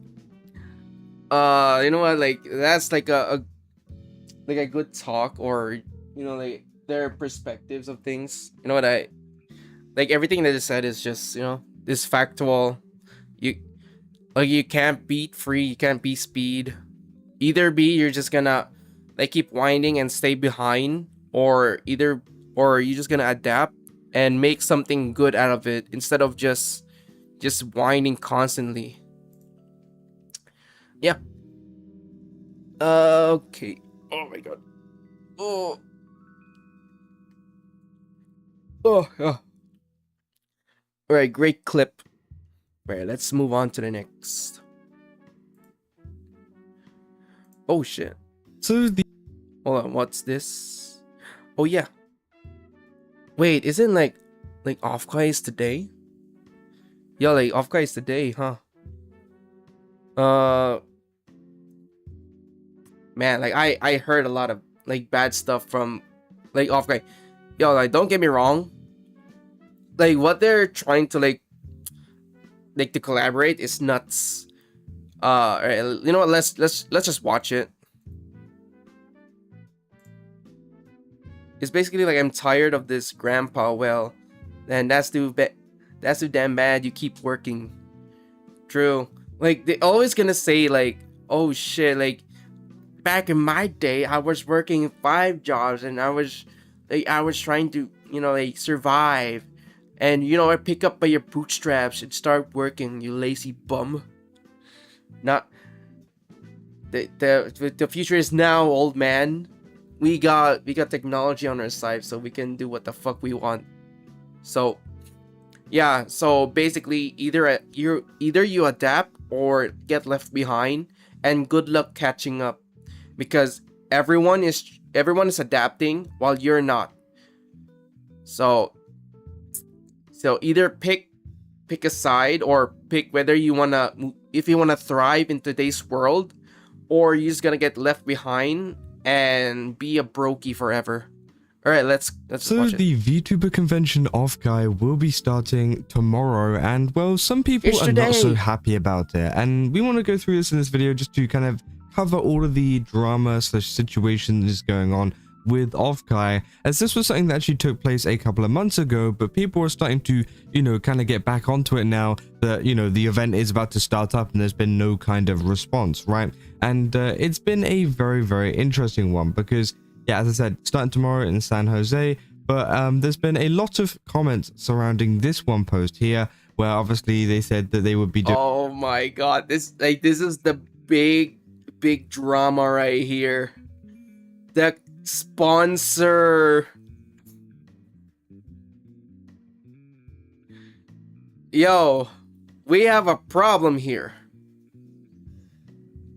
you know what, like that's like a good talk, or like their perspectives of things. You know what, I like everything that is said is just, this factual. You can't beat free, you can't beat speed. Either you're just gonna keep winding and stay behind, or you're just gonna adapt and make something good out of it instead of just winding constantly. Yeah. Okay. Oh my god. Oh. All right, great clip. Right, let's move on to the next. Oh shit. So hold on, what's this? Oh yeah. Wait, isn't like Off-Guy is today? Yeah, like Off-Guy is today, huh? Man, like I heard a lot of bad stuff from Off-Guy. Yo, like don't get me wrong. Like what they're trying to to collaborate is nuts. Alright, you know what? Let's just watch it. It's basically I'm tired of this grandpa. Well, then that's too damn bad. You keep working. True. Like they always gonna say like, oh shit, like back in my day I was working 5 jobs and I was trying to, like survive. And I pick up by your bootstraps and start working, you lazy bum. Not the future is now, old man. We got technology on our side, so we can do what the fuck we want. So yeah, so basically either you adapt or get left behind, and good luck catching up, because everyone is adapting while you're not. So either pick a side, or pick whether if you wanna thrive in today's world, or you're just gonna get left behind and be a brokey forever. All right, let's so watch it. The VTuber convention Offguy will be starting tomorrow, and well, some people are not so happy about it, and we want to go through this in this video just to kind of cover all of the drama / situations going on with Offguy, as this was something that actually took place a couple of months ago, but people are starting to kind of get back onto it now that the event is about to start up and there's been no kind of response, right? And it's been a very, very interesting one, because yeah, as I said, starting tomorrow in San Jose, but there's been a lot of comments surrounding this one post here, where obviously they said that they would be doing... Oh my god, this is the big drama right here. The sponsor. Yo, we have a problem here.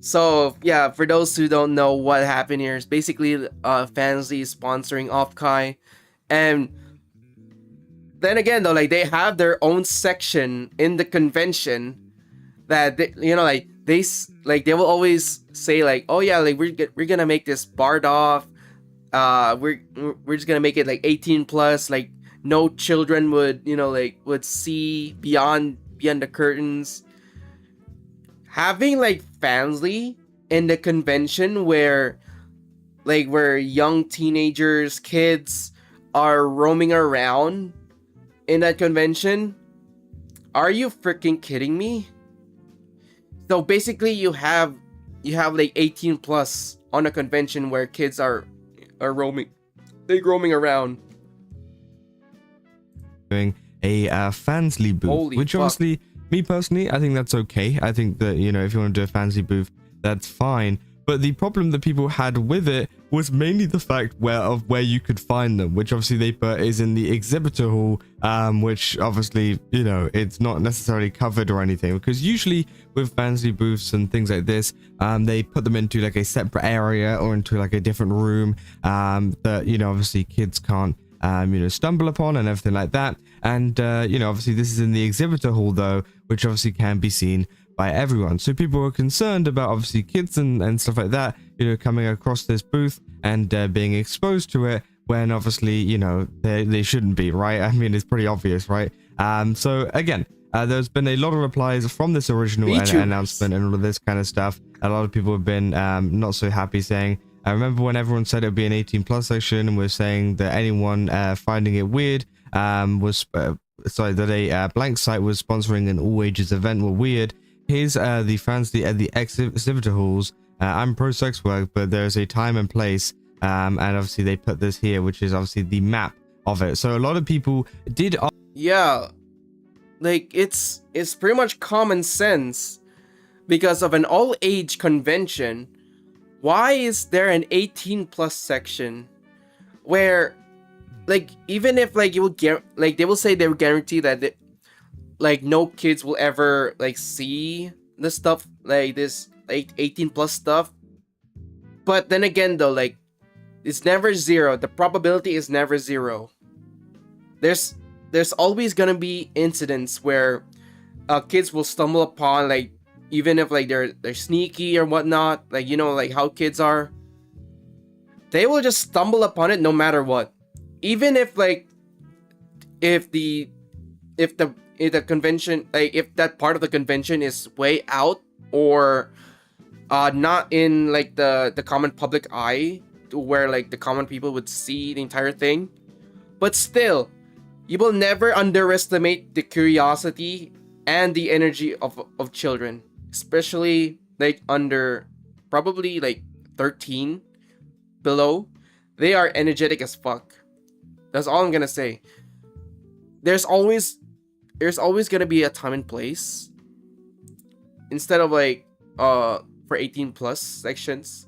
So yeah, for those who don't know what happened here, is basically Fansly is sponsoring Offguy, and then again though, like they have their own section in the convention that they, they will always say like, oh yeah, like we're gonna make this barred off, we're just gonna make it like 18 plus, like no children would would see beyond the curtains. Having like Fansly in the convention where young teenagers, kids are roaming around in that convention, are you freaking kidding me? So basically you have like 18 plus on a convention where kids are roaming around. Doing a Fansly booth. Holy which fuck. Obviously, me personally, I think that's okay. I think that, if you want to do a Fansly booth, that's fine. But the problem that people had with it was mainly the fact where you could find them, which obviously they put is in the exhibitor hall, which obviously, it's not necessarily covered or anything, because usually with Fansly booths and things like this, they put them into like a separate area or into like a different room that, obviously kids can't stumble upon and everything like that. And obviously this is in the exhibitor hall though, which obviously can be seen by everyone. So people were concerned about obviously kids and stuff like that, coming across this booth and being exposed to it, when obviously they shouldn't be, right? I mean, it's pretty obvious, right? So again, there's been a lot of replies from this original announcement and all of this kind of stuff. A lot of people have been not so happy, saying, I remember when everyone said it would be an 18 plus section, and we're saying that anyone finding it weird that a blank site was sponsoring an all ages event were weird. Here's the Fansly at the exhibitor halls. I'm pro sex work, but there's a time and place, and obviously they put this here, which is obviously the map of it. So a lot of people did. Yeah, like it's pretty much common sense, because of an all age convention. Why is there an 18 plus section where, like, even if like you will get, like they will say they will guarantee that no kids will ever like see the stuff like this, like 18 plus stuff. But then again though, like it's never zero. The probability is never zero. There's always gonna be incidents where kids will stumble upon, like, even if like they're sneaky or whatnot, like like how kids are, they will just stumble upon it no matter what. Even if like if the convention, like if that part of the convention is way out or not in like the common public eye, to where like the common people would see the entire thing, but still You will never underestimate the curiosity and the energy of children, especially like under probably like 13 below. They are energetic as fuck. That's all I'm gonna say. There's always gonna be a time and place instead of like for 18 plus sections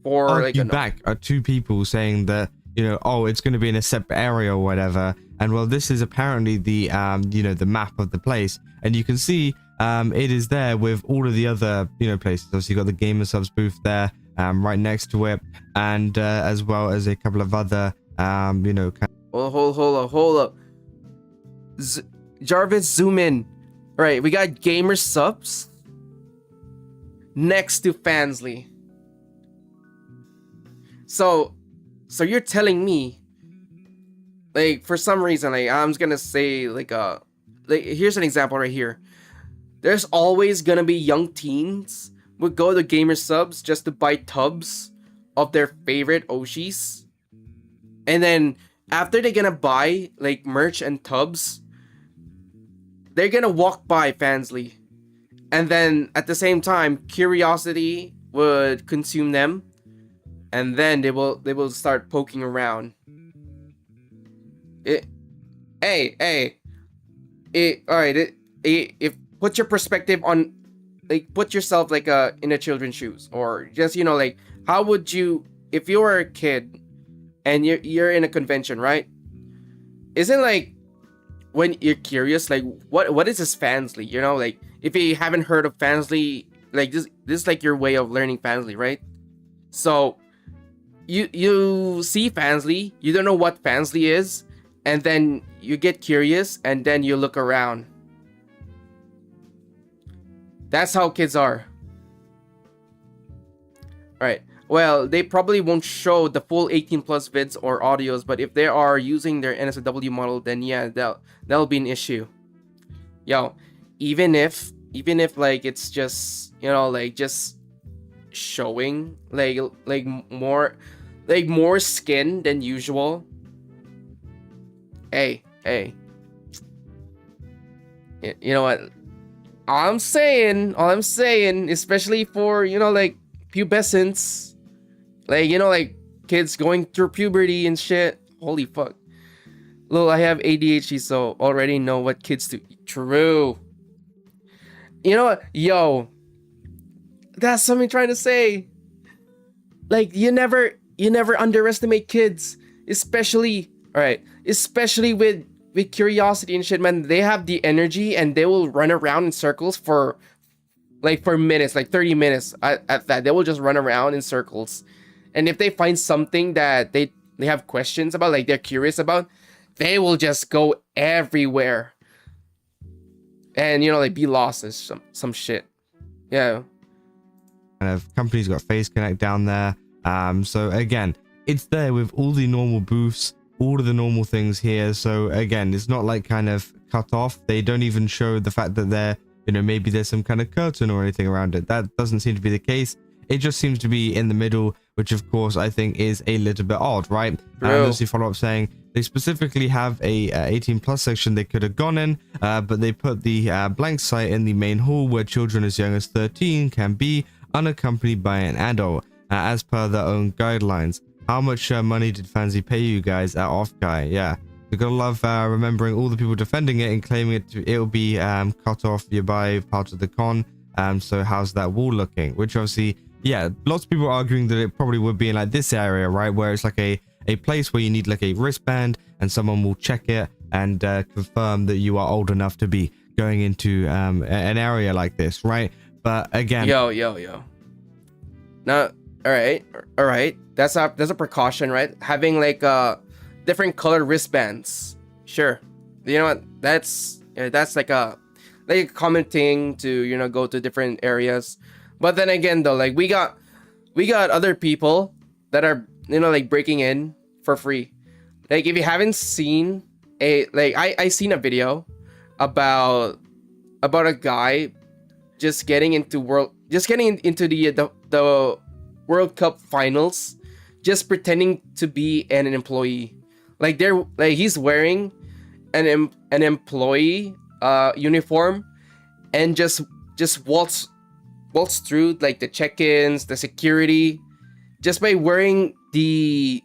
or like argue back are two people saying that, you know, oh, it's going to be in a separate area or whatever, and well, this is apparently the you know, the map of the place, and you can see it is there with all of the other, you know, places. Obviously, you got the Gamer Subs booth there right next to it, and as well as a couple of other you know, hold up. Jarvis, zoom in. All right, we got Gamer Subs next to Fansly. So you're telling me, like, for some reason, like, I'm just gonna say, like here's an example right here. There's always gonna be young teens would go to Gamer Subs just to buy tubs of their favorite Oshis, and then after they're gonna buy like merch and tubs, they're gonna walk by Fansly, and then at the same time, curiosity would consume them, and then they will start poking around. If put your perspective on, like, put yourself like in a children's shoes, or just, you know, like, how would you, if you were a kid and you're in a convention, right? Isn't like when you're curious, like, what is this Fansly? You know, like, if you haven't heard of Fansly, like, this is like your way of learning Fansly, right? So you see Fansly, you don't know what Fansly is, and then you get curious, and then you look around. That's how kids are. Alright, well, they probably won't show the full 18 plus vids or audios, but if they are using their NSFW model, then yeah, that'll be an issue. Yo, even if like it's just, you know, like just showing like more skin than usual. Hey, you know what? All I'm saying, especially for, you know, like pubescents, like, you know, like kids going through puberty and shit. Holy fuck. Lol, I have ADHD, so already know what kids do. True. You know what? Yo, that's something I'm trying to say. Like, you never underestimate kids, especially with curiosity and shit, man. They have the energy and they will run around in circles for minutes, like 30 minutes at that. They will just run around in circles. And if they find something that they have questions about, like they're curious about, they will just go everywhere. And, you know, like be lost as some shit. Yeah. Kind of companies got Face Connect down there. So again, it's there with all the normal booths, all of the normal things here. So again, it's not like kind of cut off. They don't even show the fact that they're, you know, maybe there's some kind of curtain or anything around it. That doesn't seem to be the case. It just seems to be in the middle, which of course I think is a little bit odd, right? And Lucy follow up saying they specifically have a 18 plus section they could have gone in, but they put the blank site in the main hall where children as young as 13 can be unaccompanied by an adult, as per their own guidelines. How much money did Fansly pay you guys at Off Guy? Yeah, we gotta love remembering all the people defending it and claiming it'll be cut off by part of the con. So how's that wall looking? Which obviously, yeah, lots of people are arguing that it probably would be in like this area, right, where it's like a place where you need like a wristband and someone will check it and confirm that you are old enough to be going into an area like this, right? But again, yo. No, all right. That's a precaution, right? Having like different colored wristbands. Sure. You know what? That's like a common thing to, you know, go to different areas. But then again, though, like we got other people that are, you know, like breaking in for free. Like if you haven't seen I seen a video about a guy just getting into the World Cup finals, just pretending to be an employee. Like he's wearing an employee uniform and just waltz through like the check-ins, the security, just by wearing the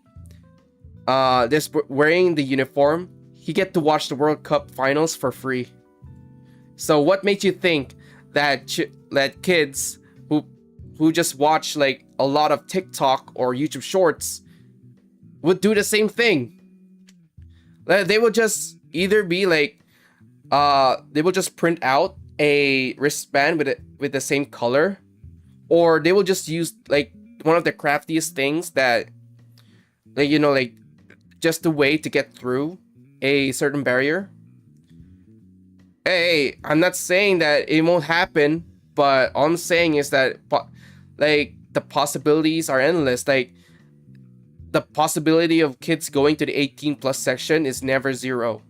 uniform. He get to watch the World Cup finals for free. So what makes you think that kids who just watch like a lot of TikTok or YouTube shorts would do the same thing? They will just either be like, they will just print out a wristband with the same color, or they will just use like one of the craftiest things that, like, you know, like just a way to get through a certain barrier. Hey, I'm not saying that it won't happen, but all I'm saying is that like the possibilities are endless. Like the possibility of kids going to the 18 plus section is never zero.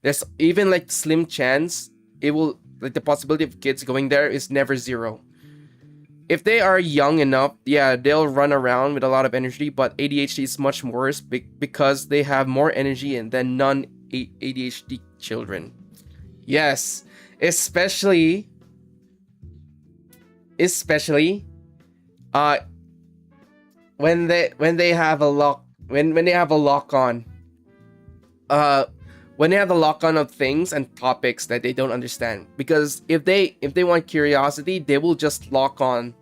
There's even like slim chance it will, like the possibility of kids going there is never zero. If they are young enough, yeah, they'll run around with a lot of energy, but ADHD is much worse because they have more energy than non-ADHD children. Yes, especially when they have a lock on. When they have the lock on of things and topics that they don't understand. Because if they want curiosity, they will just lock on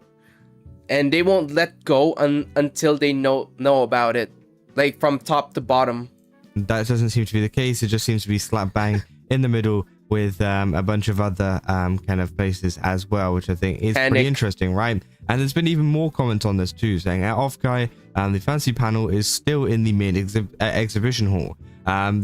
and they won't let go until they know about it, like from top to bottom. That doesn't seem to be the case. It just seems to be slap bang in the middle with a bunch of other kind of places as well, which I think is pretty interesting, right? And there's been even more comments on this too, saying at Off-Guy, the fancy panel is still in the main exhibition hall.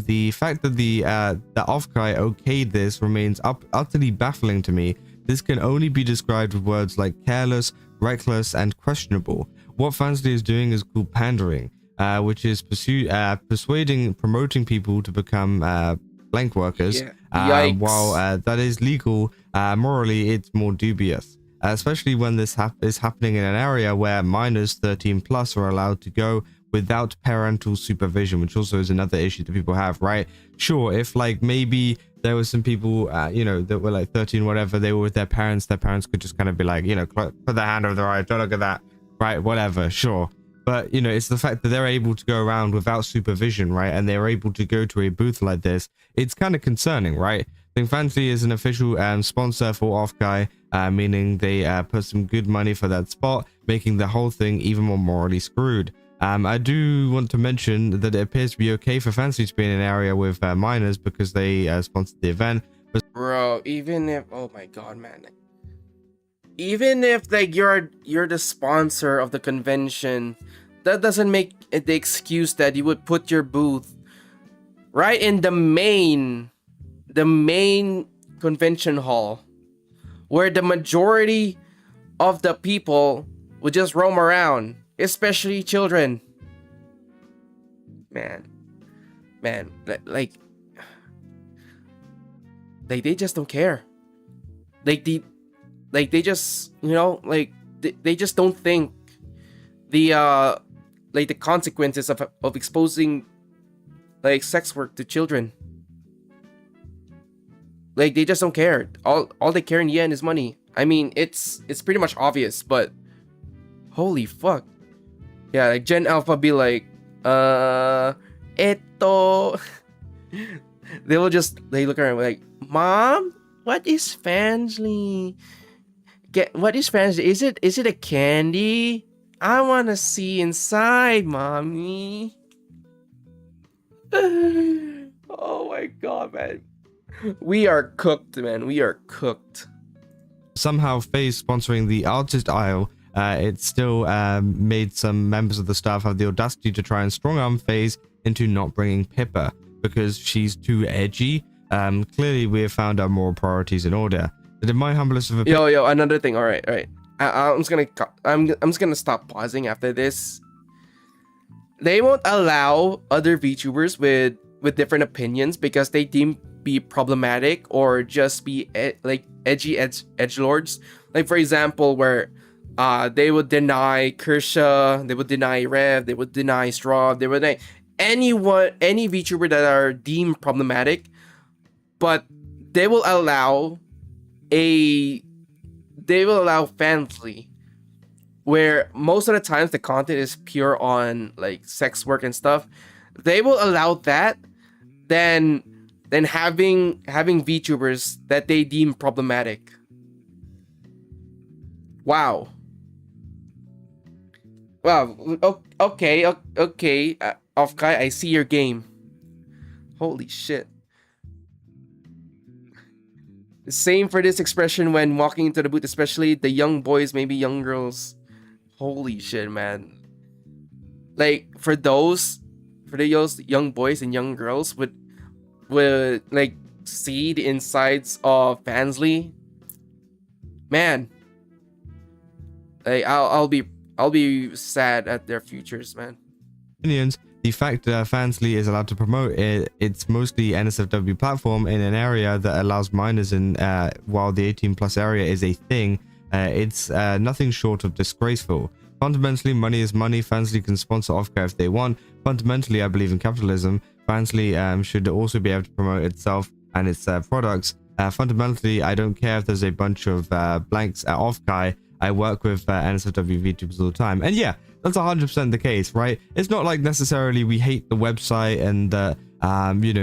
The fact that the Off-Guy okayed this remains utterly baffling to me. This can only be described with words like careless, reckless, and questionable. What Fansly is doing is called pandering, which is promoting people to become blank workers. While that is legal, morally it's more dubious. Especially when this is happening in an area where minors 13 plus are allowed to go without parental supervision, which also is another issue that people have, right? Sure, if like maybe there were some people, you know, that were like 13, whatever, they were with their parents could just kind of be like, you know, put their hand over their eye, don't look at that, right? Whatever, sure. But, you know, it's the fact that they're able to go around without supervision, right? And they're able to go to a booth like this. It's kind of concerning, right? I think Fansly is an official sponsor for Off-Guy, meaning they put some good money for that spot, making the whole thing even more morally screwed. I do want to mention that it appears to be okay for Fansly to be in an area with minors because they sponsored the event. Bro, even if, oh my god, man. Even if like you're the sponsor of the convention, that doesn't make it the excuse that you would put your booth right in the main convention hall, where the majority of the people would just roam around, especially children. Man, like they just don't care. They just, you know, like they just don't think the consequences of exposing like sex work to children. Like they just don't care. All they care in the end is money. I mean, it's pretty much obvious, but holy fuck. Yeah, like Gen Alpha be like, eto. They look around like, Mom, what is Fansly? What is Fansly? Is it a candy? I wanna see inside, Mommy. Oh my god, man. We are cooked, man. We are cooked. Somehow FaZe sponsoring the artist aisle, it still made some members of the staff have the audacity to try and strong arm FaZe into not bringing Pippa because she's too edgy. Clearly we have found our moral priorities in order. But in my humblest of opinion, yo, another thing. All right. I'm just gonna stop pausing after this. They won't allow other VTubers with different opinions because they deem be problematic or just be like edgy edgelords. Like for example, where they would deny Kershaw, they would deny Rev, they would deny Straw, they would deny any VTuber that are deemed problematic, but they will allow Fansly, where most of the times the content is pure on like sex work and stuff. They will allow that than having VTubers that they deem problematic. Wow. Okay. Offkai, I see your game. Holy shit. Same for this expression when walking into the booth, especially the young boys, maybe young girls. Holy shit, man. Like, for those young boys and young girls would like see the insides of Fansly. Man. Like, I'll be sad at their futures, man. Opinions. The fact that Fansly is allowed to promote its mostly NSFW platform in an area that allows minors in, while the 18+ area is a thing, it's nothing short of disgraceful. Fundamentally, money is money. Fansly can sponsor Offcar if they want. Fundamentally, I believe in capitalism. Fansly should also be able to promote itself and its products. Fundamentally, I don't care if there's a bunch of blanks at Offkai. I work with NSFW VTubers all the time. And yeah, that's 100% the case, right? It's not like necessarily we hate the website and,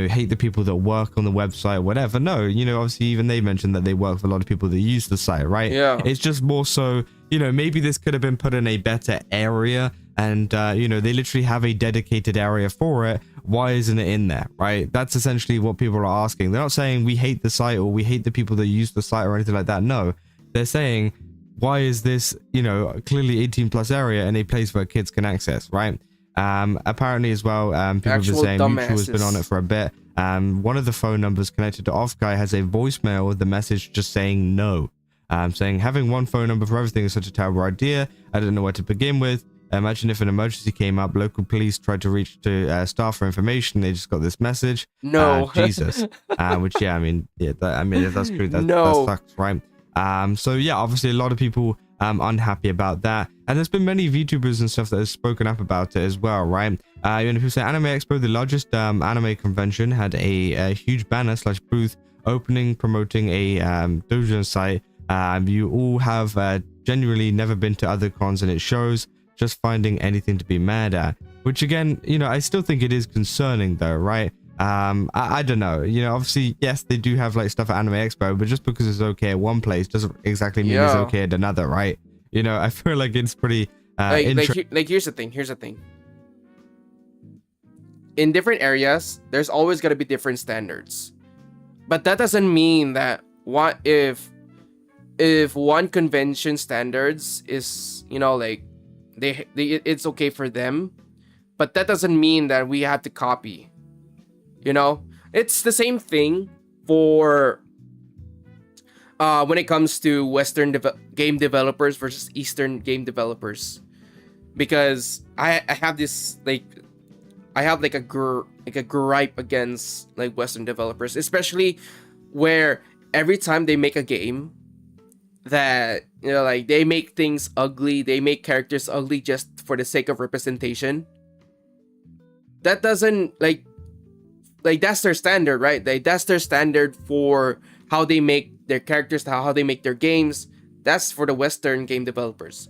hate the people that work on the website or whatever. No, obviously even they mentioned that they work with a lot of people that use the site, right? Yeah. It's just more so, maybe this could have been put in a better area and, they literally have a dedicated area for it. Why isn't it in there, right? That's essentially what people are asking. They're not saying we hate the site or we hate the people that use the site or anything like that. No, they're saying, why is this, clearly 18+ area in a place where kids can access, right? Apparently as well, people have been saying Mutual has been on it for a bit. One of the phone numbers connected to Offkai has a voicemail with the message just saying no. Saying having one phone number for everything is such a terrible idea. I don't know where to begin with. Imagine if an emergency came up, local police tried to reach to staff for information. They just got this message. No. Jesus. Which, yeah, if that's true, that sucks, right? So yeah, obviously a lot of people unhappy about that, and there's been many VTubers and stuff that have spoken up about it as well, right? People say Anime Expo, the largest anime convention, had a huge banner / booth opening promoting a dojo site. You all have genuinely never been to other cons, and it shows. Just finding anything to be mad at, which again, I still think it is concerning though, right? I don't know, obviously, yes, they do have like stuff at Anime Expo, but just because it's okay at one place doesn't exactly mean it's okay at another, right? I feel like it's pretty here's the thing. In different areas, there's always gonna be different standards, but that doesn't mean that what if one convention standards is it's okay for them, but that doesn't mean that we have to copy. It's the same thing for when it comes to Western game developers versus Eastern game developers, because I have this a gripe against like Western developers, especially where every time they make a game that they make things ugly, they make characters ugly just for the sake of representation. That doesn't like that's their standard, right? That's their standard for how they make their characters, how they make their games. That's for the Western game developers.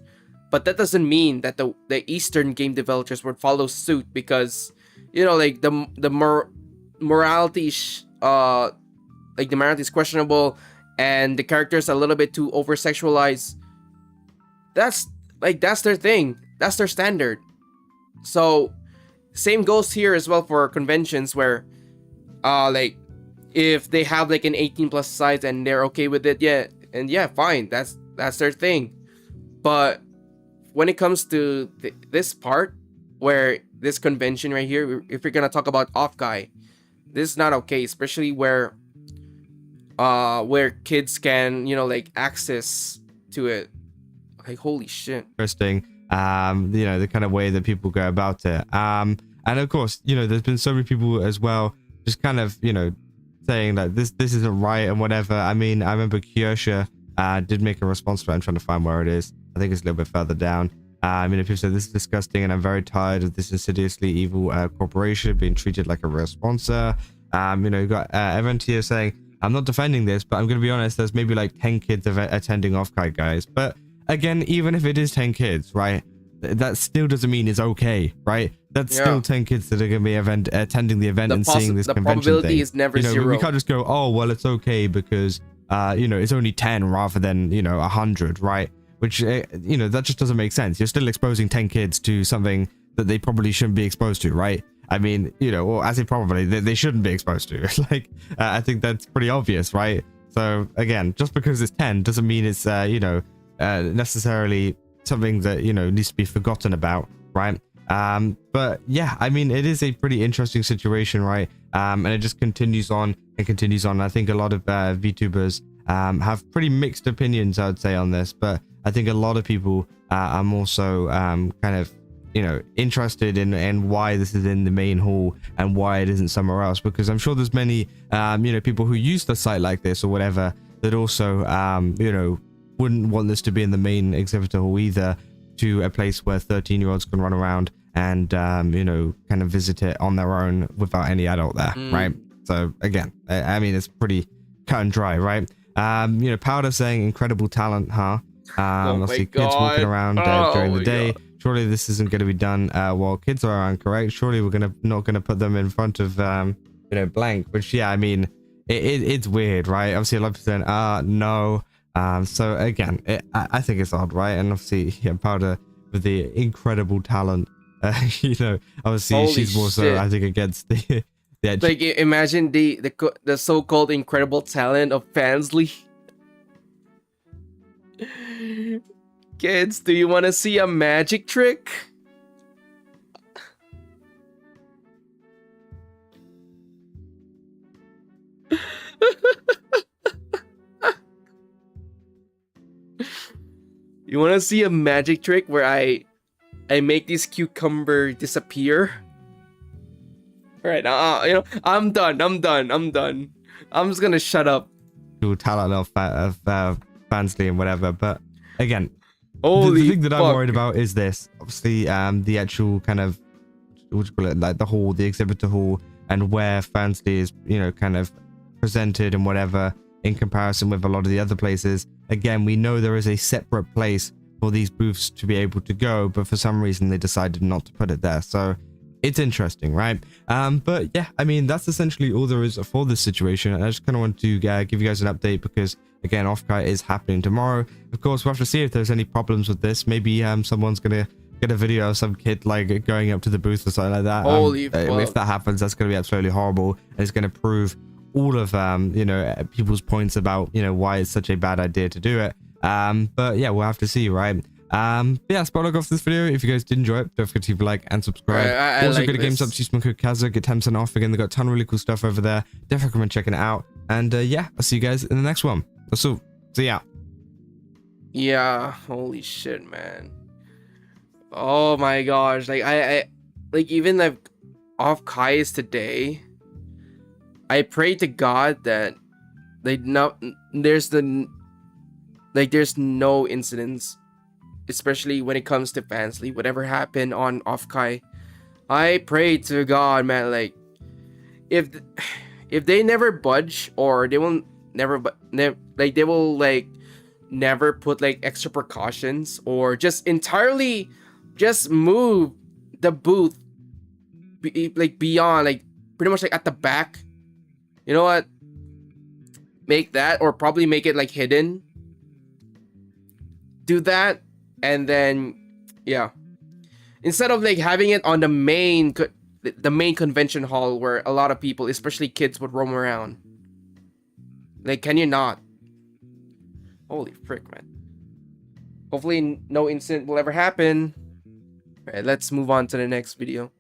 But that doesn't mean that the Eastern game developers would follow suit, because the morality is questionable and the characters a little bit too over sexualized. That's their thing. That's their standard. So same goes here as well for conventions where if they have like an 18+ size and they're okay with it, fine, that's their thing. But when it comes to this part where this convention right here, if you're gonna talk about Offkai, this is not okay, especially where kids can access to it. Like, holy shit. Interesting. The kind of way that people go about it. And of course, there's been so many people as well just kind of, saying that this isn't right and whatever. I remember Kyosha did make a response to it. I'm trying to find where it is. I think it's a little bit further down. People say this is disgusting, and I'm very tired of this insidiously evil corporation being treated like a real sponsor. You got everyone here saying, I'm not defending this, but I'm going to be honest, there's maybe like 10 kids attending Offkite, guys. But again, even if it is 10 kids, right, that still doesn't mean it's okay, right? That's still 10 kids that are going to be attending the event and seeing this convention probability thing. is never zero. zero. We can't just go, oh, well, it's okay because, it's only 10 rather than, 100, right? Which, that just doesn't make sense. You're still exposing 10 kids to something that they probably shouldn't be exposed to, right? I mean, or as in probably, they shouldn't be exposed to. I think that's pretty obvious, right? So, again, just because it's 10 doesn't mean it's, necessarily something that, needs to be forgotten about, right? But yeah, I mean, it is a pretty interesting situation, right? And it just continues on and continues on. I think a lot of VTubers have pretty mixed opinions, I would say, on this, but I think a lot of people are more so kind of interested in why this is in the main hall and why it isn't somewhere else, because I'm sure there's many people who use the site like this or whatever that also wouldn't want this to be in the main exhibitor hall either, to a place where 13-year-olds can run around and kind of visit it on their own without any adult there, right? So again, I mean, it's pretty cut and dry, right? Powder saying incredible talent, huh? Obviously kids walking around during the day. Surely this isn't going to be done while kids are around, correct? Surely we're not gonna put them in front of blank. Which, yeah, I mean, it's weird, right? Obviously, a lot of people saying, no. So again, I think it's odd, right? And obviously, Powder with the incredible talent, obviously Holy she's more so, shit. I think, against the like, imagine the so-called incredible talent of Fansly. Kids, do you want to see a magic trick? You want to see a magic trick where I make this cucumber disappear? All right, I'm done. I'm just gonna shut up. Talent of Fansly and whatever, but again, Holy the thing that I'm fuck. worried about is this. Obviously, the actual kind of, what do you call it, like the hall, the exhibitor hall, and where Fansly is, kind of presented and whatever in comparison with a lot of the other places. Again, we know there is a separate place for these booths to be able to go, but for some reason they decided not to put it there. So it's interesting, right? But yeah, I mean, that's essentially all there is for this situation. I just kind of want to give you guys an update because, again, Offkite is happening tomorrow. Of course, we'll have to see if there's any problems with this. Maybe someone's gonna get a video of some kid like going up to the booth or something like that. Holy fuck. If that happens, that's gonna be absolutely horrible, and it's gonna prove all of people's points about why it's such a bad idea to do it. But yeah, we'll have to see, right? Yeah, spoiler off this video. If you guys did enjoy it, don't forget to leave a like and subscribe. I Also, like go to this. GameStop, use my code Kazza, get 10% off. Again, they got a ton of really cool stuff over there. Definitely recommend checking it out. And yeah, I'll see you guys in the next one. That's all. See ya. Yeah, holy shit, man. Oh my gosh, like I like, even like off Kai's today, I pray to God that there's no incidents, especially when it comes to Fansly. Whatever happened on off Kai, I pray to God, man, like if they never budge, or they will never never put like extra precautions, or just entirely just move the booth beyond, like pretty much like at the back. You know what? Make that, or probably make it like hidden. Do that, and then yeah, instead of like having it on the main convention hall where a lot of people, especially kids, would roam around. Like, can you not? Holy frick, man. Hopefully no incident will ever happen. All right, let's move on to the next video.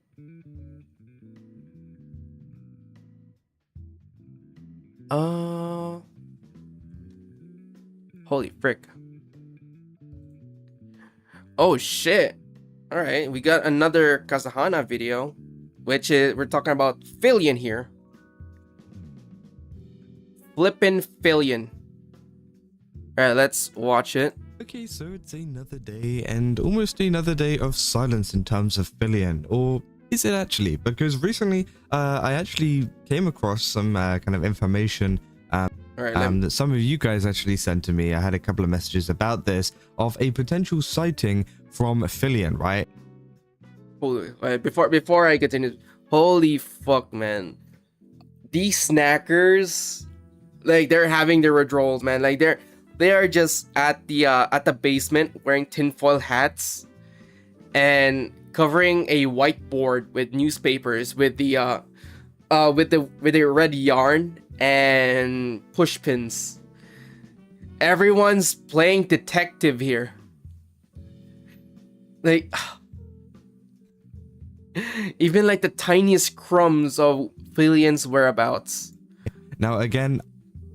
Holy frick. Oh shit. All right, we got another Kazahana video, which is, we're talking about Fillion here. Flippin' Fillion. All right, let's watch it. Okay, so it's another day and almost another day of silence in terms of Fillion, or is it actually? Because recently I actually came across some kind of information that some of you guys actually sent to me. I had a couple of messages about this, of a potential sighting from Fillion, right? Holy, before I continue, holy fuck, man. These snackers, like, they're having their withdrawals, man. Like, they are just at the basement wearing tinfoil hats and covering a whiteboard with newspapers with the red yarn and push pins. Everyone's playing detective here. Like, even like the tiniest crumbs of Fillion's whereabouts. Now again,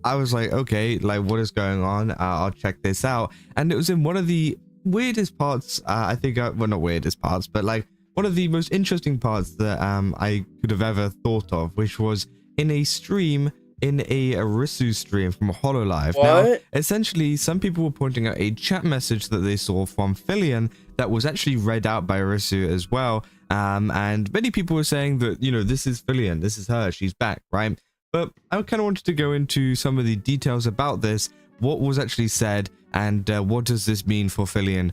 I was like, okay, like, what is going on? I'll check this out. And it was in one of the weirdest parts, well, not weirdest parts, but like one of the most interesting parts that I could have ever thought of, which was in a stream, in a Arisu stream from HoloLive. What? Now, essentially, some people were pointing out a chat message that they saw from Fillion that was actually read out by Arisu as well. And many people were saying that, you know, this is Fillion, this is her, she's back, right? But I kind of wanted to go into some of the details about this, what was actually said, and what does this mean for Fillion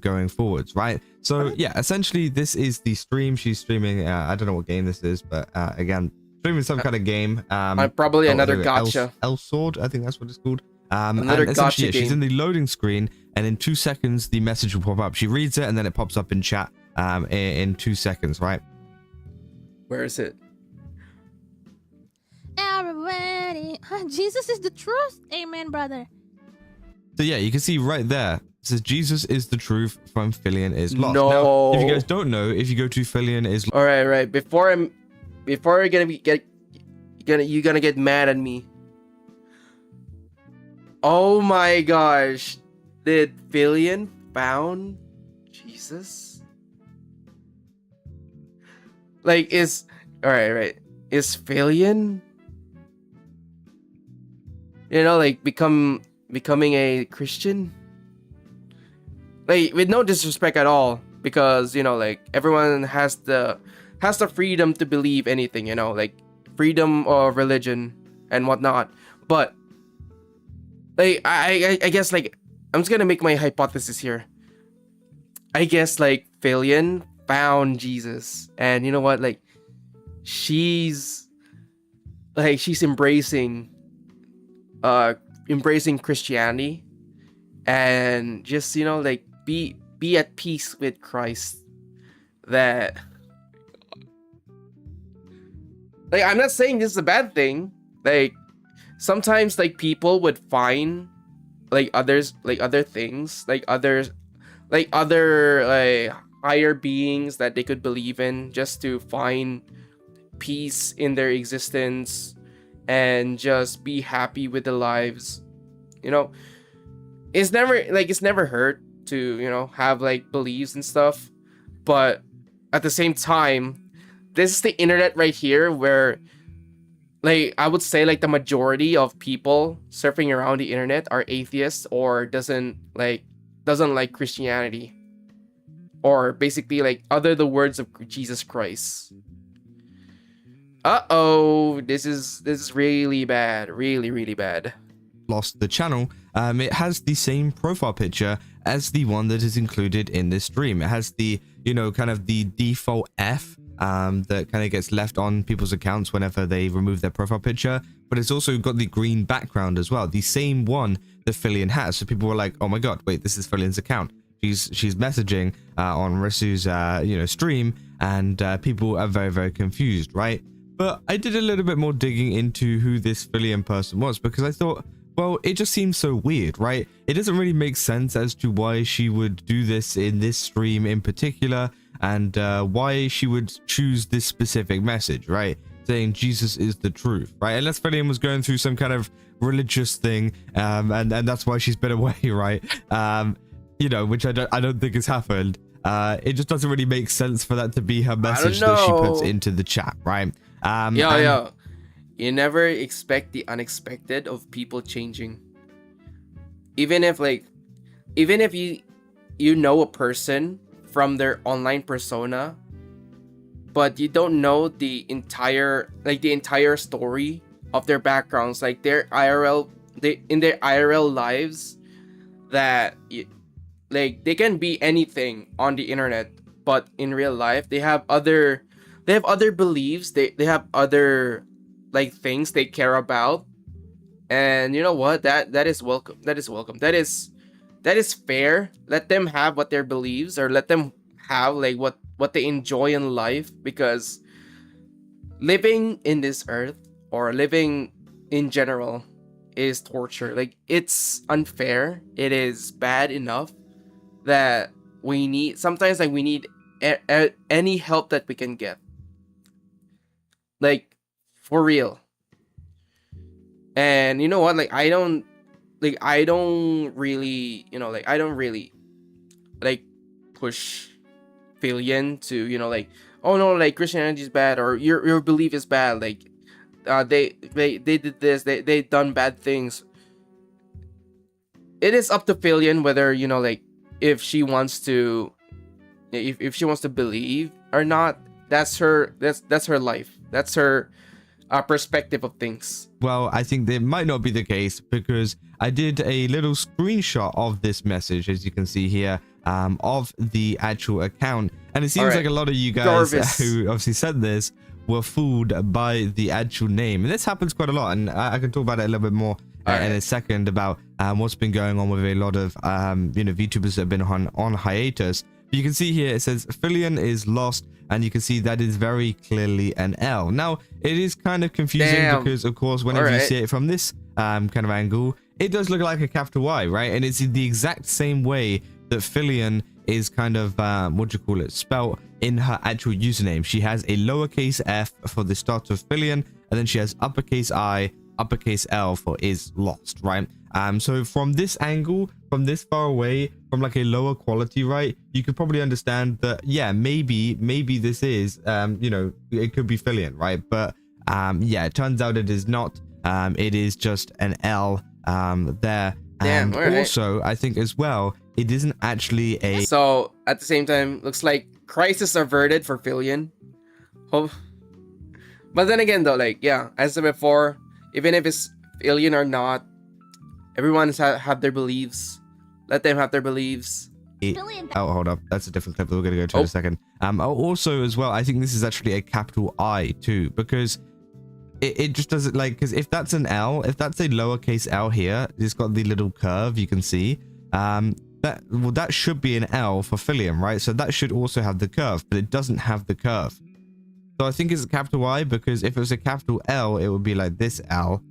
going forwards, right? So yeah, essentially this is the stream. She's streaming, I don't know what game this is, but again, streaming some kind of game. Probably another gacha. El Sword, I think that's what it's called. Another and essentially, gacha game. she's in the loading screen, and in 2 seconds the message will pop up. She reads it, and then it pops up in chat in 2 seconds, right? Where is it? Everybody, Jesus is the truth. Amen, brother. So yeah, you can see right there, it says Jesus is the truth from Fillion is lost. No. Now, if you guys don't know, if you go to Fillion is All right. Before you're gonna get mad at me. Oh my gosh, did Fillion found Jesus? Like, is Fillion, you know, like, becoming a Christian? Like, with no disrespect at all, because, you know, like, everyone has the freedom to believe anything, you know, like, freedom of religion and whatnot. But like, I guess, like, I'm just gonna make my hypothesis here. I guess, like, Fillion found Jesus, and you know what, like, she's embracing Christianity, and just, you know, like, be at peace with Christ. That, like, I'm not saying this is a bad thing. Like, sometimes, like, people would find, like, other things, like other higher beings that they could believe in, just to find peace in their existence and just be happy with their lives. You know, it's never hurt to, you know, have, like, beliefs and stuff, but at the same time, this is the internet right here, where, like, I would say, like, the majority of people surfing around the internet are atheists, or doesn't like Christianity, or basically, like, utter the words of Jesus Christ. This is really bad, really bad. lost the channel. It has the same profile picture as the one that is included in this stream. It has the, you know, kind of the default F that kind of gets left on people's accounts whenever they remove their profile picture, but it's also got the green background as well, the same one that Fillion has. So people were like, oh my god, wait, this is Fillion's account. She's messaging on Risu's stream, and people are very confused, right? But I did a little bit more digging into who this Fillion person was, because I thought, well, it just seems so weird, right? It doesn't really make sense as to why she would do this in this stream in particular, and why she would choose this specific message, right? Saying Jesus is the truth, right? Unless Fillion was going through some kind of religious thing, and that's why she's been away, right? You know, which I don't think has happened. It just doesn't really make sense for that to be her message that she puts into the chat, right? Yo, you never expect the unexpected of people changing. Even if, like, even if you know a person from their online persona, but you don't know the entire story of their backgrounds, like their IRL, in their IRL lives, that like they can be anything on the internet, but in real life they have other beliefs, they have other like things they care about. And you know what, that is welcome, that is fair. Let them have what their beliefs, or let them have like what they enjoy in life, because living in this earth, or living in general, is torture. Like, it's unfair, it is bad enough that we need sometimes, like, we need any help that we can get, like, for real. And you know what, like, I don't really, I don't really like push Philian to, like, oh no, like, Christianity is bad, or your belief is bad, like, they did this, they done bad things. It is up to Philian whether, like, if she wants to, if she wants to believe or not. That's her life, that's her perspective of things. Well, I think that might not be the case, because I did a little screenshot of this message, as you can see here, of the actual account, and it seems like a lot of you guys who obviously said this were fooled by the actual name, and this happens quite a lot, and I can talk about it a little bit more in a second about what's been going on with a lot of VTubers that have been on hiatus. You can see here it says Philian is lost, and you can see that is very clearly an L. Now, it is kind of confusing because, of course, whenever you see it from this kind of angle, it does look like a capital Y, right? And it's the exact same way that Philian is kind of, spelt in her actual username. She has a lowercase f for the start of Philian, and then she has uppercase I, uppercase L for is lost, right? So from this angle, from this far away, from like a lower quality, right, you could probably understand that, yeah, maybe this is, it could be Philian, right? But yeah, it turns out it is not. It is just an L there. And also, I think as well, it isn't actually a... So, at the same time, looks like crisis averted for Philian. But then again, though, like, yeah, as I said before, even if it's Philian or not, everyone have their beliefs. Let them have their beliefs. Oh, hold up. That's a different clip that we're going to go to in a second. Also, as well, I think this is actually a capital I, too, because it just doesn't, like, because if that's an L, if that's a lowercase L here, it's got the little curve you can see, that should be an L for Philian, right? So that should also have the curve, but it doesn't have the curve. So I think it's a capital Y, because if it was a capital L, it would be like this L.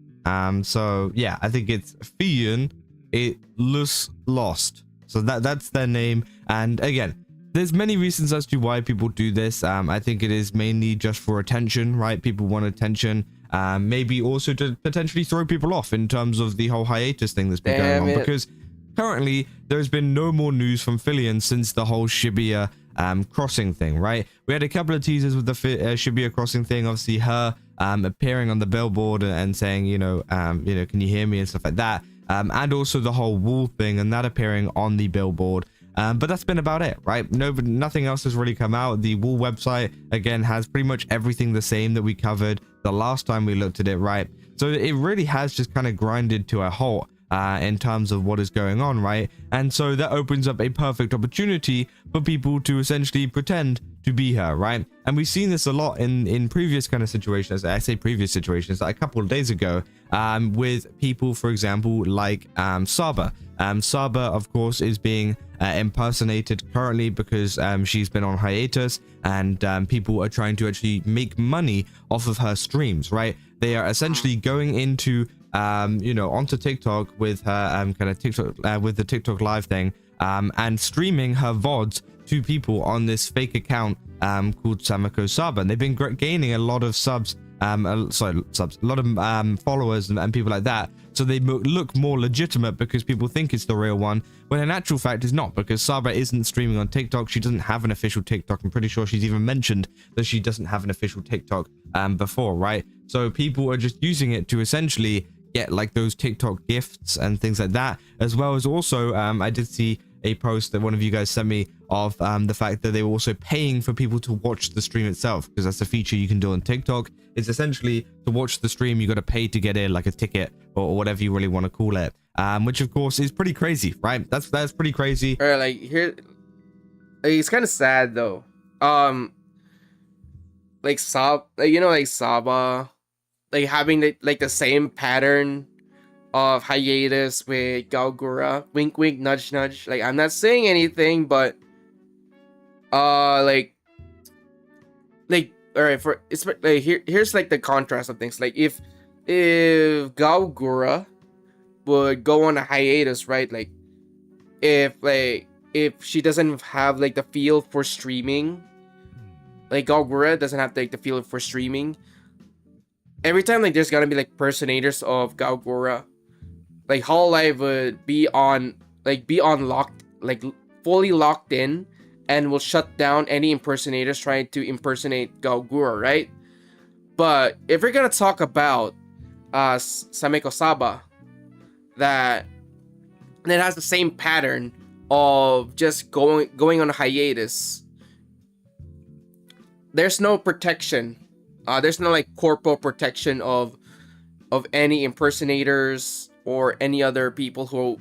So yeah, I think it's Philian, it lost. So that's their name. And again, there's many reasons as to why people do this. I think it is mainly just for attention, right? People want attention. Maybe also to potentially throw people off in terms of the whole hiatus thing that's been going on. Because currently, there's been no more news from Philian since the whole Shibuya crossing thing, right? We had a couple of teasers with the Shibuya crossing thing. Obviously, her appearing on the billboard and saying, can you hear me and stuff like that. And also the whole wall thing and that appearing on the billboard. But that's been about it, right? Nothing else has really come out. The wall website, again, has pretty much everything the same that we covered the last time we looked at it, right? So it really has just kind of grinded to a halt in terms of what is going on, right? And so that opens up a perfect opportunity for people to essentially pretend to be her, right? And we've seen this a lot in previous kind of situations. I say previous situations, like a couple of days ago, with people, for example, like Saba. Saba, of course, is being impersonated currently because she's been on hiatus, and people are trying to actually make money off of her streams, right? They are essentially going into onto TikTok with her kind of TikTok with the TikTok live thing, and streaming her VODs to people on this fake account called Samako Saba. And they've been gaining a lot of subs, a lot of followers and people like that. So they look more legitimate because people think it's the real one, when in actual fact it's not, because Saba isn't streaming on TikTok. She doesn't have an official TikTok. I'm pretty sure she's even mentioned that she doesn't have an official TikTok before, right? So people are just using it to essentially get like those TikTok gifts and things like that, as well as also I did see a post that one of you guys sent me of the fact that they were also paying for people to watch the stream itself, because that's a feature you can do on TikTok. It's essentially to watch the stream, you got to pay to get in, like a ticket or whatever you really want to call it, which of course is pretty crazy, right? That's pretty crazy. Or like here, like, it's kind of sad though. Like like Saba, like having the same pattern of hiatus with Galgura. Wink, wink, nudge, nudge. Like, I'm not saying anything, but like, all right, for it's like here's like the contrast of things. Like, if Galgura would go on a hiatus, right? Like, if she doesn't have like the feel for streaming, like Galgura doesn't have like the feel for streaming. Every time like there's gonna be like impersonators of Galgura, like Hololive would be on locked, like fully locked in, and will shut down any impersonators trying to impersonate Galgura, right? But if we're gonna talk about Sameko Saba, that has the same pattern of just going on a hiatus, there's no protection. There's no like corporal protection of any impersonators or any other people who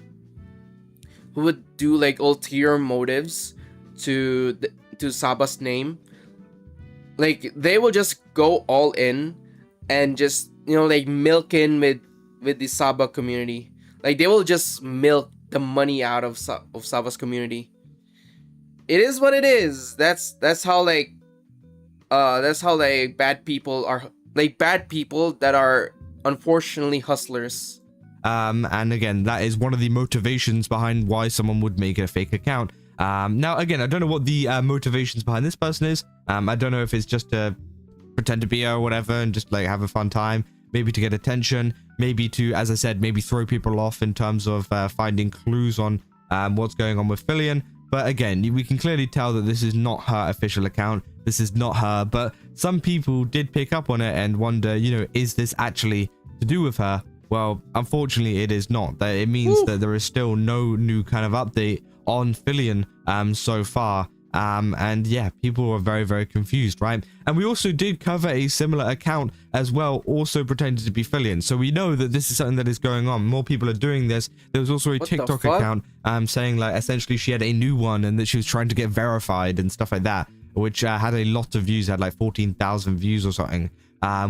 would do like ulterior motives to Saba's name. Like, they will just go all in and just, like, milk in with the Saba community. Like, they will just milk the money out of Saba's community. It is what it is. That's how bad people are, like, bad people that are unfortunately hustlers. And again, that is one of the motivations behind why someone would make a fake account. Now, again, I don't know what the motivations behind this person is. I don't know if it's just to pretend to be her or whatever and just like have a fun time, maybe to get attention, maybe to, as I said, maybe throw people off in terms of finding clues on what's going on with Fillion. But again, we can clearly tell that this is not her official account. This is not her, but some people did pick up on it and wonder, is this actually to do with her? Well, unfortunately, it is not. That it means that there is still no new kind of update on Fillion so far. And yeah, people were very, very confused, right? And we also did cover a similar account as well, also pretending to be Fillion. So we know that this is something that is going on. More people are doing this. There was also a TikTok account saying like essentially she had a new one and that she was trying to get verified and stuff like that, which had a lot of views, had like 14,000 views or something.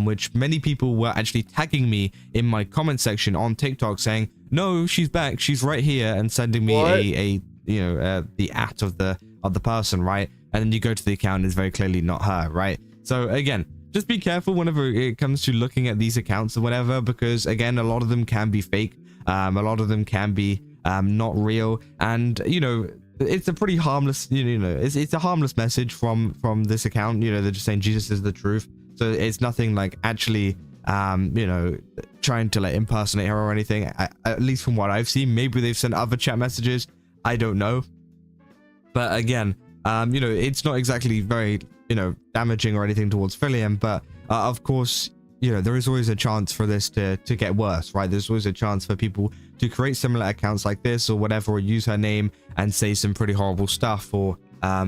Which many people were actually tagging me in my comment section on TikTok saying, no, she's back, she's right here, and sending me the @ of the person, right? And then you go to the account and it's very clearly not her, right? So again, just be careful whenever it comes to looking at these accounts or whatever, because again, a lot of them can be fake, a lot of them can be not real, and it's a pretty harmless, it's a harmless message from this account. They're just saying Jesus is the truth. So it's nothing like actually, trying to like impersonate her or anything. At least from what I've seen, maybe they've sent other chat messages. I don't know. But again, it's not exactly very, damaging or anything towards Fillion. But of course, there is always a chance for this to get worse, right? There's always a chance for people to create similar accounts like this or whatever, or use her name and say some pretty horrible stuff or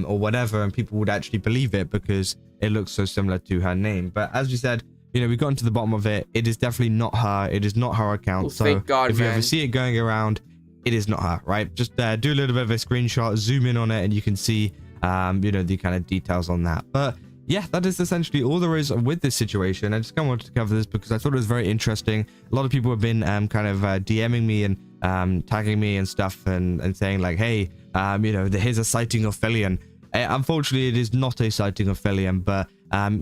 whatever, and people would actually believe it because it looks so similar to her name. But as we said, we got to the bottom of it. It is definitely not her. It is not her account. So thank God, if you ever see it going around, it is not her, right? Just do a little bit of a screenshot, zoom in on it, and you can see, the kind of details on that. But yeah, that is essentially all there is with this situation. I just kind of wanted to cover this because I thought it was very interesting. A lot of people have been kind of DMing me and tagging me and stuff and saying like, hey, here's a sighting of Fillion. Unfortunately, it is not a sighting of Fillion, but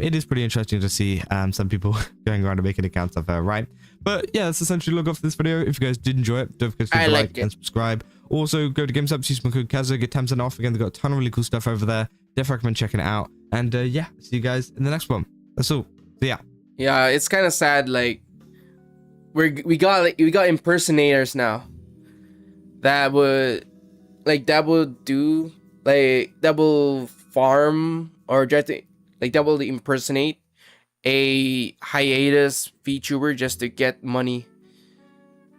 it is pretty interesting to see some people going around and making accounts of her, right? But yeah, that's essentially log off this video. If you guys did enjoy it, don't forget to like and subscribe. Also, go to GameStop, use my code Kaza, get 10% off. Again, they've got a ton of really cool stuff over there. Definitely recommend checking it out. And yeah, see you guys in the next one. That's all. See ya. Yeah, it's kind of sad. Like, we got impersonators now that would do that will farm or try to that will impersonate a hiatus VTuber just to get money.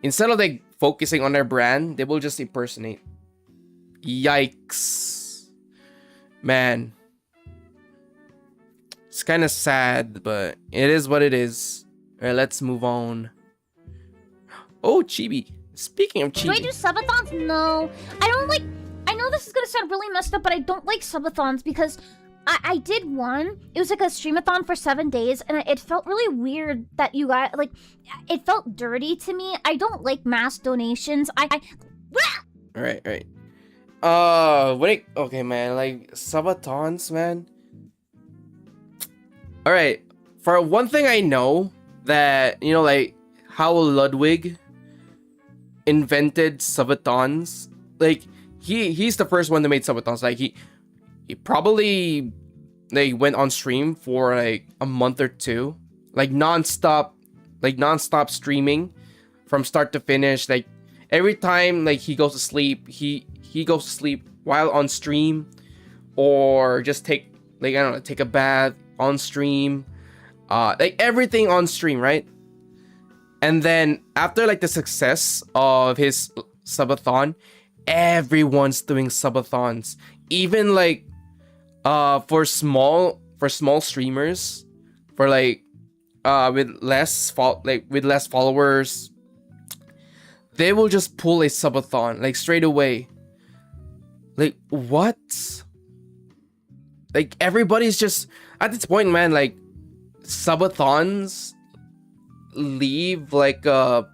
instead of like focusing on their brand, they will just impersonate. Yikes. Man. It's kind of sad, but it is what it is. Alright, let's move on. Oh, Chibi. Speaking of Do I Chibi. do subathons? No. I don't like... I know this is gonna sound really messed up, but I don't like subathons because I did one. It was like a streamathon for 7 days, and it felt really weird that you got... Like, it felt dirty to me. I don't like mass donations. Right. Okay, man. Like, subathons, man. Alright. For one thing I know, that, you know, like, how Ludwig invented subathons. Like, he's the first one that made subathons. Like, he probably, like, went on stream for, like, a month or two. Like, non-stop streaming from start to finish. Like, every time, like, he goes to sleep, he goes to sleep while on stream, or just take, like, I don't know, take a bath on stream, like everything on stream, right? And then after like the success of his subathon, everyone's doing subathons, even like for small streamers, for like with less followers, they will just pull a subathon like straight away. Like, what? Like, everybody's just at this point, man. Like, subathons leave like a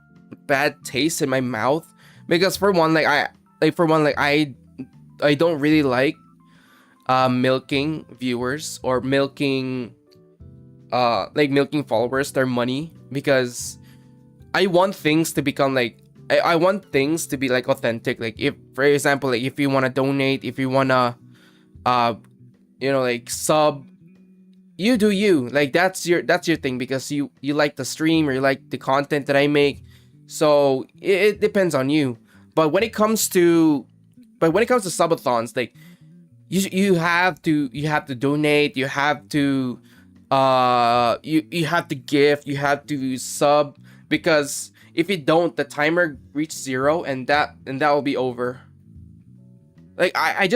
bad taste in my mouth, because for one, I don't really like milking viewers or milking followers their money, because I want things to become like, I want things to be like authentic. Like, if, for example, like if you want to donate, if you want to like sub, you do you. Like, that's your thing, because you like the stream, or you like the content that I make. So it depends on you. But when it comes to subathons, like, you have to donate, you have to you have to gift, you have to sub, because if you don't, the timer reaches 0, and that will be over. Like, I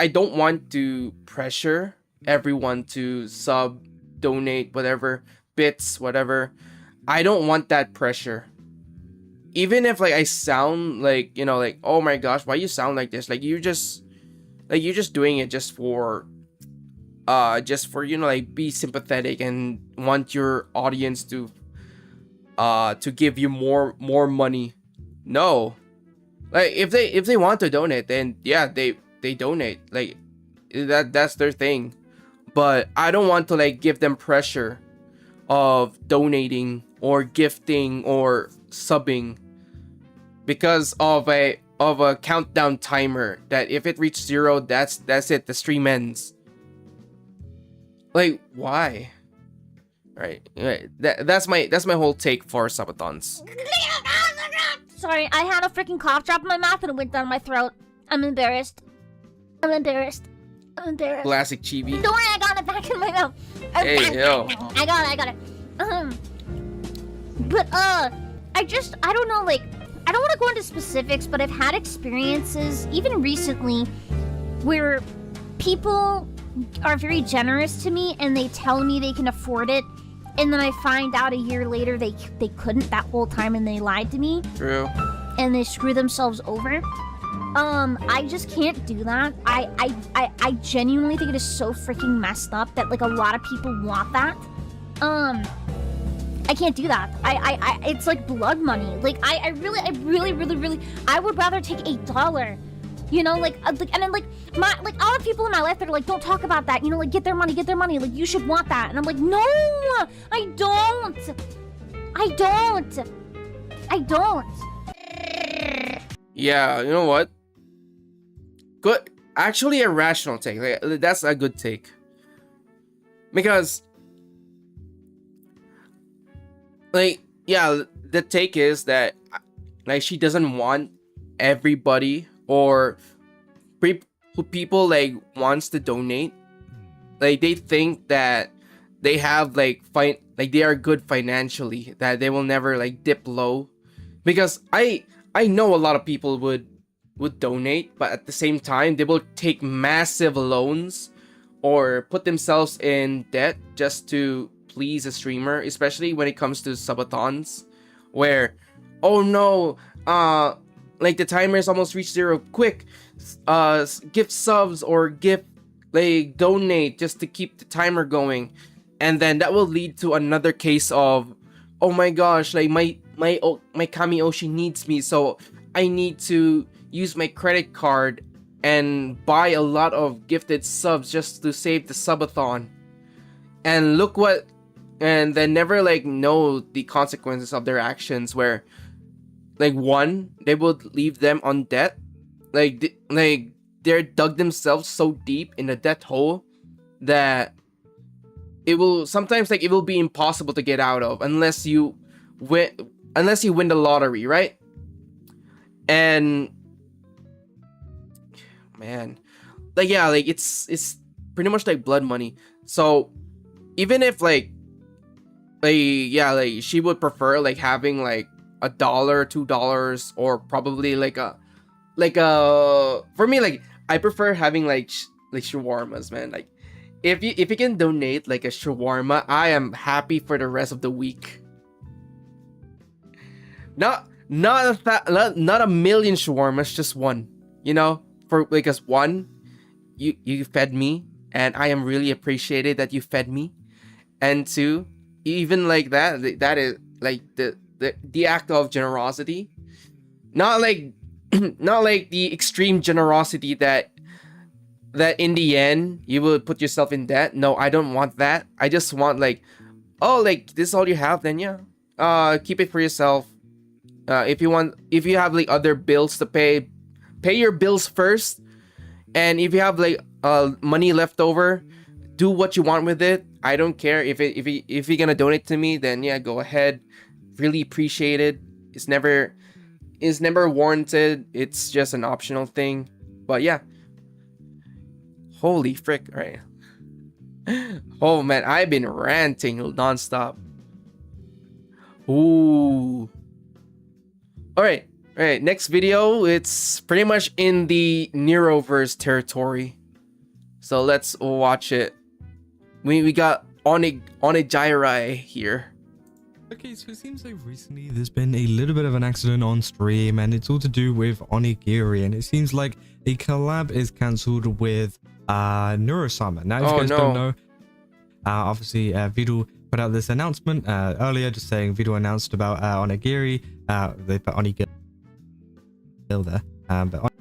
don't want to pressure everyone to sub, donate, whatever, bits, whatever. I don't want that pressure. Even if like I sound like, like, oh my gosh, why you sound like this? Like, you're just doing it just for like, be sympathetic and want your audience to give you more money. No. Like, if they want to donate, then yeah, they donate. Like, that's their thing. But I don't want to like give them pressure of donating or gifting or subbing, because of a countdown timer that if it reaches 0, that's it, the stream ends. Like, why? Right. That's my whole take for subathons. Sorry, I had a freaking cough drop in my mouth and it went down my throat. I'm embarrassed. Classic Chibi. Don't worry, I got it back in my mouth. Hey, yo. I got it. But I don't know, like, I don't want to go into specifics, but I've had experiences, even recently, where people are very generous to me and they tell me they can afford it, and then I find out a year later they couldn't that whole time, and they lied to me. True. And they screw themselves over. I just can't do that. I genuinely think it is so freaking messed up that like a lot of people want that. I can't do that. It's like blood money. Like I really, I would rather take $8. You know, like, and then like all the people in my life that are like, don't talk about that. You know, like, get their money. Like, you should want that. And I'm like, no, I don't. Yeah, you know what? Good. Actually, a rational take. Like, that's a good take. Because, like, yeah, the take is that, like, she doesn't want everybody, or people like wants to donate, like, they think that they have like they are good financially, that they will never like dip low, because I know a lot of people would donate, but at the same time they will take massive loans or put themselves in debt just to please a streamer, especially when it comes to subathons, where, oh no, like the timer is almost reached 0, quick, gift subs or gift, like, donate just to keep the timer going. And then that will lead to another case of, oh my gosh, like my Kami Oshi needs me, so I need to use my credit card and buy a lot of gifted subs just to save the subathon. And look what, and then never like know the consequences of their actions, where like, one, they would leave them on debt, like they're dug themselves so deep in the debt hole that it will sometimes, like, it will be impossible to get out of unless you win the lottery, right? And man, like, yeah, like it's pretty much like blood money. So even if like yeah, like she would prefer like having like $1, $2, or probably like a for me, like, I prefer having like shawarmas, man. Like, if you can donate like a shawarma, I am happy for the rest of the week. Not a million shawarmas, just one. You know, for because one, you fed me, and I am really appreciated that you fed me, and two, even like that is like the act of generosity, not like not like the extreme generosity that in the end you will put yourself in debt. No, I don't want that. I just want like, oh, like, this is all you have, then yeah, keep it for yourself. If you have like other bills to pay your bills first, and if you have like money left over, do what you want with it. I don't care if you're gonna donate to me, then yeah, go ahead. Really appreciate it. It's never warranted. It's just an optional thing. But yeah, holy frick, right? Oh man, I've been ranting nonstop. Ooh. All right. Next video, it's pretty much in the Neroverse territory, so let's watch it. We got Onigiri here. Okay, so it seems like recently there's been a little bit of an accident on stream, and it's all to do with Onigiri, and it seems like a collab is cancelled with Neurosama. Now, if you guys don't know, obviously Vidu put out this announcement earlier, just saying Vidu announced about Onigiri. They put Onigiri there, but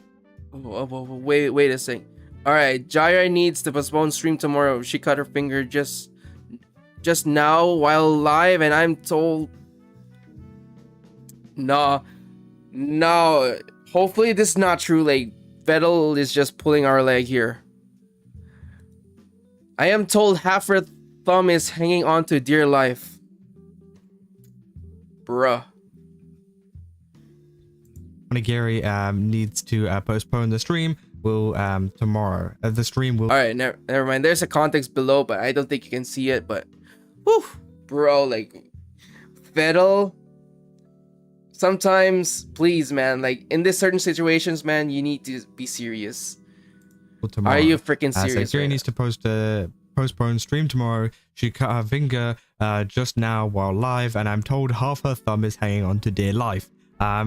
wait a second. All right, Jaya needs to postpone stream tomorrow. She cut her finger just now while live, and I'm told no. Hopefully this is not true. Like, Vettel is just pulling our leg here. I am told half her thumb is hanging on to dear life. Bruh. Onigiri needs to postpone the stream. Will tomorrow. The stream will. All right, never mind. There's a context below, but I don't think you can see it. But, whew, bro, like, Vettel. Sometimes, please, man, like, in this certain situations, man, you need to be serious. Tomorrow. Are you freaking serious? So Onigiri needs to postpone stream tomorrow. She cut her finger just now while live, and I'm told half her thumb is hanging on to dear life.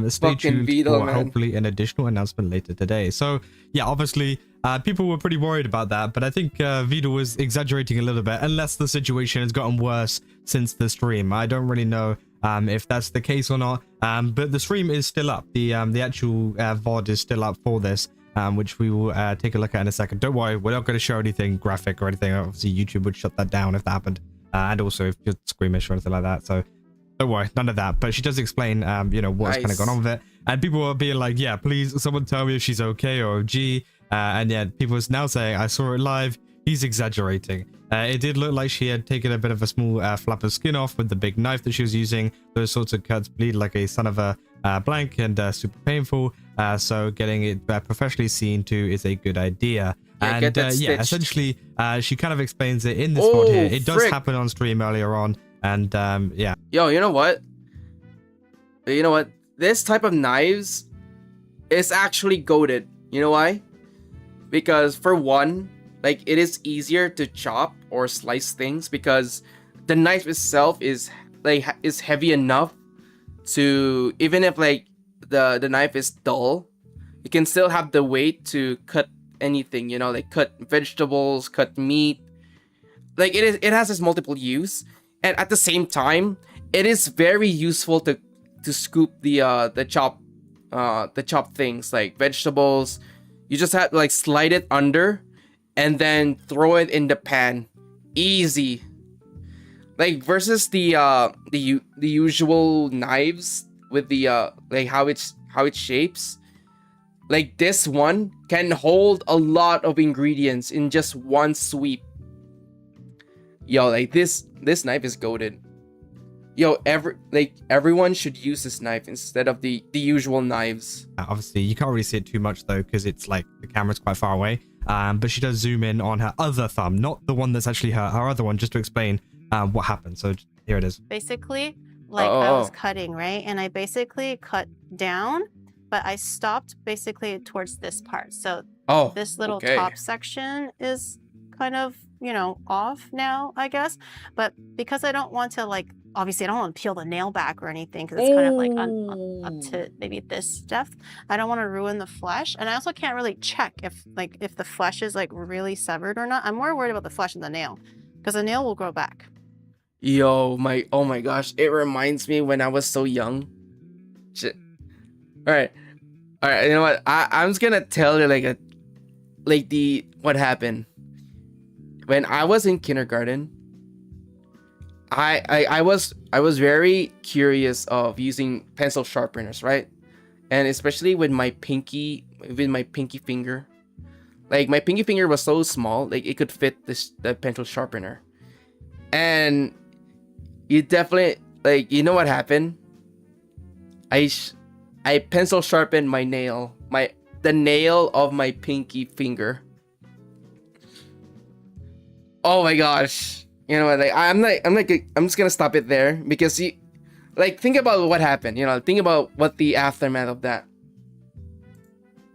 Stay tuned for hopefully an additional announcement later today. So yeah, obviously people were pretty worried about that, but I think Vido was exaggerating a little bit, unless the situation has gotten worse since the stream. I don't really know if that's the case or not, but the stream is still up. The actual VOD is still up for this, which we will take a look at in a second. Don't worry, we're not going to show anything graphic or anything. Obviously YouTube would shut that down if that happened, and also if you're squeamish or anything like that. So don't worry, none of that. But she does explain, you know, what's kind of gone on with it. And people are being like, yeah, please, someone tell me if she's okay or OG. And yeah, people is now saying, I saw it live. He's exaggerating. It did look like she had taken a bit of a small flap of skin off with the big knife that she was using. Those sorts of cuts bleed like a son of a blank and super painful. So getting it professionally seen too is a good idea. Yeah, and yeah, essentially, she kind of explains it in this VOD here. It does happen on stream earlier on. And yeah. Yo, you know what? this type of knives is actually goated. You know why? Because for one, like it is easier to chop or slice things because the knife itself is heavy enough to, even if like the knife is dull, you can still have the weight to cut anything, you know, like cut vegetables, cut meat. Like it has this multiple use, and at the same time it is very useful to scoop the chop things like vegetables. You just have to like slide it under and then throw it in the pan. Easy. Like versus the usual knives with the like how it shapes. Like this one can hold a lot of ingredients in just one sweep. Yo, like this knife is goated. Yo, everyone should use this knife instead of the usual knives. Obviously, you can't really see it too much though, because it's like the camera's quite far away. But she does zoom in on her other thumb, not the one that's actually her other one, just to explain what happened. So here it is. Basically, like I was cutting, right? And I basically cut down, but I stopped basically towards this part. So this little top section is kind of, you know, off now, I guess. But because I don't want to like, obviously I don't want to peel the nail back or anything because it's kind of like up to maybe this depth. I don't want to ruin the flesh. And I also can't really check if the flesh is like really severed or not. I'm more worried about the flesh than the nail because the nail will grow back. Yo, oh my gosh, it reminds me when I was so young. Shit. All right, you know what? I'm just gonna tell you what happened when I was in kindergarten. I was very curious of using pencil sharpeners, right? And especially with my pinky finger. Like my pinky finger was so small, like it could fit the pencil sharpener. And you definitely, like, you know what happened? I pencil sharpened my nail, the nail of my pinky finger. Oh my gosh. You know what? Like, I'm just gonna stop it there because think about what happened. You know, think about what the aftermath of that.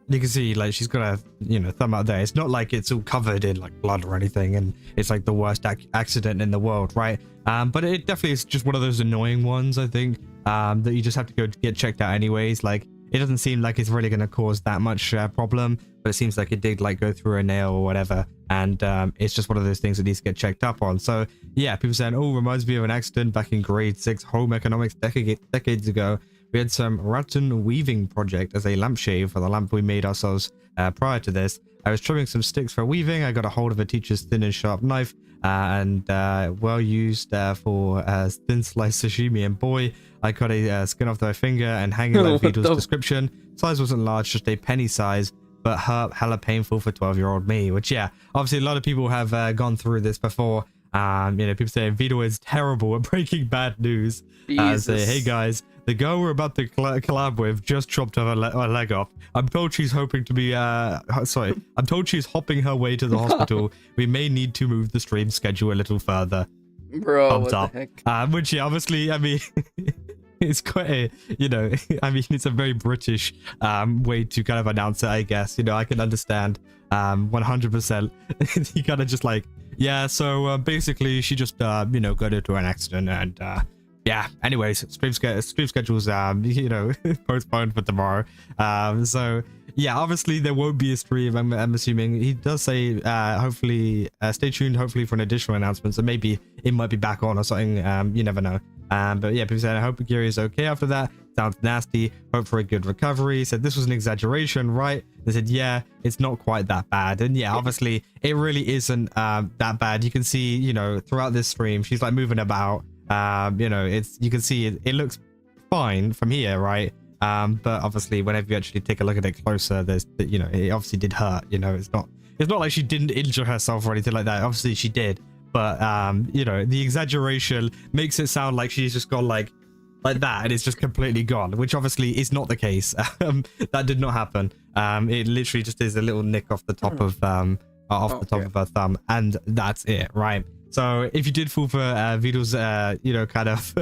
You can see, like, she's got a thumb out there. It's not like it's all covered in like blood or anything, and it's like the worst accident in the world, right? But it definitely is just one of those annoying ones, I think, that you just have to go get checked out anyways. Like, it doesn't seem like it's really going to cause that much problem, but it seems like it did like go through a nail or whatever, and it's just one of those things that needs to get checked up on. So yeah, people saying, oh, reminds me of an accident back in grade 6 home economics decades ago. We had some rattan weaving project as a lampshade for the lamp we made ourselves prior to this. I was trimming some sticks for weaving. I got a hold of a teacher's thin and sharp knife and well used for thin slice sashimi, and boy, I cut a skin off my finger and hanging like Vito's description. Size wasn't large, just a penny size, but hella painful for 12-year-old me, which yeah, obviously a lot of people have gone through this before. People say Vito is terrible at breaking bad news. Say, hey guys, the girl we're about to collab with just chopped her leg off. I'm told she's hoping to be, I'm told she's hopping her way to the hospital. We may need to move the stream schedule a little further. Bro, thumbs what up. the heck? Which yeah, obviously, I mean, it's quite a, it's a very British way to kind of announce it, I guess. I can understand 100%. You kind of just like, yeah, so basically she just, got into an accident and, yeah, anyways, stream schedule's, postponed for tomorrow. So yeah, obviously there won't be a stream, I'm assuming. He does say, hopefully, stay tuned, hopefully, for an additional announcement. So maybe it might be back on or something. You never know. But yeah, people said, I hope Gary is okay after that. Sounds nasty. Hope for a good recovery. Said this was an exaggeration, right? They said, yeah, it's not quite that bad. And yeah, obviously, it really isn't that bad. You can see, throughout this stream, she's like moving about. You can see it looks fine from here, right? But obviously, whenever you actually take a look at it closer, there's, it obviously did hurt. It's not like she didn't injure herself or anything like that. Obviously, she did. But the exaggeration makes it sound like she's just gone like that, and it's just completely gone, which obviously is not the case. That did not happen. It literally just is a little nick off the top of of her thumb, and that's it, right? So if you did fall for Vidal's, you know, kind of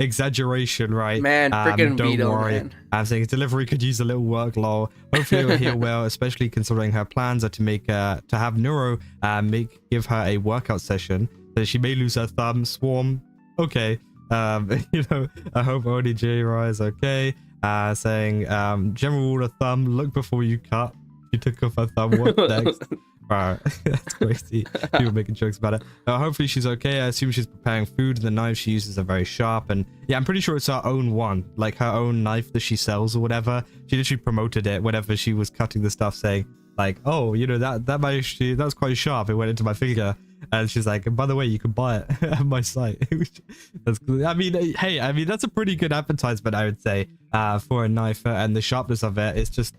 exaggeration, right? Man, freaking don't Vidal, worry. man. I'm saying delivery could use a little work, lol. Hopefully it'll heal well, especially considering her plans are to make to have Neuro give her a workout session. So she may lose her thumb. Swarm, okay. You know, I hope only J-Ra is okay. Saying general rule of thumb: look before you cut. She took off her thumb. What next? Right, that's crazy. People making jokes about it. Hopefully she's okay. I assume she's preparing food, and the knives she uses are very sharp. And yeah, I'm pretty sure it's her own one, like her own knife that she sells or whatever. She literally promoted it whenever she was cutting the stuff, saying like, "Oh, you know that was quite sharp. It went into my finger." And she's like, by the way, you can buy it at my site. That's cool. I mean, hey, I mean, that's a pretty good advertisement, I would say, for a knife, and the sharpness of it is just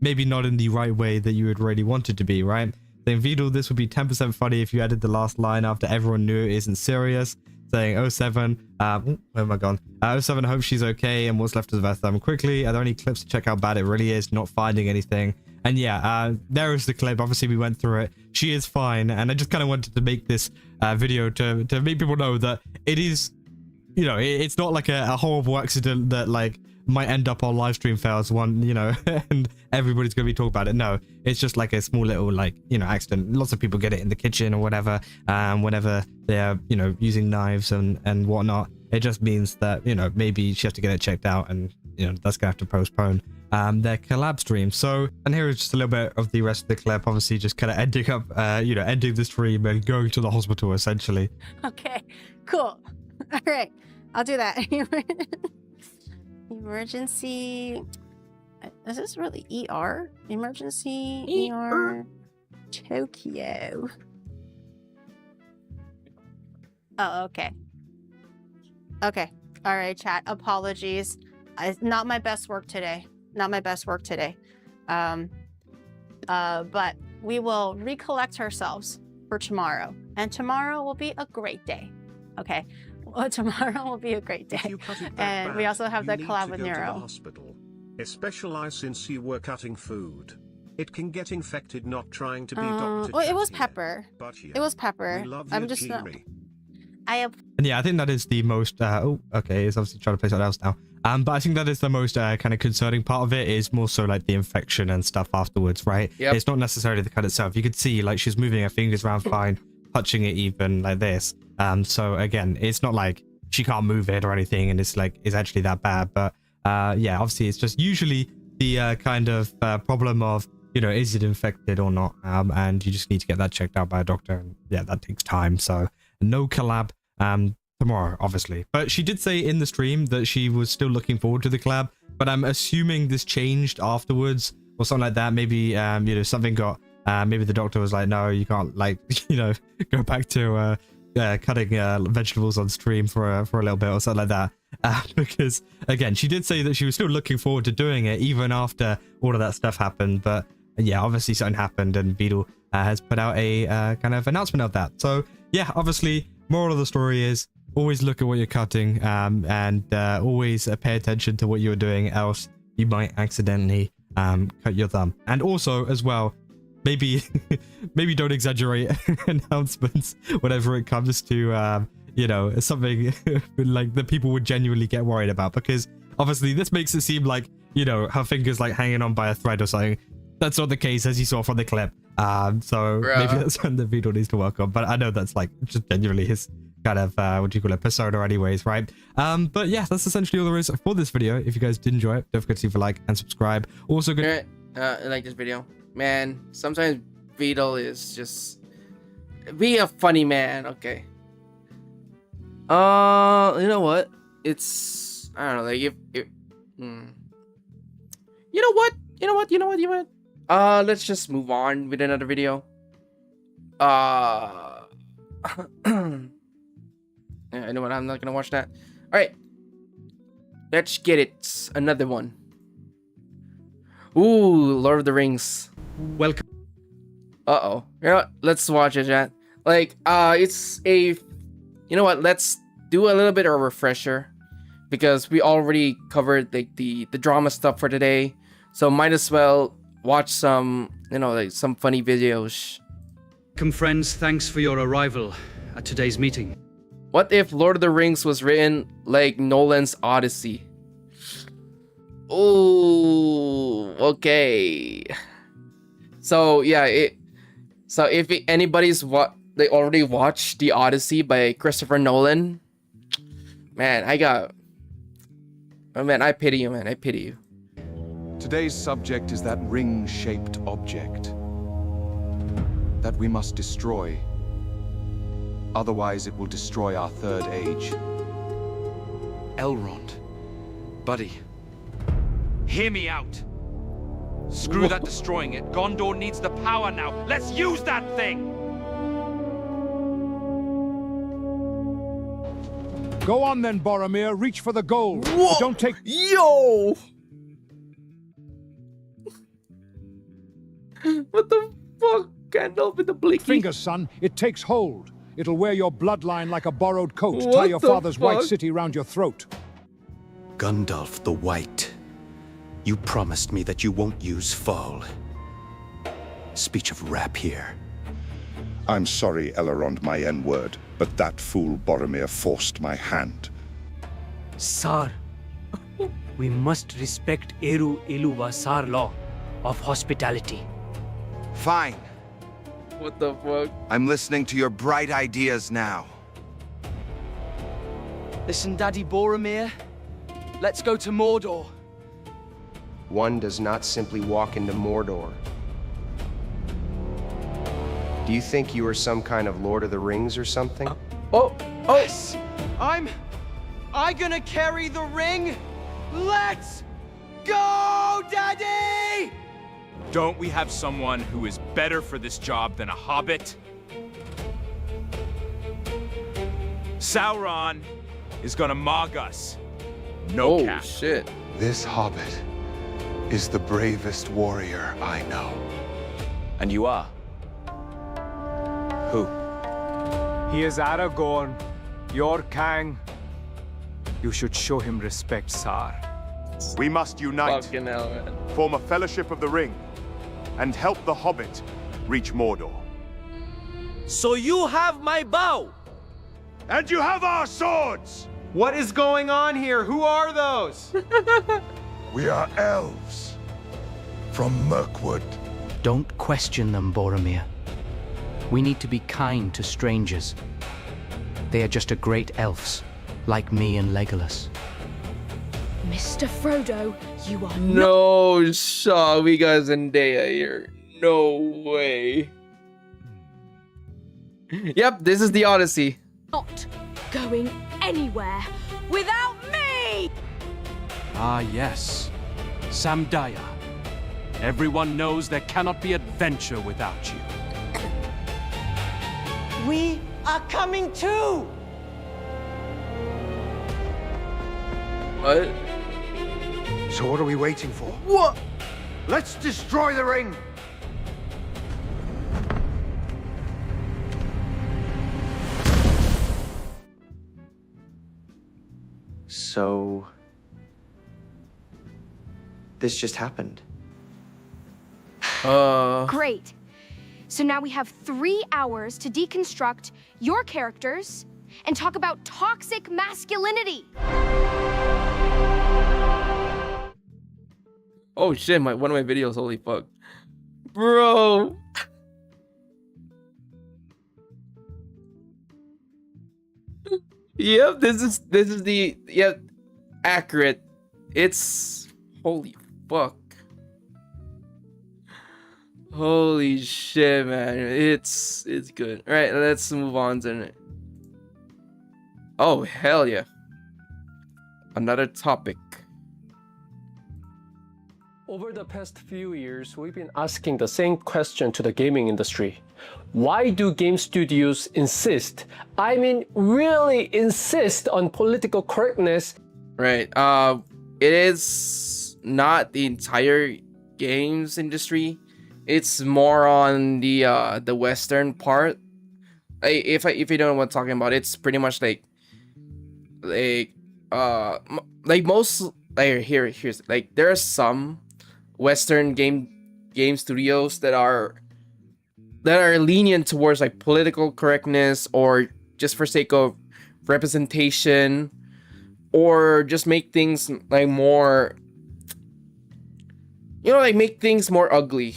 maybe not in the right way that you would really want it to be, right? Saying, Vidal, this would be 10% funny if you added the last line after everyone knew it isn't serious. Saying, 07, where am I gone? 07, hope she's okay, and what's left of her thumb quickly. Are there any clips to check how bad it really is? Not finding anything. And yeah, there is the clip. Obviously, we went through it. She is fine. And I just kind of wanted to make this video to make people know that it is, you know, it's not like a horrible accident that like might end up on live stream fails one, you know, and everybody's going to be talking about it. No, it's just like a small little, like, you know, accident. Lots of people get it in the kitchen or whatever, whenever they're, you know, using knives and whatnot. It just means that, you know, maybe she has to get it checked out, and, you know, that's going to have to postpone their collab stream. So, and here is just a little bit of the rest of the clip, obviously just kind of ending up, you know, ending the stream and going to the hospital, essentially. Okay, cool. All right, I'll do that. Emergency. Is this really ER? Emergency ER Tokyo. Oh, okay. Okay. All right, chat. Apologies. Not my best work today. Not my best work today. But we will recollect ourselves for tomorrow. And tomorrow will be a great day. Okay. Well, tomorrow will be a great day. And we also have the collab with Neuro. Especially since you were cutting food. It can get infected not trying to be Dr. Well, it was Pepper. It was Pepper. I'm just not... And yeah, I think that is the most oh, okay, it's obviously trying to play something else now. But I think that is the most kind of concerning part of it, is more so like the infection and stuff afterwards, right? Yep. It's not necessarily the cut itself. You could see like she's moving her fingers around fine, touching it even like this. So again, it's not like she can't move it or anything, and it's like it's actually that bad. But yeah, obviously it's just usually the kind of problem of, you know, is it infected or not? And you just need to get that checked out by a doctor, and yeah, that takes time. So no collab tomorrow, obviously. But she did say in the stream that she was still looking forward to the collab, but I'm assuming this changed afterwards or something like that. Maybe you know, something got maybe the doctor was like, no, you can't, like, you know, go back to cutting vegetables on stream for a little bit or something like that, because again, she did say that she was still looking forward to doing it even after all of that stuff happened. But yeah, obviously something happened, and Vidal has put out a kind of announcement of that. So yeah, obviously moral of the story is always look at what you're cutting, and always pay attention to what you're doing, else you might accidentally cut your thumb. And also as well, maybe don't exaggerate announcements whenever it comes to you know, something like that people would genuinely get worried about, because obviously this makes it seem like, you know, her fingers like hanging on by a thread or something. That's not the case, as you saw from the clip. So maybe that's something that Vidal needs to work on, but I know that's like just genuinely his kind of what do you call it, persona anyways, right? But yeah, that's essentially all there is for this video. If you guys did enjoy it, don't forget to leave a like and subscribe. Also good like this video, man. Sometimes Vidal is just be a funny man. Okay, you know what, it's, I don't know, like if you know what, let's just move on with another video. Yeah, I know what, I'm not gonna watch that. All right, let's get it. Another one. Ooh, Lord of the Rings. Welcome. You know what? Let's watch it, chat. Like, it's a, you know what? Let's do a little bit of a refresher, because we already covered like the drama stuff for today. So might as well watch some, you know, like some funny videos. Welcome, friends. Thanks for your arrival. at today's meeting. What if Lord of the Rings was written like Nolan's Odyssey? Oh, okay. So yeah, so if anybody's they already watched the Odyssey by Christopher Nolan, man, I pity you, man. I pity you. Today's subject is that ring-shaped object that we must destroy. Otherwise, it will destroy our third age. Elrond, buddy, hear me out. Screw that destroying it. Gondor needs the power now. Let's use that thing! Go on then, Boromir. Reach for the gold. Don't take... Yo! What the fuck? Gandalf with the blinky. Finger, son. It takes hold. It'll wear your bloodline like a borrowed coat. What Tie your the father's white fuck? city round your throat. Gandalf the White, you promised me that you won't use foul. Speech of rap here. I'm sorry, Elrond, my N-word, but that fool Boromir forced my hand. Sar, we must respect Eru Iluva Sar law of hospitality. Fine. What the fuck? I'm listening to your bright ideas now. Listen, Daddy Boromir. Let's go to Mordor. One does not simply walk into Mordor. Do you think you are some kind of Lord of the Rings or something? Yes! I'm gonna carry the ring! Let's go, Daddy! Don't we have someone who is better for this job than a hobbit? Sauron is gonna mog us. No cap. Shit. This hobbit is the bravest warrior I know. And you are? Who? He is Aragorn, your king. You should show him respect, Sar. We must unite, Fucking hell, man. form a fellowship of the ring, and help the Hobbit reach Mordor. So you have my bow! And you have our swords! What is going on here? Who are those? We are elves from Mirkwood. Don't question them, Boromir. We need to be kind to strangers. They are just a great elves, like me and Legolas. Mr. Frodo, you are No shot. We got Zendaya here. No way. Yep, this is the Odyssey. not going anywhere without me! Ah, yes. Samdaya. Everyone knows there cannot be adventure without you. We are coming too! What? So what are we waiting for? What? Let's destroy the ring! So... this just happened. Great. So now we have 3 hours to deconstruct your characters and talk about toxic masculinity. Oh shit, one of my videos, holy fuck. Bro. Yep, this is the accurate. It's holy fuck. Holy shit, man. It's good. All right, let's move on to it. Oh, hell yeah. Another topic. Over the past few years, we've been asking the same question to the gaming industry. Why do game studios insist, I mean really insist on political correctness? Right. It is not the entire games industry. It's more on the Western part. If you don't know what I'm talking about, it's pretty much like most here's like there are some Western game studios that are lenient towards like political correctness or just for sake of representation, or just make things like more, like make things more ugly,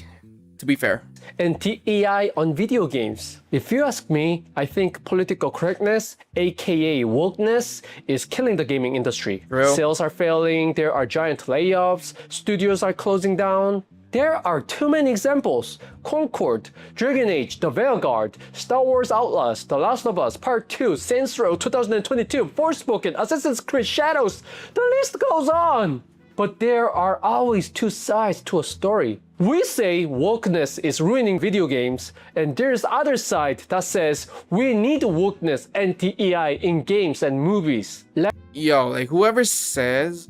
to be fair. And TEI on video games. If you ask me, I think political correctness, aka wokeness, is killing the gaming industry. Real? Sales are failing, there are giant layoffs, studios are closing down. There are too many examples. Concord, Dragon Age, The Vanguard, Star Wars Outlaws, The Last of Us, Part 2, Saints Row 2022, Forspoken, Assassin's Creed Shadows. The list goes on. But there are always two sides to a story. We say wokeness is ruining video games, and there's other side that says we need wokeness and TEI in games and movies. Yo, like whoever says,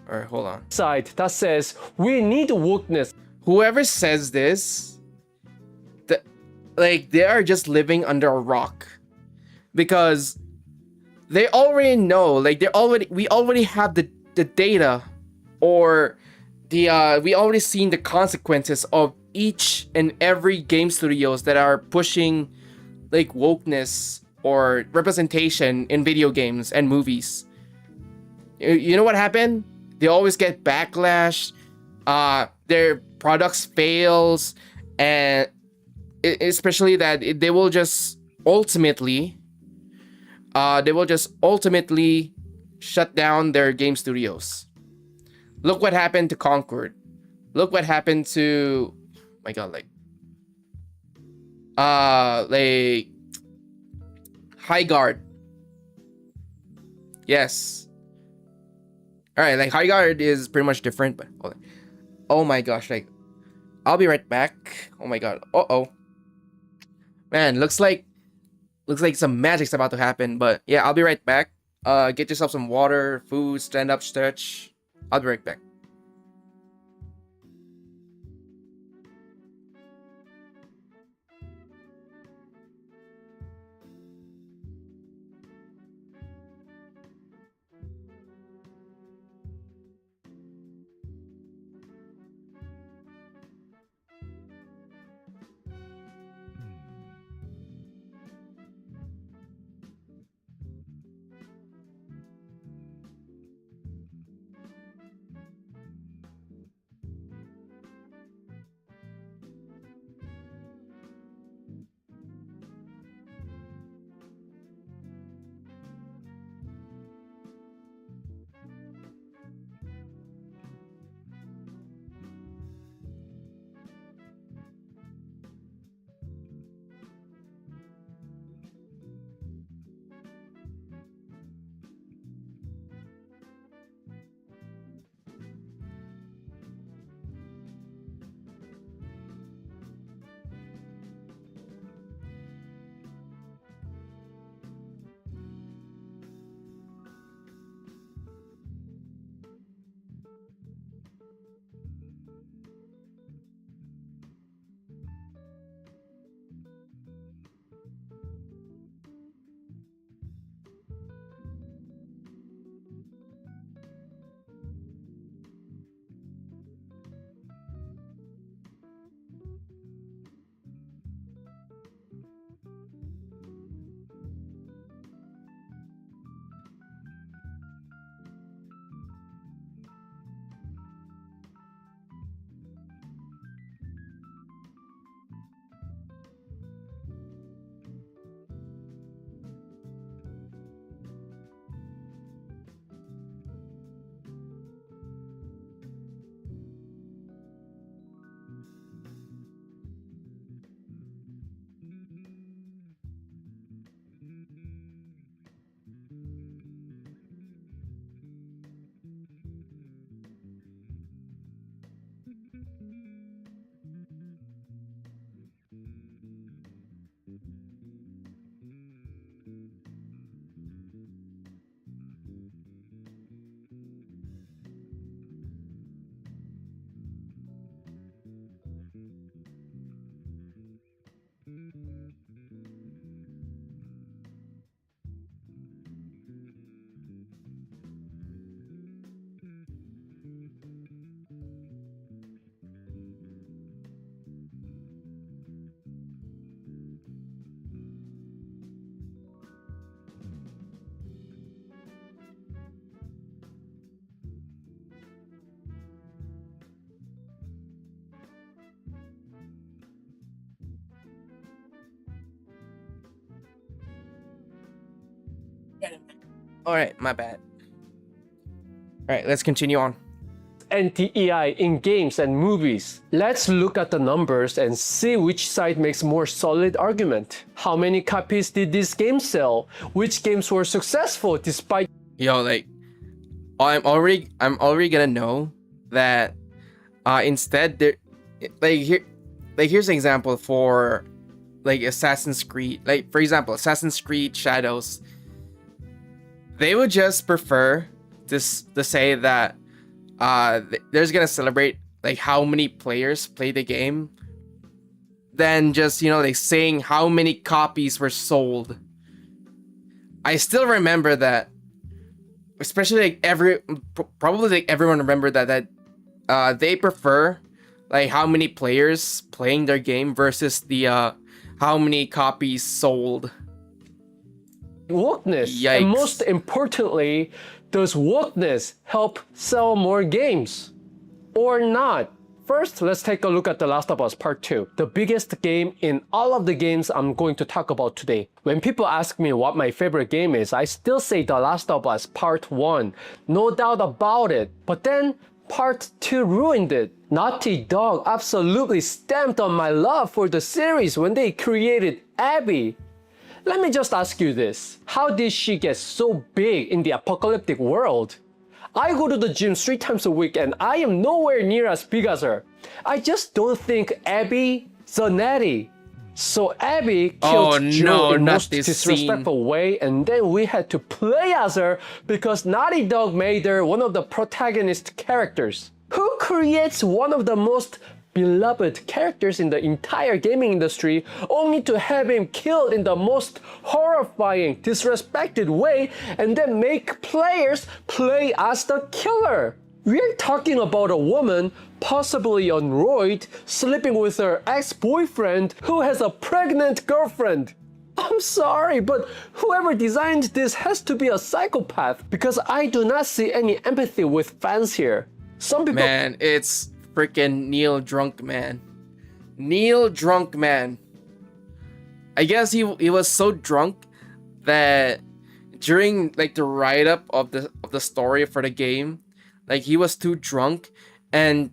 or hold on. Side that says we need wokeness. Whoever says this, they are just living under a rock, because they already know, like we already have the data, or we already seen the consequences of each and every game studios that are pushing like wokeness or representation in video games and movies. You know what happened? They always get backlash. Their products fails, and especially that they will just ultimately shut down their game studios. Look what happened to Concord. Look what happened to, my God, like High Guard. Yes. All right, like High Guard is pretty much different, but hold on. Oh my gosh, like I'll be right back. Oh my God. Uh-oh. Man, looks like some magic's about to happen, but yeah, I'll be right back. Get yourself some water, food, stand up, stretch. I'll be right back. Alright, my bad. Alright, let's continue on. And TGI in games and movies. Let's look at the numbers and see which side makes more solid argument. How many copies did this game sell? Which games were successful despite... Yo, like, I'm already gonna know that instead there, here's an example for like Assassin's Creed. Like, for example, Assassin's Creed Shadows. They would just prefer to say that they're just gonna celebrate like how many players play the game than just, you know, like saying how many copies were sold. I still remember that, especially like probably like everyone remembered that they prefer like how many players playing their game versus the how many copies sold. Wokeness. Yikes. And most importantly, does wokeness help sell more games or not? First, let's take a look at The Last of Us Part 2, the biggest game in all of the games I'm going to talk about today. When people ask me what my favorite game is, I still say The Last of Us Part 1, no doubt about it. But then Part 2 ruined it. Naughty Dog absolutely stamped on my love for the series when they created Abby. Let me just ask you this. How did she get so big in the apocalyptic world? I go to the gym 3 times a week and I am nowhere near as big as her. I just don't think Abby Zanetti. So Abby killed Joe in most disrespectful way, and then we had to play as her because Naughty Dog made her one of the protagonist characters. Who creates one of the most beloved characters in the entire gaming industry only to have him killed in the most horrifying, disrespected way and then make players play as the killer? We're talking about a woman, possibly on roid, sleeping with her ex-boyfriend who has a pregnant girlfriend. I'm sorry, but whoever designed this has to be a psychopath because I do not see any empathy with fans here. Some people... Man, it's freaking Neil Drunkman. Neil Drunkman. I guess he was so drunk that during like the write-up of the story for the game, like he was too drunk and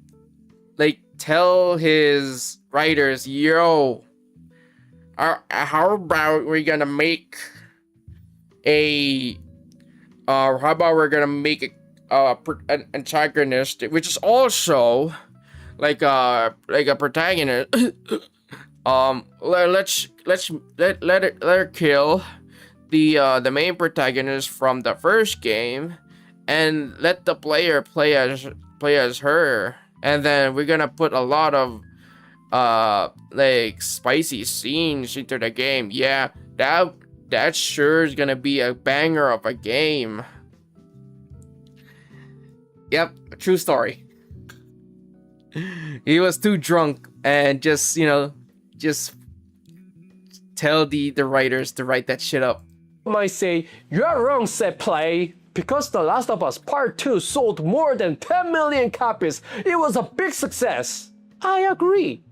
like tell his writers, yo, how about we're gonna make a an antagonist which is also like a protagonist. Let her kill the main protagonist from the first game and let the player play as her, and then we're gonna put a lot of like spicy scenes into the game. Yeah, that sure is gonna be a banger of a game. Yep, true story. He was too drunk and just, you know, just tell the writers to write that shit up. Might say, you're wrong, said Play. Because The Last of Us Part 2 sold more than 10 million copies, it was a big success. I agree.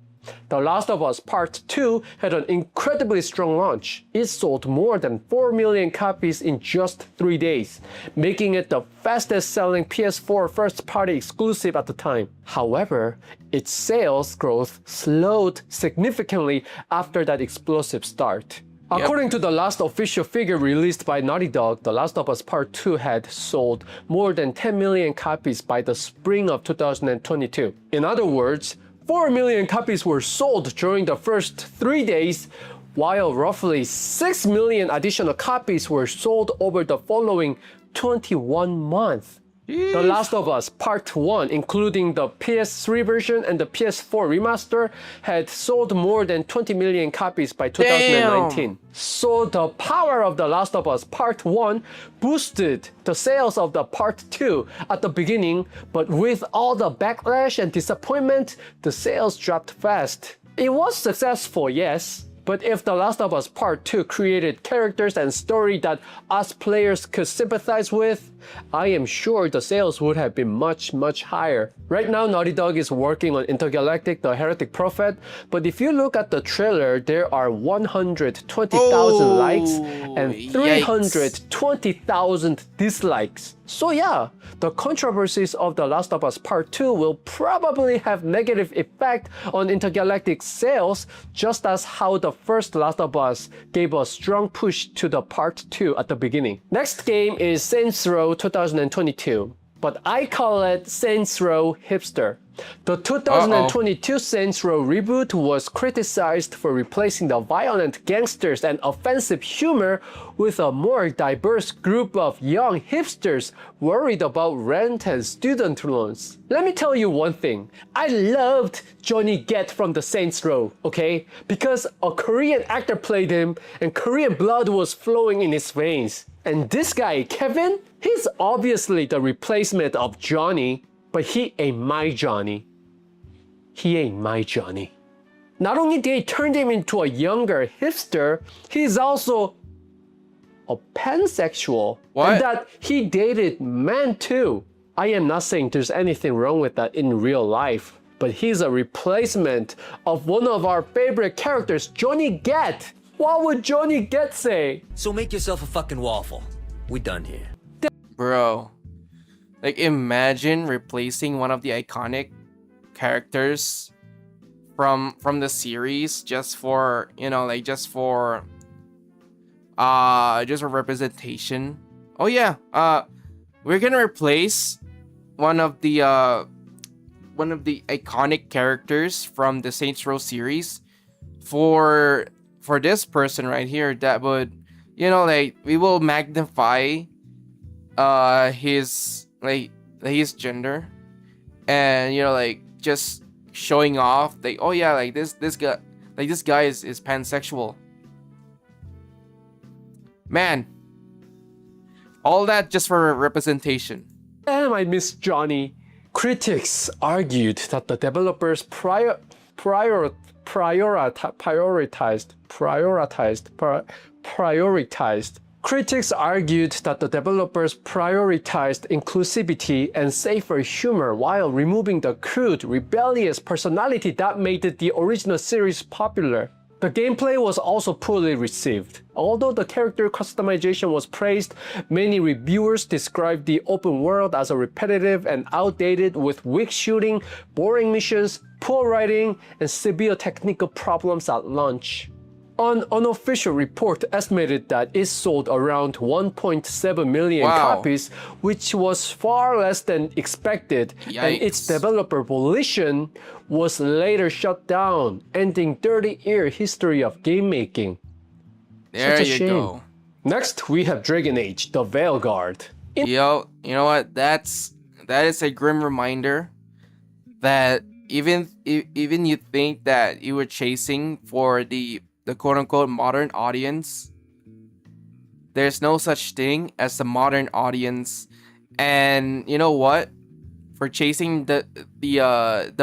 The Last of Us Part 2 had an incredibly strong launch. It sold more than 4 million copies in just 3 days, making it the fastest selling PS4 first-party exclusive at the time. However, its sales growth slowed significantly after that explosive start. Yep. According to the last official figure released by Naughty Dog, The Last of Us Part 2 had sold more than 10 million copies by the spring of 2022. In other words, 4 million copies were sold during the first 3 days, while roughly 6 million additional copies were sold over the following 21 months. The Last of Us Part 1, including the PS3 version and the PS4 remaster, had sold more than 20 million copies by 2019. Damn. So the power of The Last of Us Part 1 boosted the sales of the Part 2 at the beginning, but with all the backlash and disappointment, the sales dropped fast. It was successful, yes, But if The Last of Us Part 2 created characters and story that us players could sympathize with, I am sure the sales would have been much, much higher. Right now, Naughty Dog is working on Intergalactic: The Heretic Prophet, but if you look at the trailer, there are 120,000 likes and 320,000 dislikes. So yeah, the controversies of The Last of Us Part 2 will probably have negative effect on Intergalactic sales, just as how the first Last of Us gave a strong push to the Part 2 at the beginning. Next game is Saints Row 2022, but I call it Saints Row Hipster. The 2022 Saints Row reboot was criticized for replacing the violent gangsters and offensive humor with a more diverse group of young hipsters worried about rent and student loans. Let me tell you one thing. I loved Johnny Get from the Saints Row, okay? Because a Korean actor played him and Korean blood was flowing in his veins. And this guy, Kevin, he's obviously the replacement of Johnny, but he ain't my Johnny. He ain't my Johnny. Not only did they turn him into a younger hipster, he's also a pansexual. What? And that he dated men too. I am not saying there's anything wrong with that in real life, but he's a replacement of one of our favorite characters, Johnny Get. What would Johnny Get say? So make yourself a fucking waffle. We done here. Bro. Like, imagine replacing one of the iconic characters from the series just for, you know, like just for representation. Oh yeah, we're gonna replace one of the iconic characters from the Saints Row series for this person right here that would, you know, like we will magnify his gender, and you know, like just showing off like, oh yeah, like this guy is pansexual. Man, all that just for representation. Damn, I miss Johnny. Critics argued that the developers prioritized inclusivity and safer humor while removing the crude, rebellious personality that made the original series popular. The gameplay was also poorly received. Although the character customization was praised, many reviewers described the open world as a repetitive and outdated with weak shooting, boring missions, poor writing, and severe technical problems at launch. An unofficial report estimated that it sold around 1.7 million copies, which was far less than expected, and its developer Volition was later shut down, ending 30-year history of game making. There Such a you shame. go. Next, we have Dragon Age: The Veilguard. Yo, you know what? That is a grim reminder that even you think that you were chasing for the quote-unquote modern audience, there's no such thing as the modern audience. And you know what? For chasing the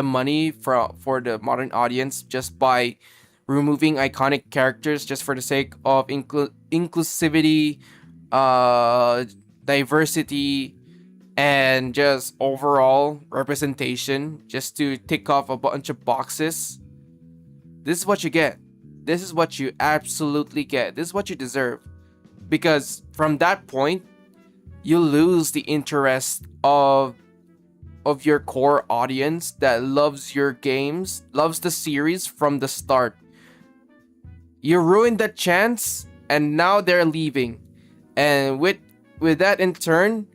money for the modern audience just by removing iconic characters just for the sake of inclusivity, diversity, and just overall representation, just to tick off a bunch of boxes, this is what you get. This is what you absolutely get. This is what you deserve. Because from that point, you lose the interest of your core audience that loves your games, loves the series from the start. You ruined that chance, and now they're leaving. And with that in turn,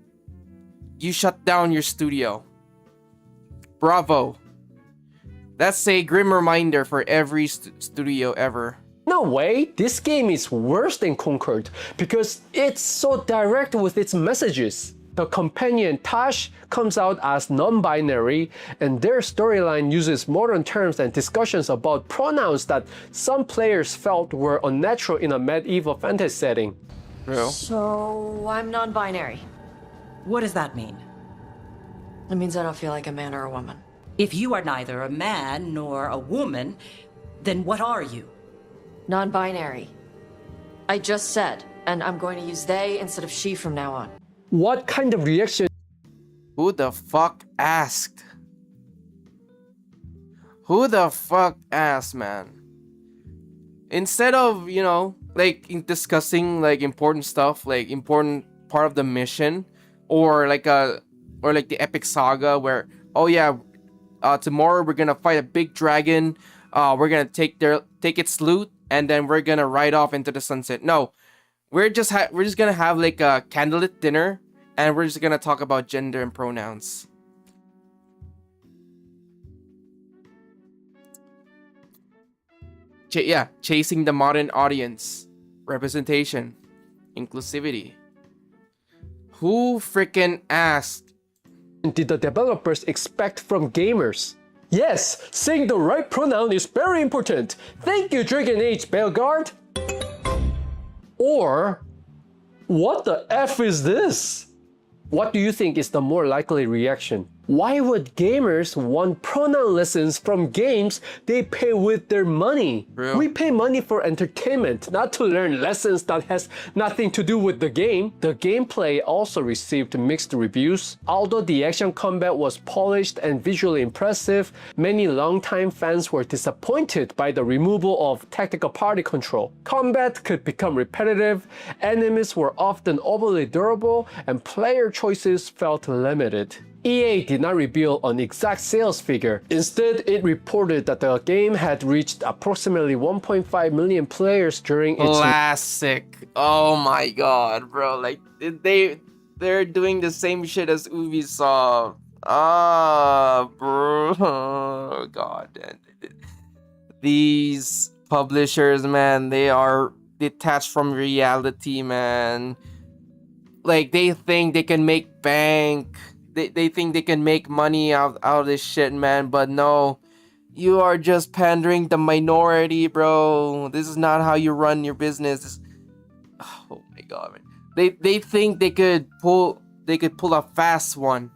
you shut down your studio. Bravo. That's a grim reminder for every studio ever. No way, this game is worse than Concord because it's so direct with its messages. The companion Tash comes out as non-binary, and their storyline uses modern terms and discussions about pronouns that some players felt were unnatural in a medieval fantasy setting. Real? So, I'm non-binary. What does that mean? It means I don't feel like a man or a woman. If you are neither a man nor a woman, then what are you? Non-binary. I just said, and I'm going to use they instead of she from now on. What kind of reaction? Who the fuck asked? Who the fuck asked, man? Instead of, you know, like discussing like important stuff, like important part of the mission, or like the epic saga where, oh yeah, tomorrow we're gonna fight a big dragon, we're gonna take its loot, and then we're gonna ride off into the sunset. No, we're just gonna have like a candlelit dinner, and we're just gonna talk about gender and pronouns. Chasing the modern audience, representation, inclusivity. Who freaking asked? Did the developers expect from gamers? Yes, saying the right pronoun is very important. Thank you, Dragon Age Bellegarde. Or, what the F is this? What do you think is the more likely reaction? Why would gamers want pronoun lessons from games they pay with their money? Real? We pay money for entertainment, not to learn lessons that has nothing to do with the game. The gameplay also received mixed reviews. Although the action combat was polished and visually impressive, many longtime fans were disappointed by the removal of tactical party control. Combat could become repetitive, enemies were often overly durable, and player choices felt limited. EA did not reveal an exact sales figure. Instead, it reported that the game had reached approximately 1.5 million players during its Classic. Oh my god, bro. Like they're doing the same shit as Ubisoft. Ah, bro. God. These publishers, man, they are detached from reality, man. Like they think they can make bank. They think they can make money out of this shit, man, but no. You are just pandering the minority, bro. This is not how you run your business. Oh my god, man. They think they could pull a fast one.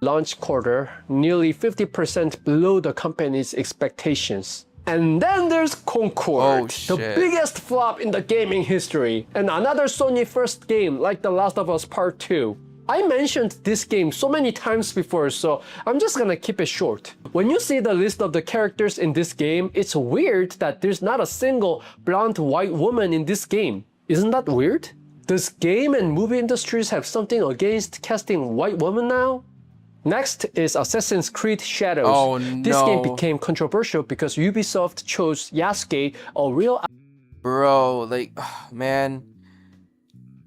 launch quarter, nearly 50% below the company's expectations. And then there's Concord, the biggest flop in the gaming history, and another Sony first game like The Last of Us Part 2. I mentioned this game so many times before, so I'm just gonna keep it short. When you see the list of the characters in this game, it's weird that there's not a single blonde white woman in this game. Isn't that weird? Does game and movie industries have something against casting white women now? Next is Assassin's Creed Shadows. Oh, no. This game became controversial because Ubisoft chose Yasuke, a real... Bro, like, man.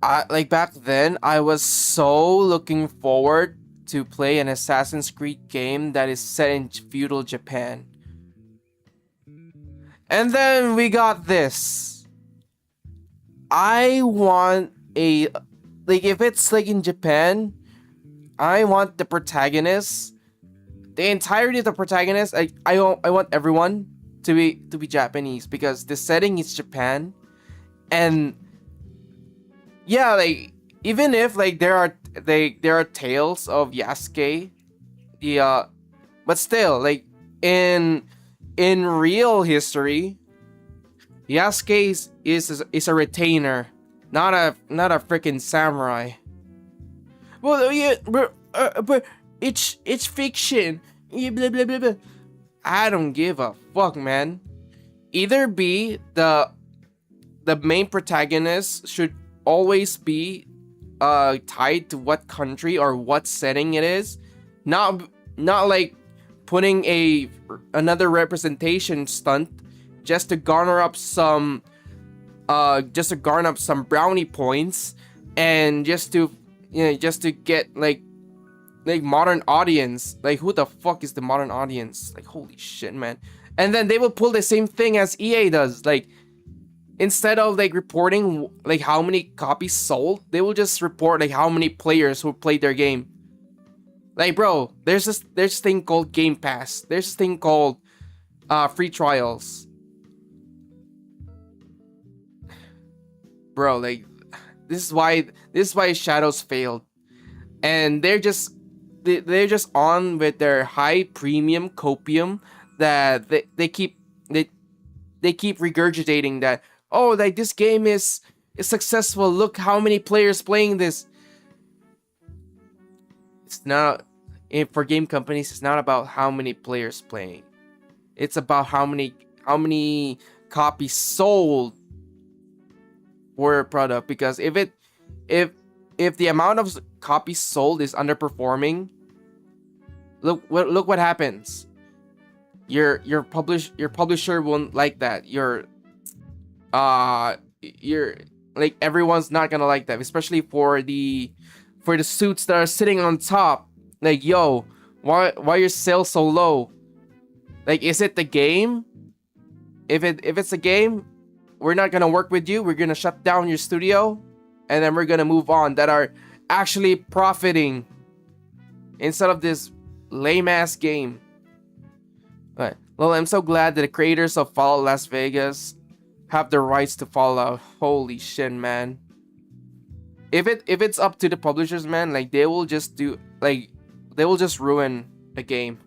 Like back then, I was so looking forward to play an Assassin's Creed game that is set in feudal Japan. And then we got this. I want a... Like, if it's like in Japan, I want the protagonist, the entirety of the protagonist. I want everyone to be Japanese because the setting is Japan, and yeah, like even if like there are tales of Yasuke, but still like in real history, Yasuke is a retainer, not a freaking samurai. Well, yeah, but it's fiction. Blah, blah, blah, blah. I don't give a fuck, man. Either be the main protagonist should always be tied to what country or what setting it is, not like putting another representation stunt just to garner up some brownie points and just to get like modern audience. Like, who the fuck is the modern audience? Like, holy shit, man. And then they will pull the same thing as EA does. Like, instead of like reporting like how many copies sold, they will just report like how many players who played their game. Like, bro, there's this thing called Game Pass. There's this thing called free trials. Bro, like this is why Shadows failed. And they're just on with their high premium copium that they keep regurgitating that, oh, like this game is successful. Look how many players playing this. It's not, for game companies, it's not about how many players playing. It's about how many copies sold for a product. Because if the amount of copies sold is underperforming, look what happens. Your publisher won't like that. You're like, everyone's not gonna like that, especially for the suits that are sitting on top. Like, yo, why your sales so low? Like, is it the game? If it's a game, we're not gonna work with you. We're gonna shut down your studio, and then we're gonna move on. That are actually profiting instead of this lame ass game. But well, I'm so glad that the creators of Fallout Las Vegas have the rights to Fallout. Holy shit, man. If it's up to the publishers, man, like, they will just ruin the game.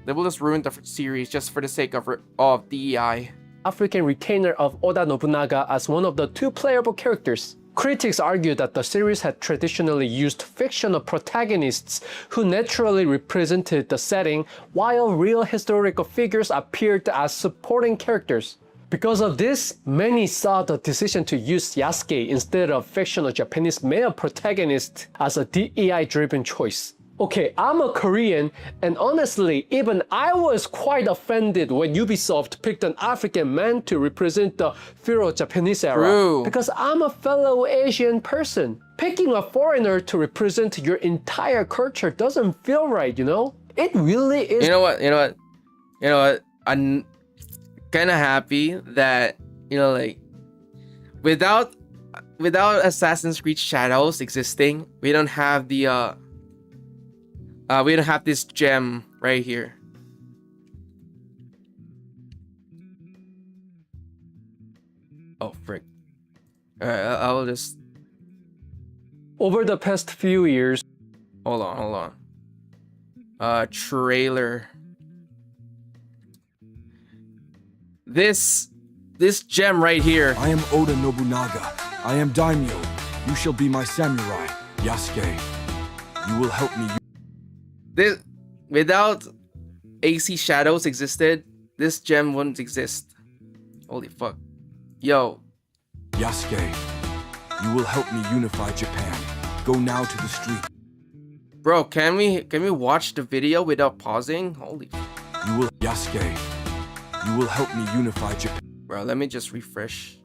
They will just ruin the series just for the sake of DEI. African retainer of Oda Nobunaga as one of the 2 playable characters. Critics argue that the series had traditionally used fictional protagonists who naturally represented the setting, while real historical figures appeared as supporting characters. Because of this, many saw the decision to use Yasuke instead of fictional Japanese male protagonist as a DEI-driven choice. Okay, I'm a Korean, and honestly, even I was quite offended when Ubisoft picked an African man to represent the feudal Japanese era. True. Because I'm a fellow Asian person. Picking a foreigner to represent your entire culture doesn't feel right, you know? It really is. You know what? I'm kind of happy that, like, without Assassin's Creed Shadows existing, we don't have we don't have this gem right here. Oh, frick. Alright, I'll just... Over the past few years... Hold on. Trailer. This gem right here. I am Oda Nobunaga. I am daimyo. You shall be my samurai, Yasuke. You will help me. This, without AC Shadows existed, this gem wouldn't exist. Holy fuck. Yo. Yasuke, you will help me unify Japan. Go now to the street. Bro, can we watch the video without pausing? Holy. You will, Yasuke. You will help me unify Japan. Bro, let me just refresh.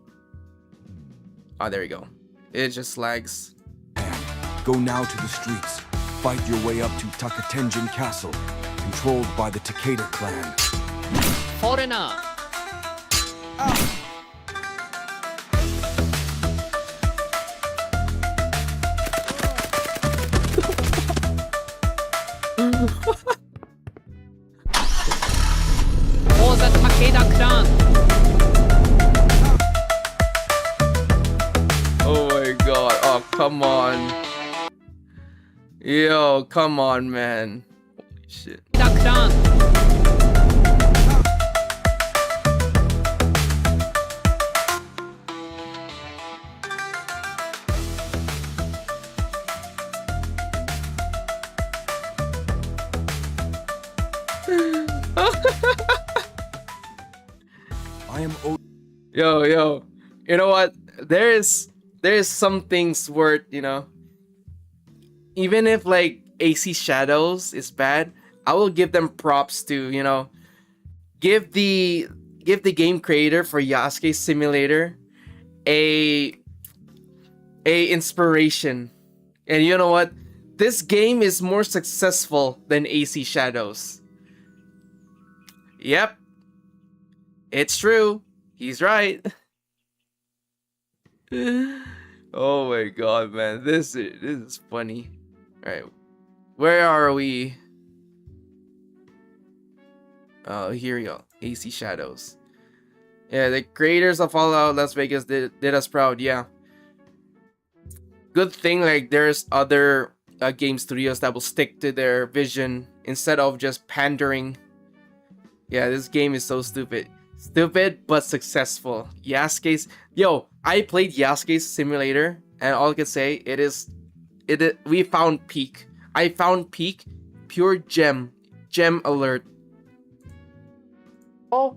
Oh, there we go. It just lags. Go now to the streets. Fight your way up to Takatenjin Castle, controlled by the Takeda clan. Foreigner! For the Takeda clan! Oh my god, oh come on. Yo, come on, man. Holy shit. I am Yo. You know what? There's some things worth, even if like AC Shadows is bad, I will give them props to, give the game creator for Yasuke Simulator a inspiration. And you know what? This game is more successful than AC Shadows. Yep. It's true. He's right. Oh my god, man. This is funny. Alright. Where are we? Oh, here we go. AC Shadows. Yeah, the creators of Fallout Las Vegas did us proud, yeah. Good thing, like, there's other game studios that will stick to their vision instead of just pandering. Yeah, this game is so stupid. Stupid but successful. Yasuke's. Yo, I played Yasuke's Simulator, and all I can say we found peak. I found peak. Pure gem alert.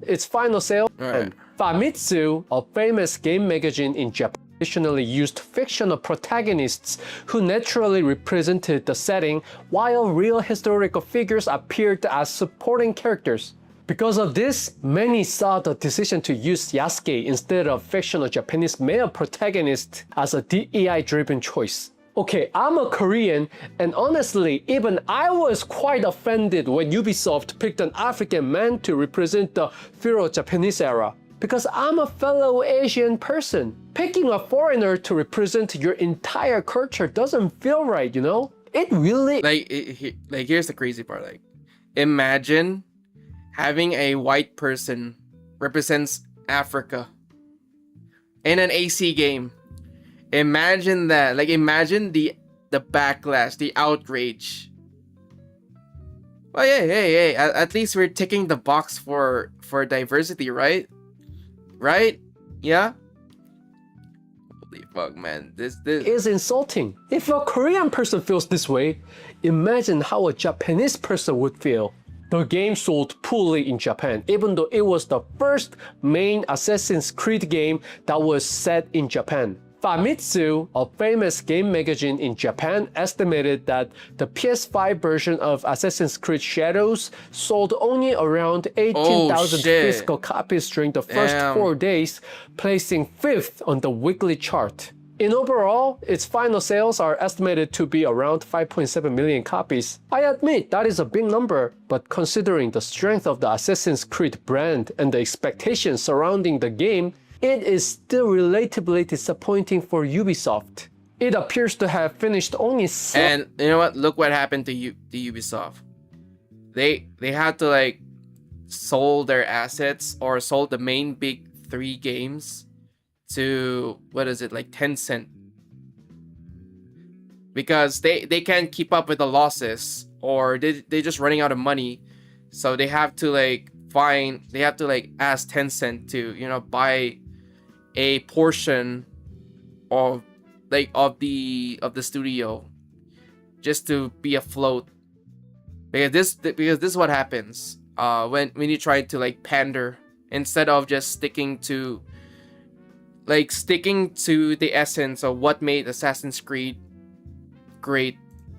Its final sale. Right. Famitsu, a famous game magazine in Japan, traditionally used fictional protagonists who naturally represented the setting, while real historical figures appeared as supporting characters. Because of this, many saw the decision to use Yasuke instead of fictional Japanese male protagonist as a DEI-driven choice. Okay, I'm a Korean, and honestly, even I was quite offended when Ubisoft picked an African man to represent the feudal Japanese era. Because I'm a fellow Asian person. Picking a foreigner to represent your entire culture doesn't feel right, you know? It really... Like, here's the crazy part. Like, imagine having a white person represents Africa in an AC game. Imagine that. Like, imagine the backlash, the outrage. Well, hey. At least we're ticking the box for diversity, right? Right? Yeah? Holy fuck, man. This is insulting. If a Korean person feels this way, imagine how a Japanese person would feel. The game sold poorly in Japan, even though it was the first main Assassin's Creed game that was set in Japan. Famitsu, a famous game magazine in Japan, estimated that the PS5 version of Assassin's Creed Shadows sold only around 18,000 physical copies during the first 4 days, placing 5th on the weekly chart. In overall, its final sales are estimated to be around 5.7 million copies. I admit that is a big number, but considering the strength of the Assassin's Creed brand and the expectations surrounding the game, it is still relatively disappointing for Ubisoft. It appears to have finished only And you know what? Look what happened to Ubisoft. They had to like sold their assets or sold the main big 3 games to what is it, like Tencent, because they can't keep up with the losses, or they're just running out of money, so they have to ask Tencent to, you know, buy a portion of the studio just to be afloat, because this is what happens when you try to like pander instead of just sticking to the essence of what made Assassin's Creed great.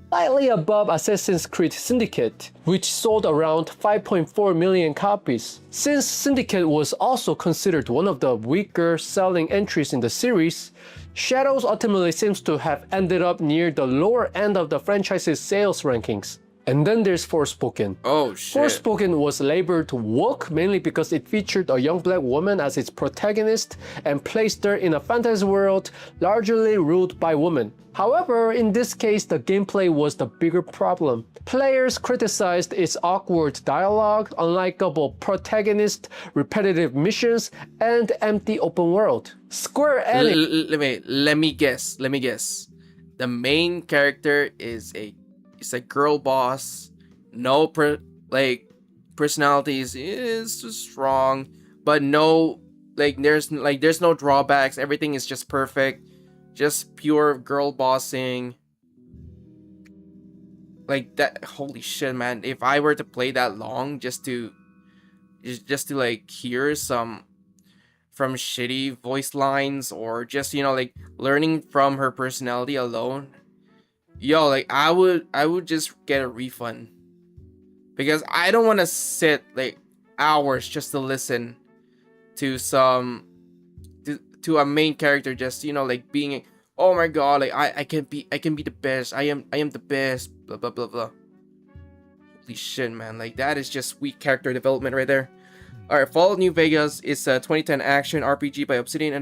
Slightly above Assassin's Creed Syndicate, which sold around 5.4 million copies. Since Syndicate was also considered one of the weaker selling entries in the series, Shadows ultimately seems to have ended up near the lower end of the franchise's sales rankings. And then there's Forspoken. Oh shit. Forspoken was labeled woke mainly because it featured a young black woman as its protagonist and placed her in a fantasy world largely ruled by women. However, in this case, the gameplay was the bigger problem. Players criticized its awkward dialogue, unlikable protagonist, repetitive missions, and empty open world. Square Enix... Let me guess. The main character is a girl boss. No personalities is strong, but no there's no drawbacks. Everything is just perfect. Just pure girl bossing. Like that, holy shit, man. If I were to play that long just to like hear some from shitty voice lines, or just, you know, like learning from her personality alone, yo, like I would just get a refund, because I don't want to sit like hours just to listen to to a main character just, you know, like being, oh my god, like I can be the best. I am the best. Blah blah blah blah. Holy shit, man! Like that is just weak character development right there. All right, Fallout New Vegas is a 2010 action RPG by Obsidian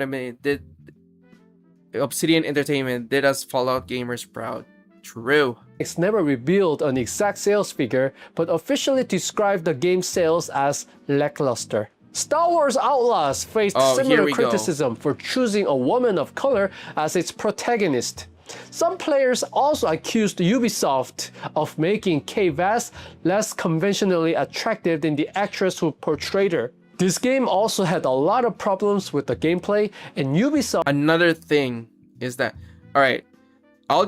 Entertainment did us Fallout gamers proud. True. It's never revealed an exact sales figure, but officially described the game's sales as lackluster. Star Wars Outlaws faced similar criticism for choosing a woman of color as its protagonist. Some players also accused Ubisoft of making Kay Vass less conventionally attractive than the actress who portrayed her. This game also had a lot of problems with the gameplay, and Ubisoft... Another thing is that, alright, I'll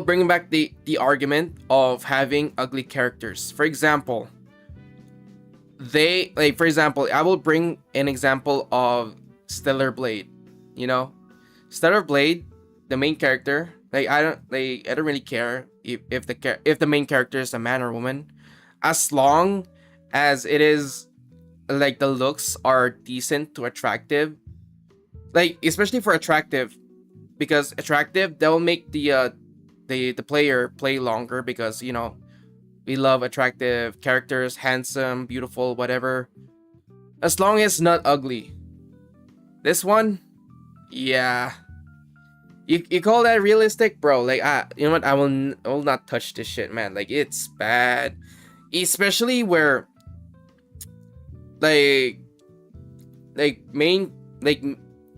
bring back the argument of having ugly characters. For example, I will bring an example of Stellar Blade. You know, Stellar Blade, the main character, I don't really care if the main character is a man or woman, as long as it is like the looks are decent to attractive. Like, especially for attractive, because attractive, they'll make the player play longer, because, you know, we love attractive characters, handsome, beautiful, whatever. As long as not ugly. This one, yeah. You call that realistic, bro? Like, you know what? I will not touch this shit, man. Like, it's bad, especially where,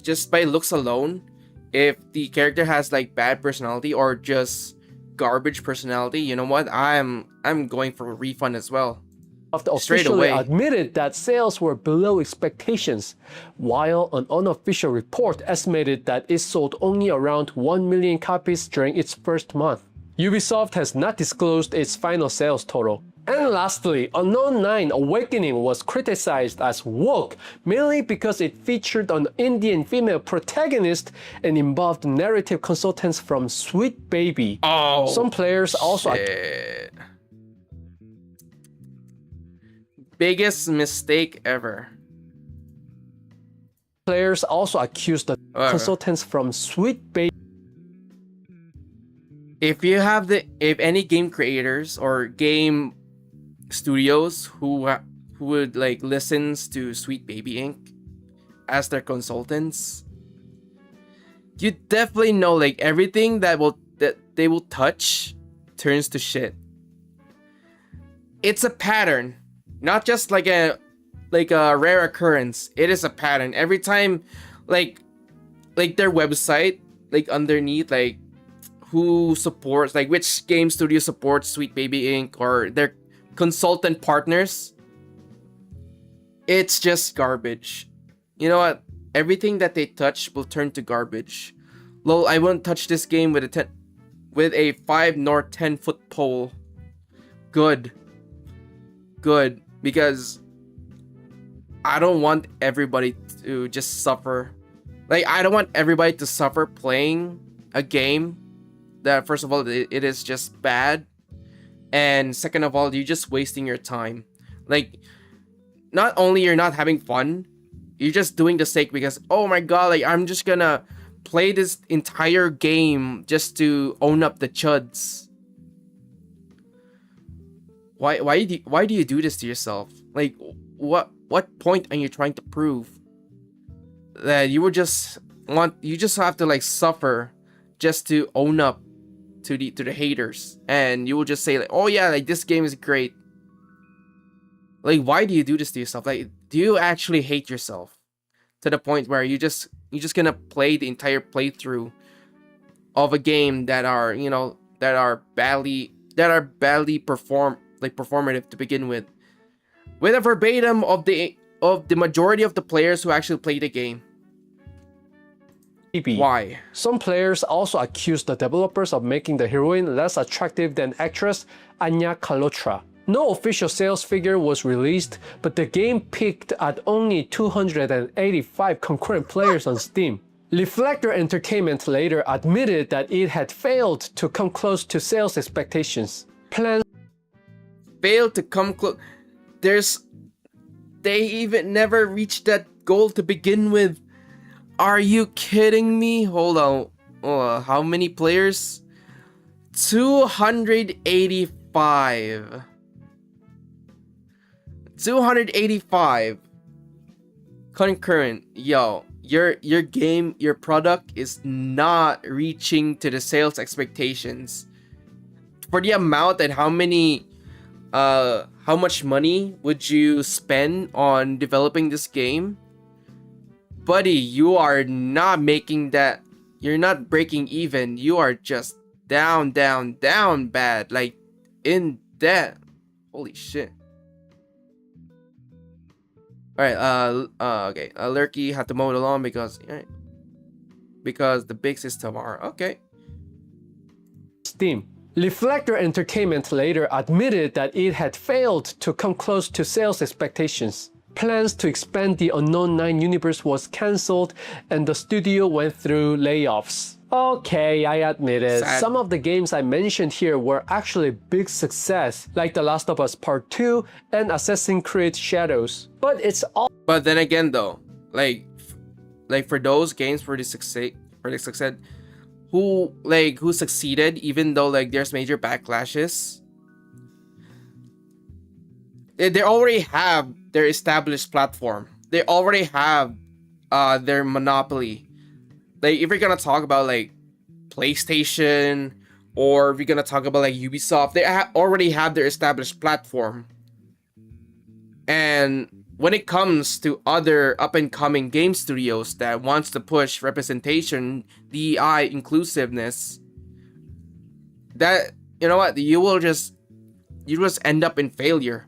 just by looks alone, if the character has like bad personality or just garbage personality, you know what? I'm going for a refund as well. Straight officially away. admitted that sales were below expectations, while an unofficial report estimated that it sold only around 1 million copies during its first month. Ubisoft has not disclosed its final sales total. And lastly, Unknown 9 Awakening was criticized as woke, mainly because it featured an Indian female protagonist and involved narrative consultants from Sweet Baby. Oh, some players also... shit. Biggest mistake ever. Players also accused the consultants from Sweet Baby. If any game creators or game studios who would like listens to Sweet Baby Inc. as their consultants, you definitely know like everything that they will touch turns to shit. It's a pattern, not just like a rare occurrence. It is a pattern. Every time like their website, like underneath, like who supports, like which game studio supports Sweet Baby Inc. or their consultant partners, it's just garbage. You know what? Everything that they touch will turn to garbage. Lol, I won't touch this game with a 5 nor 10 foot pole. Good, because I don't want everybody to just suffer. Like, I don't want everybody to suffer playing a game that, first of all, it is just bad, and second of all, you're just wasting your time. Like, not only you're not having fun, you're just doing the sake because, oh my god, like I'm just gonna play this entire game just to own up the chuds. Why do you do this to yourself? Like, what point are you trying to prove? That you just have to like suffer just to own up to the haters, and you will just say like, oh yeah, like this game is great. Like, why do you do this to yourself? Like, do you actually hate yourself to the point where you're just gonna play the entire playthrough of a game that are, you know, that are badly performative to begin with a verbatim of the majority of the players who actually play the game? Why? Some players also accused the developers of making the heroine less attractive than actress Anya Kalotra. No official sales figure was released, but the game peaked at only 285 concurrent players on Steam. Reflector Entertainment later admitted that it had failed to come close to sales expectations. Plans failed to come close. They even never reached that goal to begin with. Are you kidding me? Hold on. How many players? 285. 285 concurrent. Yo, your game, your product is not reaching to the sales expectations. For the amount and how much money would you spend on developing this game? Buddy, you are not making that. You're not breaking even. You are just down bad. Like, in debt. Holy shit. Alright, okay. Lurky had to mow the lawn because the Bigs is tomorrow. Okay. Steam. Reflector Entertainment later admitted that it had failed to come close to sales expectations. Plans to expand the Unknown 9 universe was cancelled and the studio went through layoffs. Okay, I admit it. Sad. Some of the games I mentioned here were actually big success, like The Last of Us Part 2 and Assassin's Creed Shadows. But it's all. But then again, though, like for those games for the success, who succeeded, even though like there's major backlashes, they already have their established platform. They already have their monopoly. Like if you're gonna talk about like PlayStation, or if you're gonna talk about like Ubisoft, they already have their established platform. And when it comes to other up-and-coming game studios that wants to push representation, DEI, inclusiveness, that, you know what, you just end up in failure.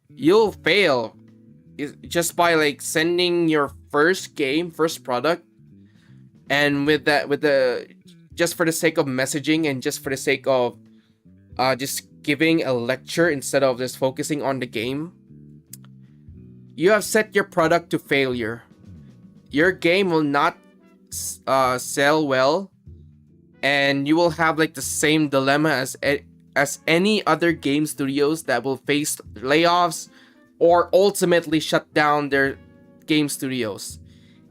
You'll fail just by like sending your first product, and just for the sake of messaging and just for the sake of just giving a lecture instead of just focusing on the game, you have set your product to failure. Your game will not sell well, and you will have like the same dilemma as any other game studios that will face layoffs or ultimately shut down their game studios.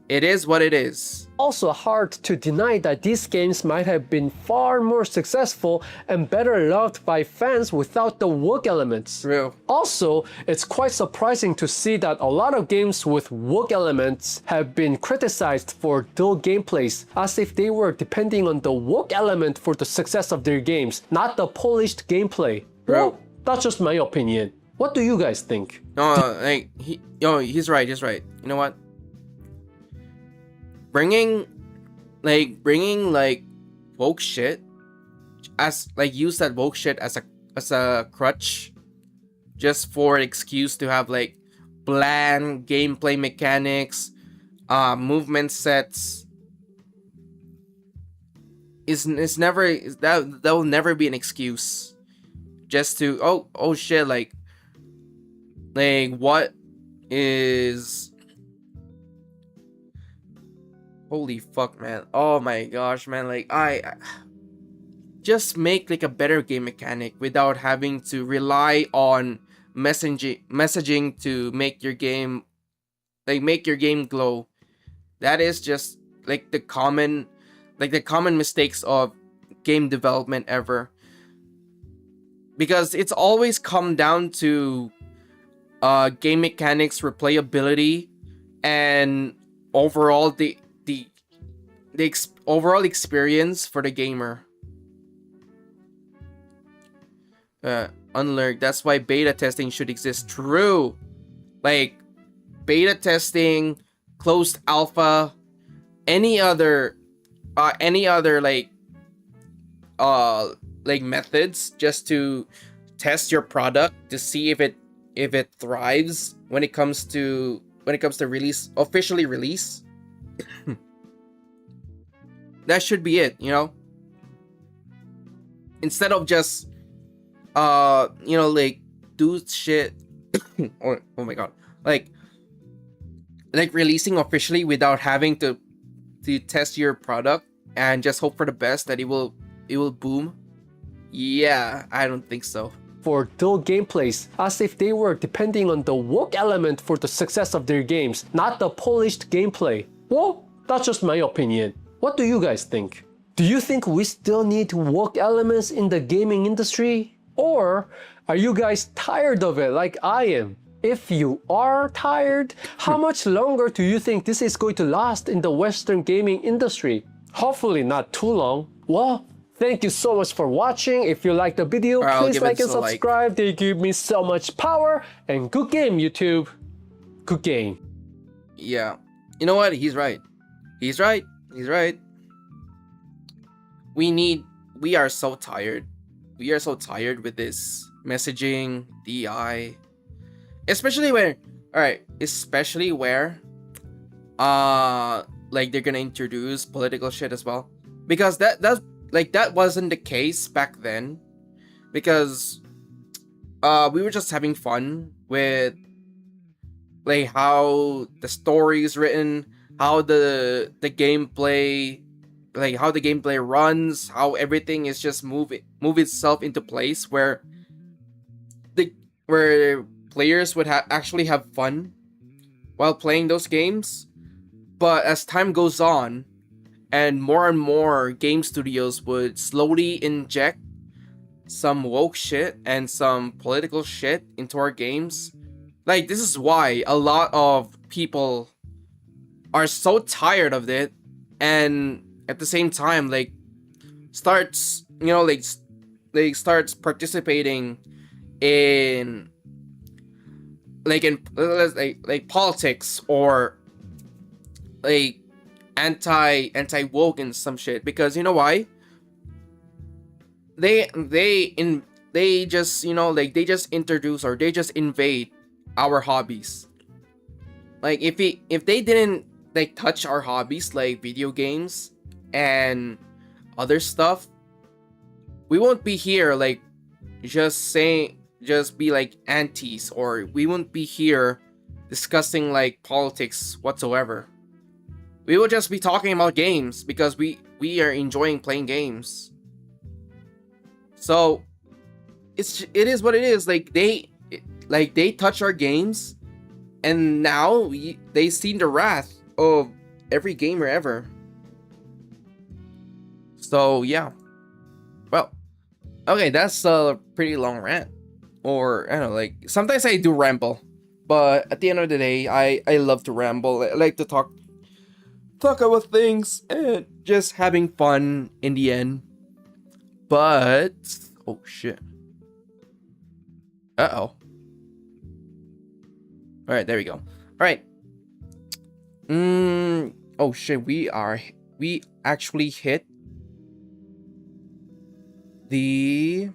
It is what it is. Also hard to deny that these games might have been far more successful and better loved by fans without the woke elements. True. Also, it's quite surprising to see that a lot of games with woke elements have been criticized for dull gameplays, as if they were depending on the woke element for the success of their games, not the polished gameplay. Well, that's just my opinion. What do you guys think? No, like he's right. He's right. You know what? Bringing woke shit as like use that woke shit as a crutch, just for an excuse to have like bland gameplay mechanics, movement sets, that will never be an excuse. Just to oh shit, like what is. Holy fuck, man. Oh my gosh, man. Like, I just make like a better game mechanic without having to rely on messaging to make your game glow. That is just like the common mistakes of game development ever. Because it's always come down to game mechanics, replayability, and overall the overall experience for the gamer. Unlearned. That's why beta testing should exist. True. Like beta testing, closed alpha, any other like methods just to test your product to see if it thrives when it comes to release, officially release. That should be it, you know? Instead of just like do shit or oh my god, like releasing officially without having to test your product and just hope for the best that it will boom. Yeah, I don't think so. For dull gameplays, as if they were depending on the woke element for the success of their games, not the polished gameplay. Well, that's just my opinion. What do you guys think? Do you think we still need woke elements in the gaming industry? Or are you guys tired of it like I am? If you are tired, how much longer do you think this is going to last in the Western gaming industry? Hopefully not too long. Well, thank you so much for watching. If you liked the video, please like and subscribe. They give me so much power. And good game, YouTube. Good game. Yeah. You know what? He's right. He's right. He's right. We are so tired. We are so tired with this messaging, DI. Especially when, All right, especially where like they're gonna introduce political shit as well, because that wasn't the case back then, because we were just having fun with like how the story is written, how the gameplay, like how the gameplay runs, how everything is just move itself into place where where players would actually have fun while playing those games. But as time goes on and more game studios would slowly inject some woke shit and some political shit into our games, like this is why a lot of people are so tired of it, and at the same time like starts, you know, like starts participating in like politics or like anti woke and some shit, because you know why? They just, you know, like they just introduce or they just invade our hobbies. Like if they didn't like touch our hobbies like video games and other stuff, we won't be here like just be like antis, or we won't be here discussing like politics whatsoever. We will just be talking about games because we are enjoying playing games. So it is what it is. Like they touch our games, and now they seen the wrath of every gamer ever. So yeah. Well, okay, that's a pretty long rant. Or I don't know, like sometimes I do ramble, but at the end of the day, I love to ramble. I like to talk about things and just having fun in the end. But oh shit. Uh-oh. Alright, there we go. Alright. Oh shit, we actually hit the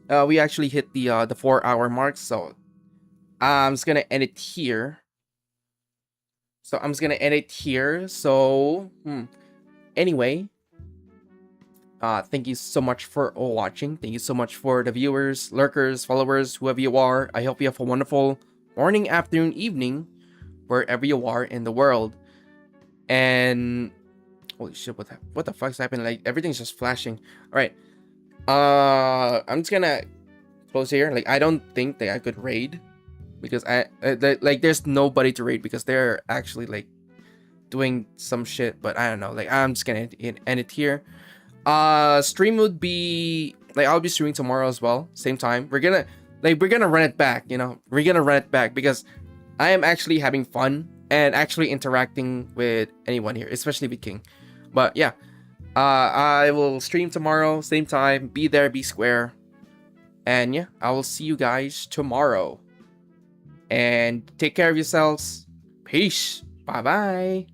4-hour mark, so I'm just gonna end it here. Anyway, thank you so much for watching. Thank you so much for the viewers, lurkers, followers, whoever you are. I hope you have a wonderful morning, afternoon, evening, wherever you are in the world. And holy shit, what the fuck's happening? Like everything's just flashing. All right. I'm just gonna close here. Like I don't think that I could raid, because like there's nobody to raid because they're actually like doing some shit. But I don't know. Like I'm just gonna end it here. Stream would be like I'll be streaming tomorrow as well, same time. We're gonna run it back. You know, we're gonna run it back because I am actually having fun and actually interacting with anyone here, especially with King. But yeah. I will stream tomorrow, same time. Be there, be square. And yeah, I will see you guys tomorrow. And take care of yourselves. Peace. Bye-bye.